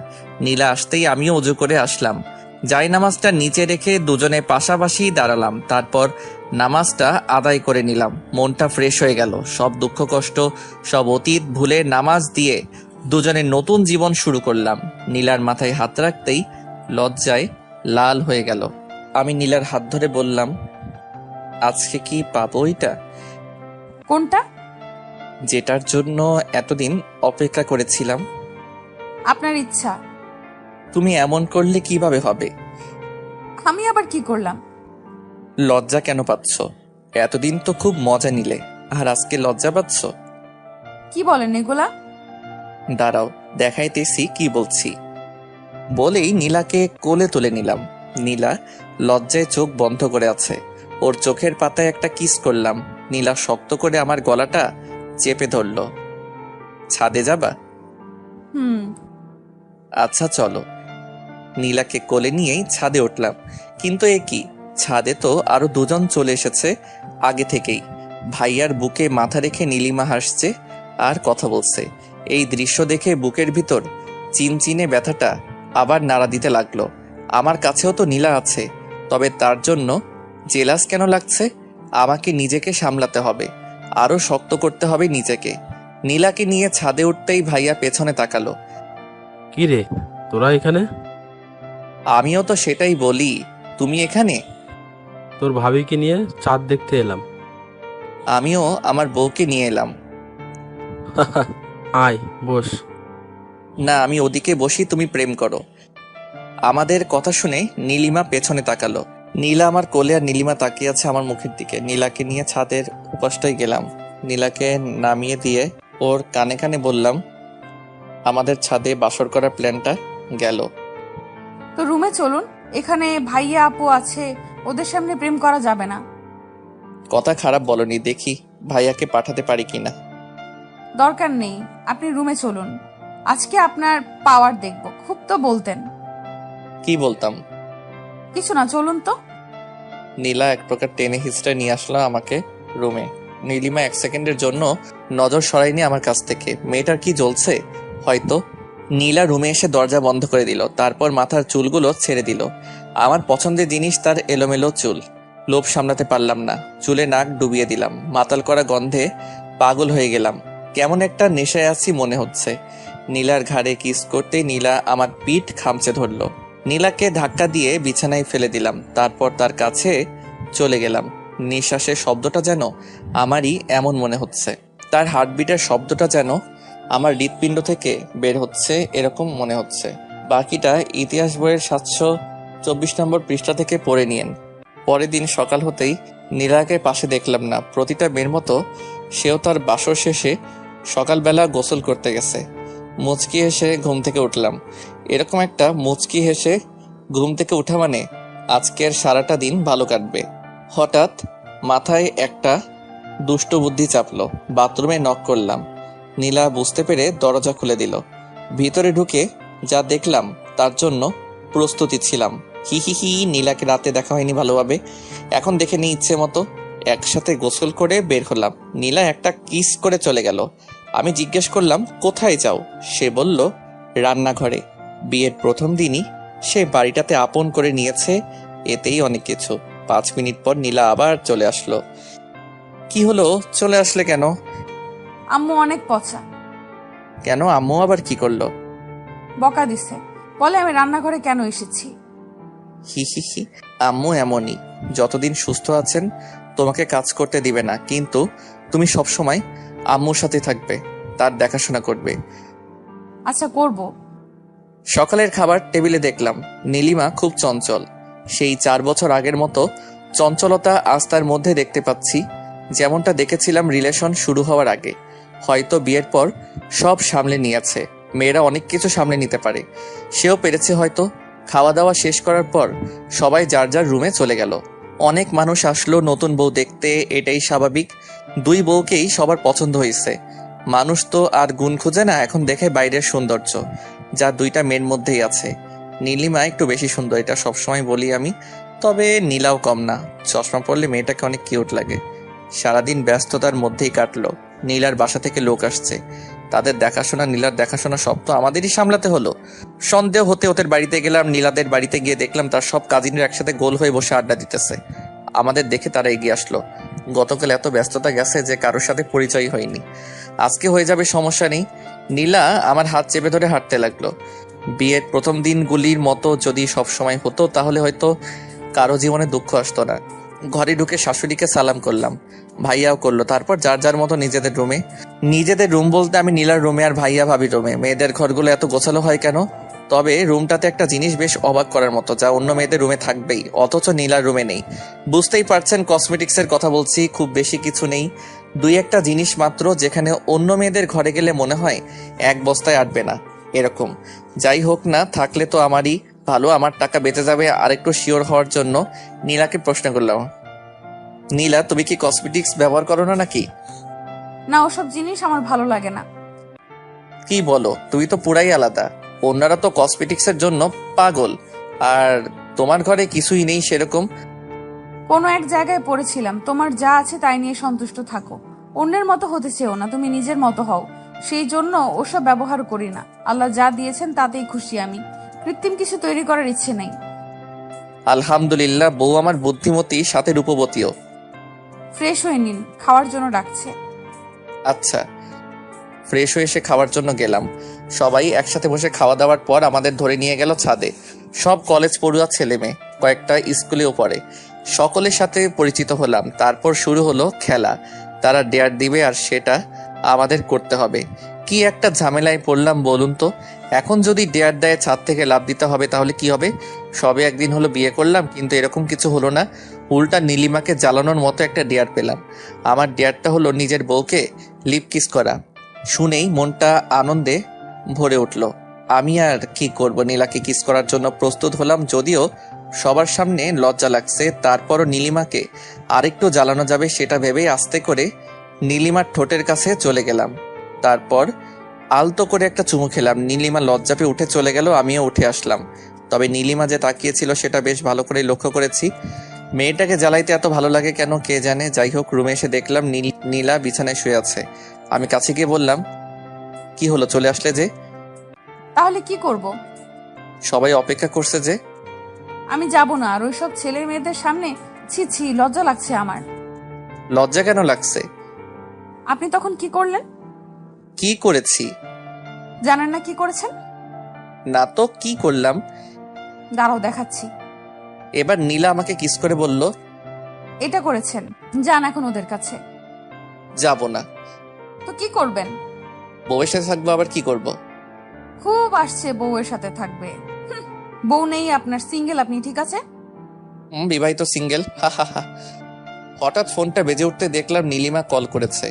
নীলা আসতেই আমিও অজু করে আসলাম। যাই নামাজটা নিচে রেখে দুজনে পাশাপাশি দাঁড়ালাম। তারপর নামাজটা আদায় করে নিলাম। মনটা ফ্রেশ হয়ে গেল। সব দুঃখ কষ্ট, সব অতীত ভুলে নামাজ দিয়ে দুজনে নতুন জীবন শুরু করলাম। নীলার মাথায় হাত রাখতেই লজ্জায় লাল হয়ে গেল। আমি নীলার হাত ধরে বললাম, আজকে কি পাবো এটা? কোনটা? যেটার জন্য এতদিন অপেক্ষা করেছিলাম। আপনার ইচ্ছা। তুমি এমন করলে কিভাবে হবে? আমি আবার কি করলাম? লজ্জা কেন পাচ্ছ? এতদিন তো খুব মজা নিলে, আর আজকে লজ্জা পাচ্ছ? কি বলেন এগুলা? দাঁড়াও দেখাইতেছি কি বলছি। বলেই নীলাকে কোলে তুলে নিলাম। নীলা লজ্জায় চোখ বন্ধ করে আছে। ওর চোখের পাতায় একটা কিস করলাম। নীলা শক্ত করে আমার গলাটা চেপে ধরল। ছাদে যাবা? আচ্ছা চলো। নীলাকে কোলে নিয়েই ছাদে উঠলাম। কিন্তু এ কি, ছাদে তো আরো দুজন চলে এসেছে আগে থেকেই। ভাইয়ার বুকে মাথা রেখে নীলিমা হাসছে আর কথা বলছে। এই দৃশ্য দেখে বুকের ভিতর চিনচিনে ব্যথাটা আবার নাড়া দিতে লাগলো। আমার কাছেও তো নীলা আছে, তবে তার জন্য জেলাস কেন লাগছে? আমাকে নিজেকে সামলাতে হবে, আরো শক্ত করতে হবে নিজেকে। নীলাকে নিয়ে ছাদে উঠতেই ভাইয়া পেছনে তাকালো। কি রে, তোরা এখানে? আমিও তো সেটাই বলি, তুমি এখানে? তোর ভাবিকে নিয়ে চাঁদ দেখতে এলাম। আমিও আমার বউকে নিয়ে এলাম। আয় বস। না, আমি ওদিকে বসি, তুমি প্রেম করো। আমাদের কথা শুনে নীলিমা পেছনে তাকালো। নীলা আমার কোলে আর নীলিমা তাকিয়ে আছে আমার মুখের দিকে। নীলাকে নিয়ে ছাদের উপাসটায় গেলাম। নীলাকে নামিয়ে দিয়ে ওর কানে কানে বললাম আমাদের ছাদে বাসর করার প্ল্যানটা গেল। তো রুমে চলুন, এখানে ভাইয়া আপু আছে, ওদের সামনে প্রেম করা যাবে না। কথা খারাপ বলনি, দেখি ভাইয়াকে পাঠাতে পারি কিনা। দরকার নেই, আপনি রুমে চলুন। আজকে আপনার পাওয়ার দেখব। খুব তো বলতেন। কি বলতাম? কিছু না, চলুন তো। নীলা এক প্রকার টেনে হিস্ট্রা নিয়ে আসলো আমাকে রুমে। নীলিমা 1 সেকেন্ডের জন্য নজর সরায়নি আমার কাছ থেকে। মেয়েটার কি জ্বলছে হয়তো। নীলা রুমে এসে দরজা বন্ধ করে দিল, তারপর মাথার চুলগুলো ছেড়ে দিল। আমার পছন্দের জিনিস তার এলোমেলো চুল। লোভ সামলাতে পারলাম না, চুলে নাক ডুবিয়ে দিলাম। মাতাল করা গন্ধে পাগল হয়ে গেলাম। কেমন একটা নেশায় আছি মনে হচ্ছে। নীলার ঘাড়ে কিস করতে নীলা আমার পিঠ খামচে ধরলো। নীলাকে ধাক্কা দিয়ে বিছানায় ফেলে দিলাম, তারপর তার কাছে চলে গেলাম। নিঃশ্বাসের শব্দটা যেন আমারই এমন মনে হচ্ছে, তার হার্টবিটের শব্দটা যেন আমার হৃৎপিণ্ড থেকে বের হচ্ছে এরকম মনে হচ্ছে। বাকিটা ইতিহাস বইয়ের 724 নম্বর পৃষ্ঠা থেকে পড়ে নিয়েন। পরের দিন সকাল হতেই নীলাকে পাশে দেখলাম না। প্রতিটা মেয়ের মতো সেও তার বাসর শেষে সকালবেলা গোসল করতে গেছে। মুচকি হেসে ঘুম থেকে উঠলাম। এরকম একটা মুচকি হেসে ঘুম থেকে উঠা মানে আজকের সারাটা দিন ভালো কাটবে। হঠাৎ মাথায় একটা দুষ্ট বুদ্ধি চাপলো। বাথরুমে নক করলাম। নীলা বুঝতে পেরে দরজা খুলে দিল। ভিতরে ঢুকে যা দেখলাম তার জন্য প্রস্তুতি ছিলাম। হি হি হি, নীলাকে রাতে দেখা হয়নি ভালোভাবে, এখন দেখে নিই ইচ্ছে মতো। একসাথে গোসল করে বের হলাম। নীলা একটা কিস করে চলে গেল। আমি জিজ্ঞেস করলাম কোথায় যাও? সে বলল রান্নাঘরে। বিয়ের প্রথম দিনই সে বাড়িটাতে আপন করে নিয়েছে, এতেই অনেক কিছু। 5 মিনিট পর নীলা আবার চলে আসলো। কি হলো, চলে আসলে কেন? আম্মু অনেক পচা। কেন, আম্মু আবার কি করলো? বকা দিছে, বলে আমি রান্নাঘরে কেন এসেছি। হি হি হি, আম্মু এমনই। যতদিন সুস্থ আছেন তোমাকে কাজ করতে দিবে না, কিন্তু তুমি সবসময় আম্মুর সাথে থাকবে, তার দেখাশোনা করবে। আচ্ছা, করব। সকালের খাবার টেবিলে দেখলাম নীলিমা খুব চঞ্চল। সেই 4 বছর আগের মতো চঞ্চলতা আজ তার মধ্যে দেখতে পাচ্ছি, যেমনটা দেখেছিলাম রিলেশন শুরু হওয়ার আগে। হয়তো বিয়ের পর সব সামলে নিয়েছে। মেয়েরা অনেক কিছু সামলে নিতে পারে, সেও পেরেছে হয়তো। খাওয়া দাওয়া শেষ করার পর সবাই যার যার রুমে চলে গেল। অনেক মানুষ আসলো নতুন বউ দেখতে, এটাই স্বাভাবিক। 2 বউকেই সবার পছন্দ হয়েছে। মানুষ তো আর গুণ খুঁজে না, এখন দেখে বাইরের সৌন্দর্য, যা 2টা মেয়ের মধ্যেই আছে। নীলিমা একটু বেশি সুন্দর, এটা সবসময় বলি আমি, তবে নীলাও কম না। চশমা পরলে মেয়েটাকে অনেক কিউট লাগে। সারাদিন ব্যস্ততার মধ্যেই কাটলো। নীলার বাসা থেকে লোক আসছে, তাদের দেখাশোনা, নীলার দেখাশোনা সব তো আমাদেরই সামলাতে হলো। সন্দেহ হতে ওদের বাড়িতে গেলাম। নীলাদের বাড়িতে গিয়ে দেখলাম তার সব কাজিনরা একসাথে গোল হয়ে বসে আড্ডা দিতেছে। আমাদের দেখে তারা এগিয়ে আসলো। গতকাল এত ব্যস্ততা গেছে যে কারোর সাথে পরিচয় হয়নি, আজকে হয়ে যাবে, সমস্যা নেই। নীলা আমার হাত চেপে ধরে হাঁটতে লাগলো। বিয়ের প্রথম দিনগুলির মতো যদি সব সময় হতো তাহলে হয়তো কারো জীবনে দুঃখ আসতো না। ঘরে ঢুকে শাশুড়িকে সালাম করলাম, ভাইয়াও করলো। তারপর যার যার মতো নিজেদের রুমে। নিজেদের রুম বলতে আমি নীলার রুমে আর ভাইয়া ভাবির রুমে। মেয়েদের ঘরগুলো এত গোছালো হয় কেন? তবে রুমটাতে একটা জিনিস বেশ অবাক করার মতো, যা অন্য মেয়েদের রুমে থাকবেই, অথচ নীলার রুমে নেই। বুঝতেই পারছেন কসমেটিক্সের কথা বলছি। খুব বেশি কিছু নেই, 2-1টা জিনিস মাত্র, যেখানে অন্য মেয়েদের ঘরে গেলে মনে হয় 1 বস্তায় আটবে না, এরকম। যাই হোক না, থাকলে তো আমারই ভালো, আমার টাকা বেঁচে যাবে। আরেকটু শিওর হওয়ার জন্য নীলাকে প্রশ্ন করলাম, নীলা তুমি কি কসমেটিক্স ব্যবহার করো না নাকি? না, ওসব জিনিস আমার ভালো লাগে না। কি বলো, তুমি তো পুরাই আলাদা। অন্যরা তো কসমেটিক্সের জন্য পাগল, আর তোমার ঘরে কিছুই নেই সেরকম। কোনো এক জায়গায় পড়েছিলাম, তোমার যা আছে তাই নিয়ে সন্তুষ্ট থাকো, অন্যের মতো হতে চেও না, তুমি নিজের মতো হও। সেই জন্য ওসব ব্যবহার করি না। আল্লাহ যা দিয়েছেন তাতেই খুশি আমি, কৃত্রিম কিছু তৈরি করার ইচ্ছে নেই। আলহামদুলিল্লাহ, বউ আমার বুদ্ধিমতী, সাথে রূপবতীও। ফ্রেশ হয়ে নিন, খাওয়ার জন্য ডাকছে। আচ্ছা। ফ্রেশ হয়ে এসে খাওয়ার জন্য গেলাম। সবাই একসাথে বসে খাওয়া দাওয়ার পর আমাদের ধরে নিয়ে গেল ছাদে। সব কলেজ পড়ুয়া ছেলে মেয়ে, কয়েকটা স্কুলেও পড়ে। সকলের সাথে পরিচিত হলাম। তারপর শুরু হলো খেলা। তারা ডেয়ার দিবে আর সেটা আমাদের করতে হবে। কি একটা ঝামেলায় পড়লাম বলুন তো। এখন যদি ডেয়ার দেয় ছাদ থেকে লাফ দিতে হবে, তাহলে কি হবে? সবে একদিন হলো বিয়ে করলাম, কিন্তু এরকম কিছু হলো না। উল্টা নীলিমাকে জ্বালানোর মতো একটা ডেয়ার পেলাম। আমার ডেয়ারটা হলো নিজের বউকে লিপ কিস করা। শুনেই মনটা আনন্দে ভরে উঠল। আমি আর কি করব, নীলাকে কিস করার জন্য প্রস্তুত হলাম, যদিও সবার সামনে লজ্জা লাগছে। তারপরও নীলিমাকে আরেকটু জ্বালানো যাবে সেটা ভেবেই আস্তে করে নীলিমার ঠোঁটের কাছে চলে গেলাম। তারপর আলতো করে একটা চুমু খেলাম। নীলিমা লজ্জা পেয়ে উঠে চলে গেল, আমিও উঠে আসলাম। তবে নীলিমা যে তাকিয়েছিল সেটা বেশ ভালো করে লক্ষ্য করেছি। মেয়েটাকে জ্বালাইতে এত ভালো লাগে কেন কে জানে। যাই হোক, রুমে এসে দেখলাম নীলা বিছানায় শুয়ে আছে। আমি কাছে গিয়ে বললাম, কি হলো, চলে আসলে যে? তাহলে কি করব? সবাই অপেক্ষা করছে যে। আমি যাব না আর ওইসব ছেলে মেয়েদের সামনে। ছি ছি, লজ্জা লাগছে আমার। লজ্জা কেন লাগছে? আপনি তখন কি করলেন? কি করেছি? জানেন না কি করেছেন? না তো, কি করলাম? দাঁড়াও দেখাচ্ছি। এবার নীলা আমাকে কিস করে বলল, এটা করেছেন, যান এখন ওদের কাছে। যাব না। তো কি করবেন? বউয়ের সাথে থাকবো, আবার কি করব? খুব আসছে বউয়ের সাথে থাকবে। বউ নেই আপনার, সিঙ্গেল আপনি, ঠিক আছে? বিবাহিত, সিঙ্গেল। হা হা হা। হঠাৎ ফোনটা বেজে উঠতে দেখলাম নীলিমা কল করেছে।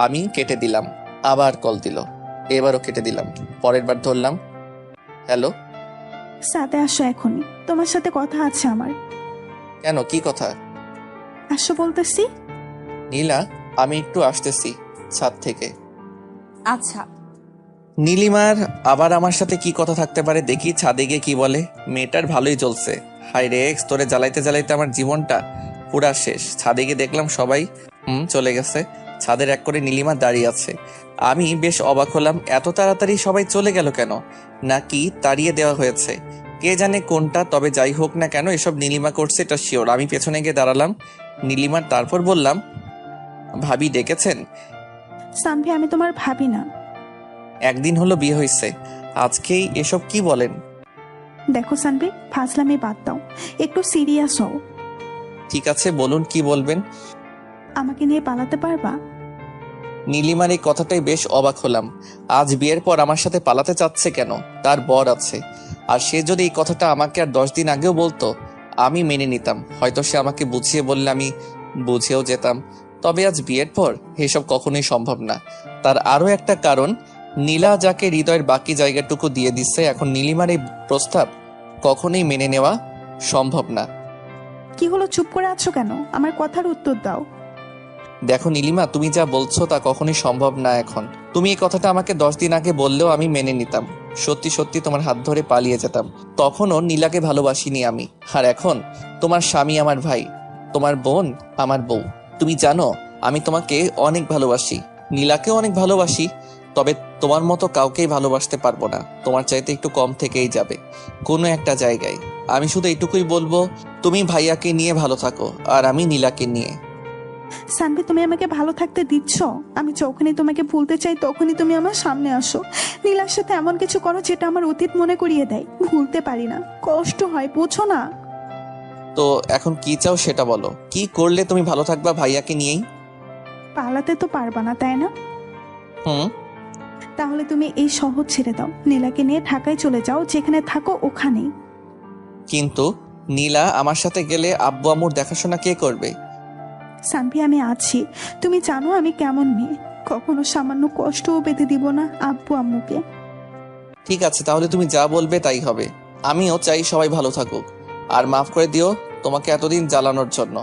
আমি কেটে দিলাম। আবার কল দিল, এবারও কেটে দিলাম। পরের বার ধরলাম, হ্যালো। সাথে আসো এখনই, তোমার সাথে কথা আছে আমার। কেন, কি কথা? আসো বলতেছি। নীলা, আমি একটু আসতেছি ছাদ থেকে। আচ্ছা। নীলিমার আবার আমার সাথে কি কথা থাকতে পারে, দেখি ছাদে গিয়ে কি বলে। মেয়েটার ভালোই চলছে। হাই রে এক্স, তোরে জ্বালাইতে জ্বালাইতে আমার জীবনটা পুরা শেষ। ছাদে গিয়ে দেখলাম সবাই চলে গেছে। ছাদের এক করে নীলিমা দাঁড়িয়ে আছে। আমি বেশ অবাক হলাম, এত তাড়াতাড়ি সবাই চলে গেল কেন? নাকি তাড়িয়ে দেওয়া হয়েছে? কে জানে কোনটা। তবে যাই হোক না কেন, এসব নীলিমা করছে এটা শিওর। আমি পেছনে গিয়ে দাঁড়ালাম নীলিমার। তারপর বললাম, ভাবি ডেকেছেন? সানভি, আমি তোমার ভাবি না। একদিন হলো বিয়ে হয়েছে, আজকেই এসব কি বলেন? দেখো সানভি, ফাজলামি বাদ দাও, একটু সিরিয়াস হও। ঠিক আছে, বলুন কি বলবেন। আমাকে নিয়ে পালাতে পারবা? নীলিমার এই কথাটাই বেশ অবাক হলাম। আজ বিয়ের পর আমার সাথে পালাতে চাচ্ছে কেন? তার বর আছে। আর সে যদি এই কথাটা আমাকে আর 10 দিন আগেও বলতো, আমি মেনে নিতাম। হয়তো সে আমাকে বুঝিয়ে বললে আমি বুঝেও যেতাম। তবে আজ বিয়ের পর এসব কখনোই সম্ভব না। তার আরও একটা কারণ, নীলা যাকে হৃদয়ের বাকি জায়গাটুকু দিয়ে দিচ্ছে, এখন নীলিমার এই প্রস্তাব কখনোই মেনে নেওয়া সম্ভব না। কি হলো, চুপ করে আছো কেন? আমার কথার উত্তর দাও। দেখো নীলিমা, তুমি যা বলছো তা কখনোই সম্ভব না। এখন তুমি এই কথাটা আমাকে 10 দিন আগে বললেও আমি মেনে নিতাম। সত্যি সত্যি তোমার হাত ধরে পালিয়ে যেতাম। তখনও নীলাকে ভালোবাসিনি আমি। আর এখন তোমার স্বামী আমার ভাই, তোমার বোন আমার বউ। তুমি জানো আমি তোমাকে অনেক ভালোবাসি, নীলাকেও অনেক ভালোবাসি। তবে তোমার মতো কাউকেই ভালোবাসতে পারবো না। তোমার চাইতে একটু কম থেকেই যাবে কোনো একটা জায়গায়। আমি শুধু এইটুকুই বলবো, তুমি ভাইয়াকে নিয়ে ভালো থাকো আর আমি নীলাকে নিয়ে। সানভি, তুমি আমাকে ভালো থাকতে দিচ্ছ? আমি যখনই তোমাকে ভুলতে চাই তখনই তুমি আমার সামনে আসো। নীলার সাথে এমন কিছু করো যেটা আমার অতীত মনে করিয়ে দেয়। ভুলতে পারি না, কষ্ট হয়, বুঝো না? তো এখন কি চাও সেটা বলো। কি করলে তুমি ভালো থাকবা ভাইয়াকে নিয়েই? পালাতে তো পারবা না, তাই না? তাহলে তুমি এই শহর ছেড়ে দাও, নীলাকে নিয়ে ঢাকায় চলে যাও, যেখানে থাকো ওখানেই। কিন্তু নীলা আমার সাথে গেলে আব্বু আম্মুর দেখাশোনা কে করবে? সানভি, আমি আছি। তুমি জানো আমি কেমন মেয়ে, কখনো সামান্য কষ্টও পেতে দিব না আব্বু আম্মুকে। ঠিক আছে, তাহলে তুমি যা বলবে তাই হবে। আমিও চাই সবাই ভালো থাকুক। আর মাফ করে দিও তোমাকে এতদিন জ্বালানোর জন্য।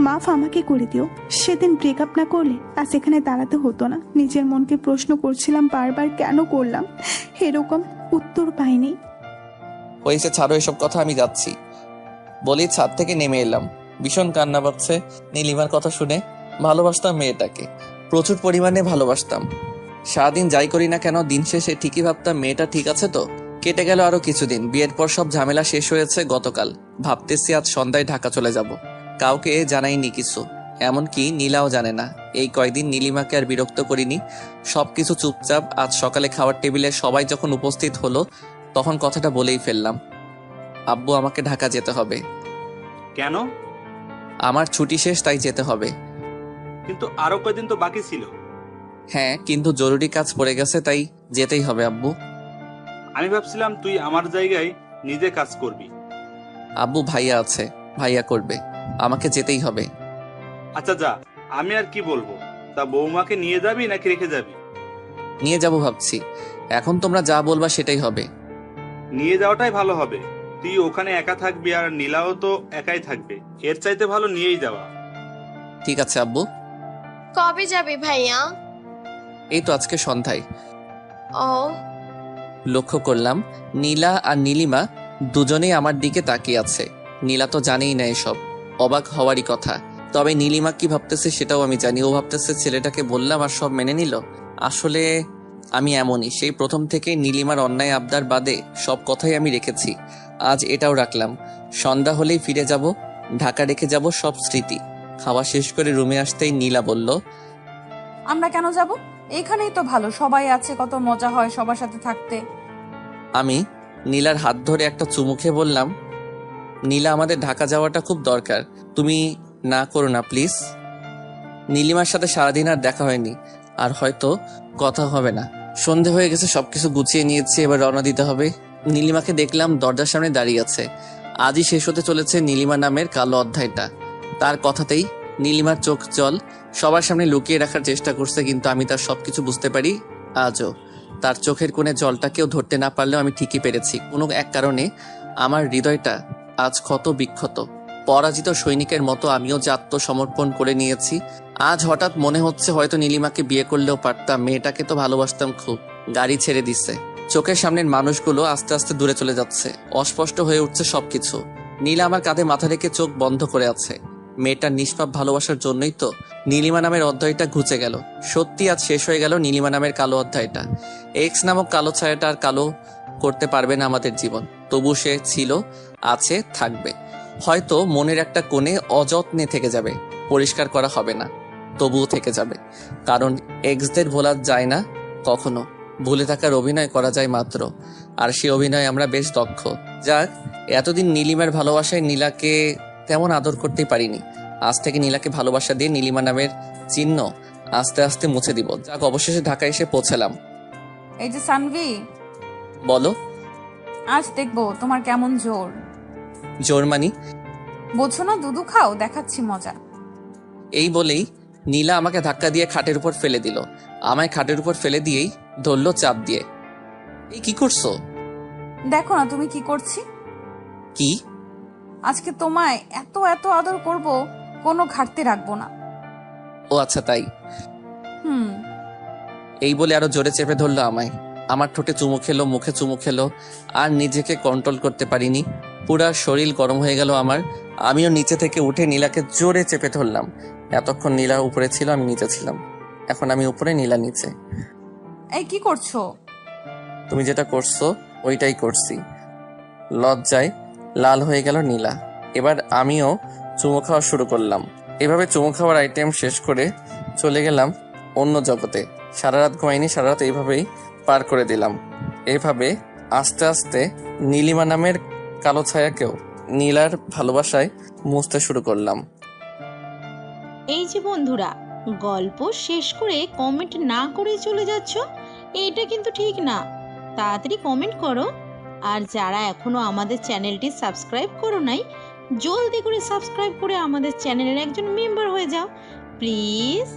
মাফ আমাকে করে দিও। সেদিন ব্রেকআপ না করলে আজ এখানে দাঁড়াতে হতো না। নিজের মনকে প্রশ্ন করছিলাম বারবার, কেন করলাম এরকম, উত্তর পাইনি। হয়েছে, ছাড়ো এসব কথা, আমি যাচ্ছি। বলি ছাদ থেকে নেমে এলাম। ভীষণ কান্না পাচ্ছে নীলিমার কথা শুনে। ভালোবাসতাম মেয়েটাকে, প্রচুর পরিমাণে ভালোবাসতাম। সারাদিন যাই করি না কেন, দিন শেষে ঠিকই ভাবতাম মেয়েটা ঠিক আছে তো। কেটে গেল আরো কিছুদিন। বিয়ের পর সব ঝামেলা শেষ হয়েছে গতকাল। ভাবতেছি আজ সন্ধ্যায় ঢাকা চলে যাব। কাউকে জানাইনি কিছু, এমনকি নীলাও জানে না। এই কয়দিন নীলিমাকে আর বিরক্ত করিনি, সবকিছু চুপচাপ। আজ সকালে খাওয়ার টেবিলে সবাই যখন উপস্থিত হলো তখন কথাটা বলেই ফেললাম। আব্বু, আমাকে ঢাকা যেতে হবে। কেন? আমার ছুটি শেষ, তাই যেতে হবে। কিন্তু আরো কয়দিন তো বাকি ছিল। হ্যাঁ, কিন্তু জরুরি কাজ পড়ে গেছে, তাই যেতেই হবে আব্বু। আমি ভাবছিলাম তুই আমার জায়গায় নিজে কাজ করবি। আব্বু, ভাইয়া আছে, ভাইয়া করবে, আমাকে যেতেই হবে। আচ্ছা যা, আমি আর কি বলবো। তা বৌমাকে নিয়ে যাবি নাকি রেখে যাবি? নিয়ে যাব ভাবছি। এখন তোমরা যা বলবা সেটাই হবে। নিয়ে যাওয়াটাই ভালো হবে। তুই ওখানে একা থাকবি আর নীলাও তো একাই থাকবে, এর চাইতে ভালো নিয়েই যাওয়া। ঠিক আছে আব্বু। কবে যাবি ভাইয়া? এই তো আজকে সন্ধ্যায়। ও, লক্ষ্য করলাম নীলা আর নীলিমা দুজনেই আমার দিকে তাকিয়ে আছে। নীলা তো জানেই না এসব, অবাক হওয়ারই কথা। তবে নীলিমা কি ভাবতেছে সেটাও আমি জানি। ও ভাবতেছে ছেলেটাকে বললাম আর সব মেনে নিল। আসলে আমি এমনই, সেই প্রথম থেকে নীলিমার অন্যায় আবদার বাদে সব কথাই আমি রেখেছি। আজ এটাও রাখলাম। সন্ধ্যা হলেই ফিরে যাব, ঢাকা রেখে যাব সব স্মৃতি। খাওয়া শেষ করে রুমে আসতেই নীলা বলল, আমরা কেন যাব? এইখানেই তো ভালো, সবাই আছে, কত মজা হয় সবার সাথে থাকতে। আমি নীলার হাত ধরে একটা চুমু খেয়ে বললাম, নীলা, আমাদের ঢাকা যাওয়াটা খুব দরকার, তুমি না করো না প্লিজ। নীলিমার সাথে সারাদিন আর দেখা হয়নি, আর হয়তো কথা হবে না। সন্ধে হয়ে গেছে, সবকিছু গুছিয়ে নিয়েছি, এবার রওনা দিতে হবে। নীলিমাকে দেখলাম দরজার সামনে দাঁড়িয়ে আছে। আজই শেষ হতে চলেছে নীলিমা নামের কালো অধ্যায়টা। তার কথাতেই নীলিমার চোখ জল সবার সামনে লুকিয়ে রাখার চেষ্টা করছে, কিন্তু আমি তার সবকিছু বুঝতে পারি। আজও তার চোখের কোণে জলটা কেউ ধরতে না পারলেও আমি ঠিকই পেরেছি। কোনো এক কারণে আমার হৃদয়টা আজ ক্ষত বিক্ষত। পরাজিত সৈনিকের মতো আমিও যে আত্মসমর্পণ করে নিয়েছি। আজ হঠাৎ মনে হচ্ছে হয়তো নীলিমাকে বিয়ে করলেও পারতাম, মেয়েটাকে তো ভালোবাসতাম খুব। গাড়ি ছেড়ে দিচ্ছে, চোখের সামনের মানুষগুলো আস্তে আস্তে দূরে চলে যাচ্ছে, অস্পষ্ট হয়ে উঠছে সবকিছু। নীলা আমার কাঁধে মাথা রেখে চোখ বন্ধ করে আছে। মেয়েটার নিষ্পাপ ভালোবাসার জন্যই তো নীলিমা নামের অধ্যায়টা ঘুচে গেল। সত্যি আজ শেষ হয়ে গেল নীলিমা নামের কালো অধ্যায়টা। এক্স নামক কালো ছায়াটা আর কালো করতে পারবে না আমাদের জীবন। তবু সে ছিল, আছে, থাকবে। হয়তো মনের একটা কোণে অযত্নে থেকে যাবে, পরিষ্কার করা হবে না, তবুও থেকে যাবে। কারণ এক্সদের ভোলা যায় না কখনো, ভুলে থাকার অভিনয় করা যায় মাত্র। আর সে অভিনয় আমরা বেশ দক্ষ। যাক, এতদিন নীলিমার ভালোবাসায় নীলাকে তেমন আদর করতেই পারিনি। আজ থেকে নীলাকে ভালোবাসা দিয়ে নীলিমা নামের চিহ্ন আস্তে আস্তে মুছে দিব। যাক, অবশেষে ঢাকা এসে পৌঁছালাম। এই যে সানভি, বলো। আজ দেখবো তোমার কেমন জোর। জোর মানি? বোঝো না, দুধু খাও, দেখাচ্ছি মজা। এই বলেই নীলা আমাকে ধাক্কা দিয়ে খাটের উপর ফেলে দিল। আমায় খাটের উপর ফেলে দিয়েই ধরলো চাপ দিয়ে। এই কি করছো? দেখো না তুমি কি করছি। কি? আজকে তোমায় এত এত আদর করব, কোনো ঘাটতি রাখবো না। ও আচ্ছা, তাই? হুম। এই বলে আরো জোরে চেপে ধরলো আমায়। আমার ঠোঁটে চুমু খেলো, মুখে চুমু খেলো, আর নিজেকে কন্ট্রোল করতে পারিনি। পুরা শরীর গরম হয়ে গেল আমার। আমিও নিচে থেকে উঠে নীলাকে জোরে চেপে ধরলাম। এতক্ষণ নীলা উপরে ছিল, আমি নিচে ছিলাম। এখন আমি উপরে, নীলা নিচে। এই কি করছো? তুমি যেটা করছো ওইটাই করছি। লজ্জায় লাল হয়ে গেল নীলা। এবার আমিও চুমু খাওয়া শুরু করলাম। এভাবে চুমু খাওয়ার আইটেম শেষ করে চলে গেলাম অন্য জগতে। সারা রাত ঘুমাইনি, সারা রাত এইভাবেই পার করে দিলাম। এভাবে আস্তে আস্তে নীলিমা নামের কালো ছায়াকেও নীলার ভালোবাসায় মুছতে শুরু করলাম। এই যে বন্ধুরা, গল্প শেষ করে কমেন্ট না করে চলে যাচ্ছ, এটা কিন্তু ঠিক না। তাড়াতাড়ি কমেন্ট করো। আর যারা এখনো আমাদের চ্যানেলটি সাবস্ক্রাইব করো নাই, জলদি করে সাবস্ক্রাইব করে আমাদের চ্যানেলের একজন মেম্বার হয়ে যাও প্লিজ।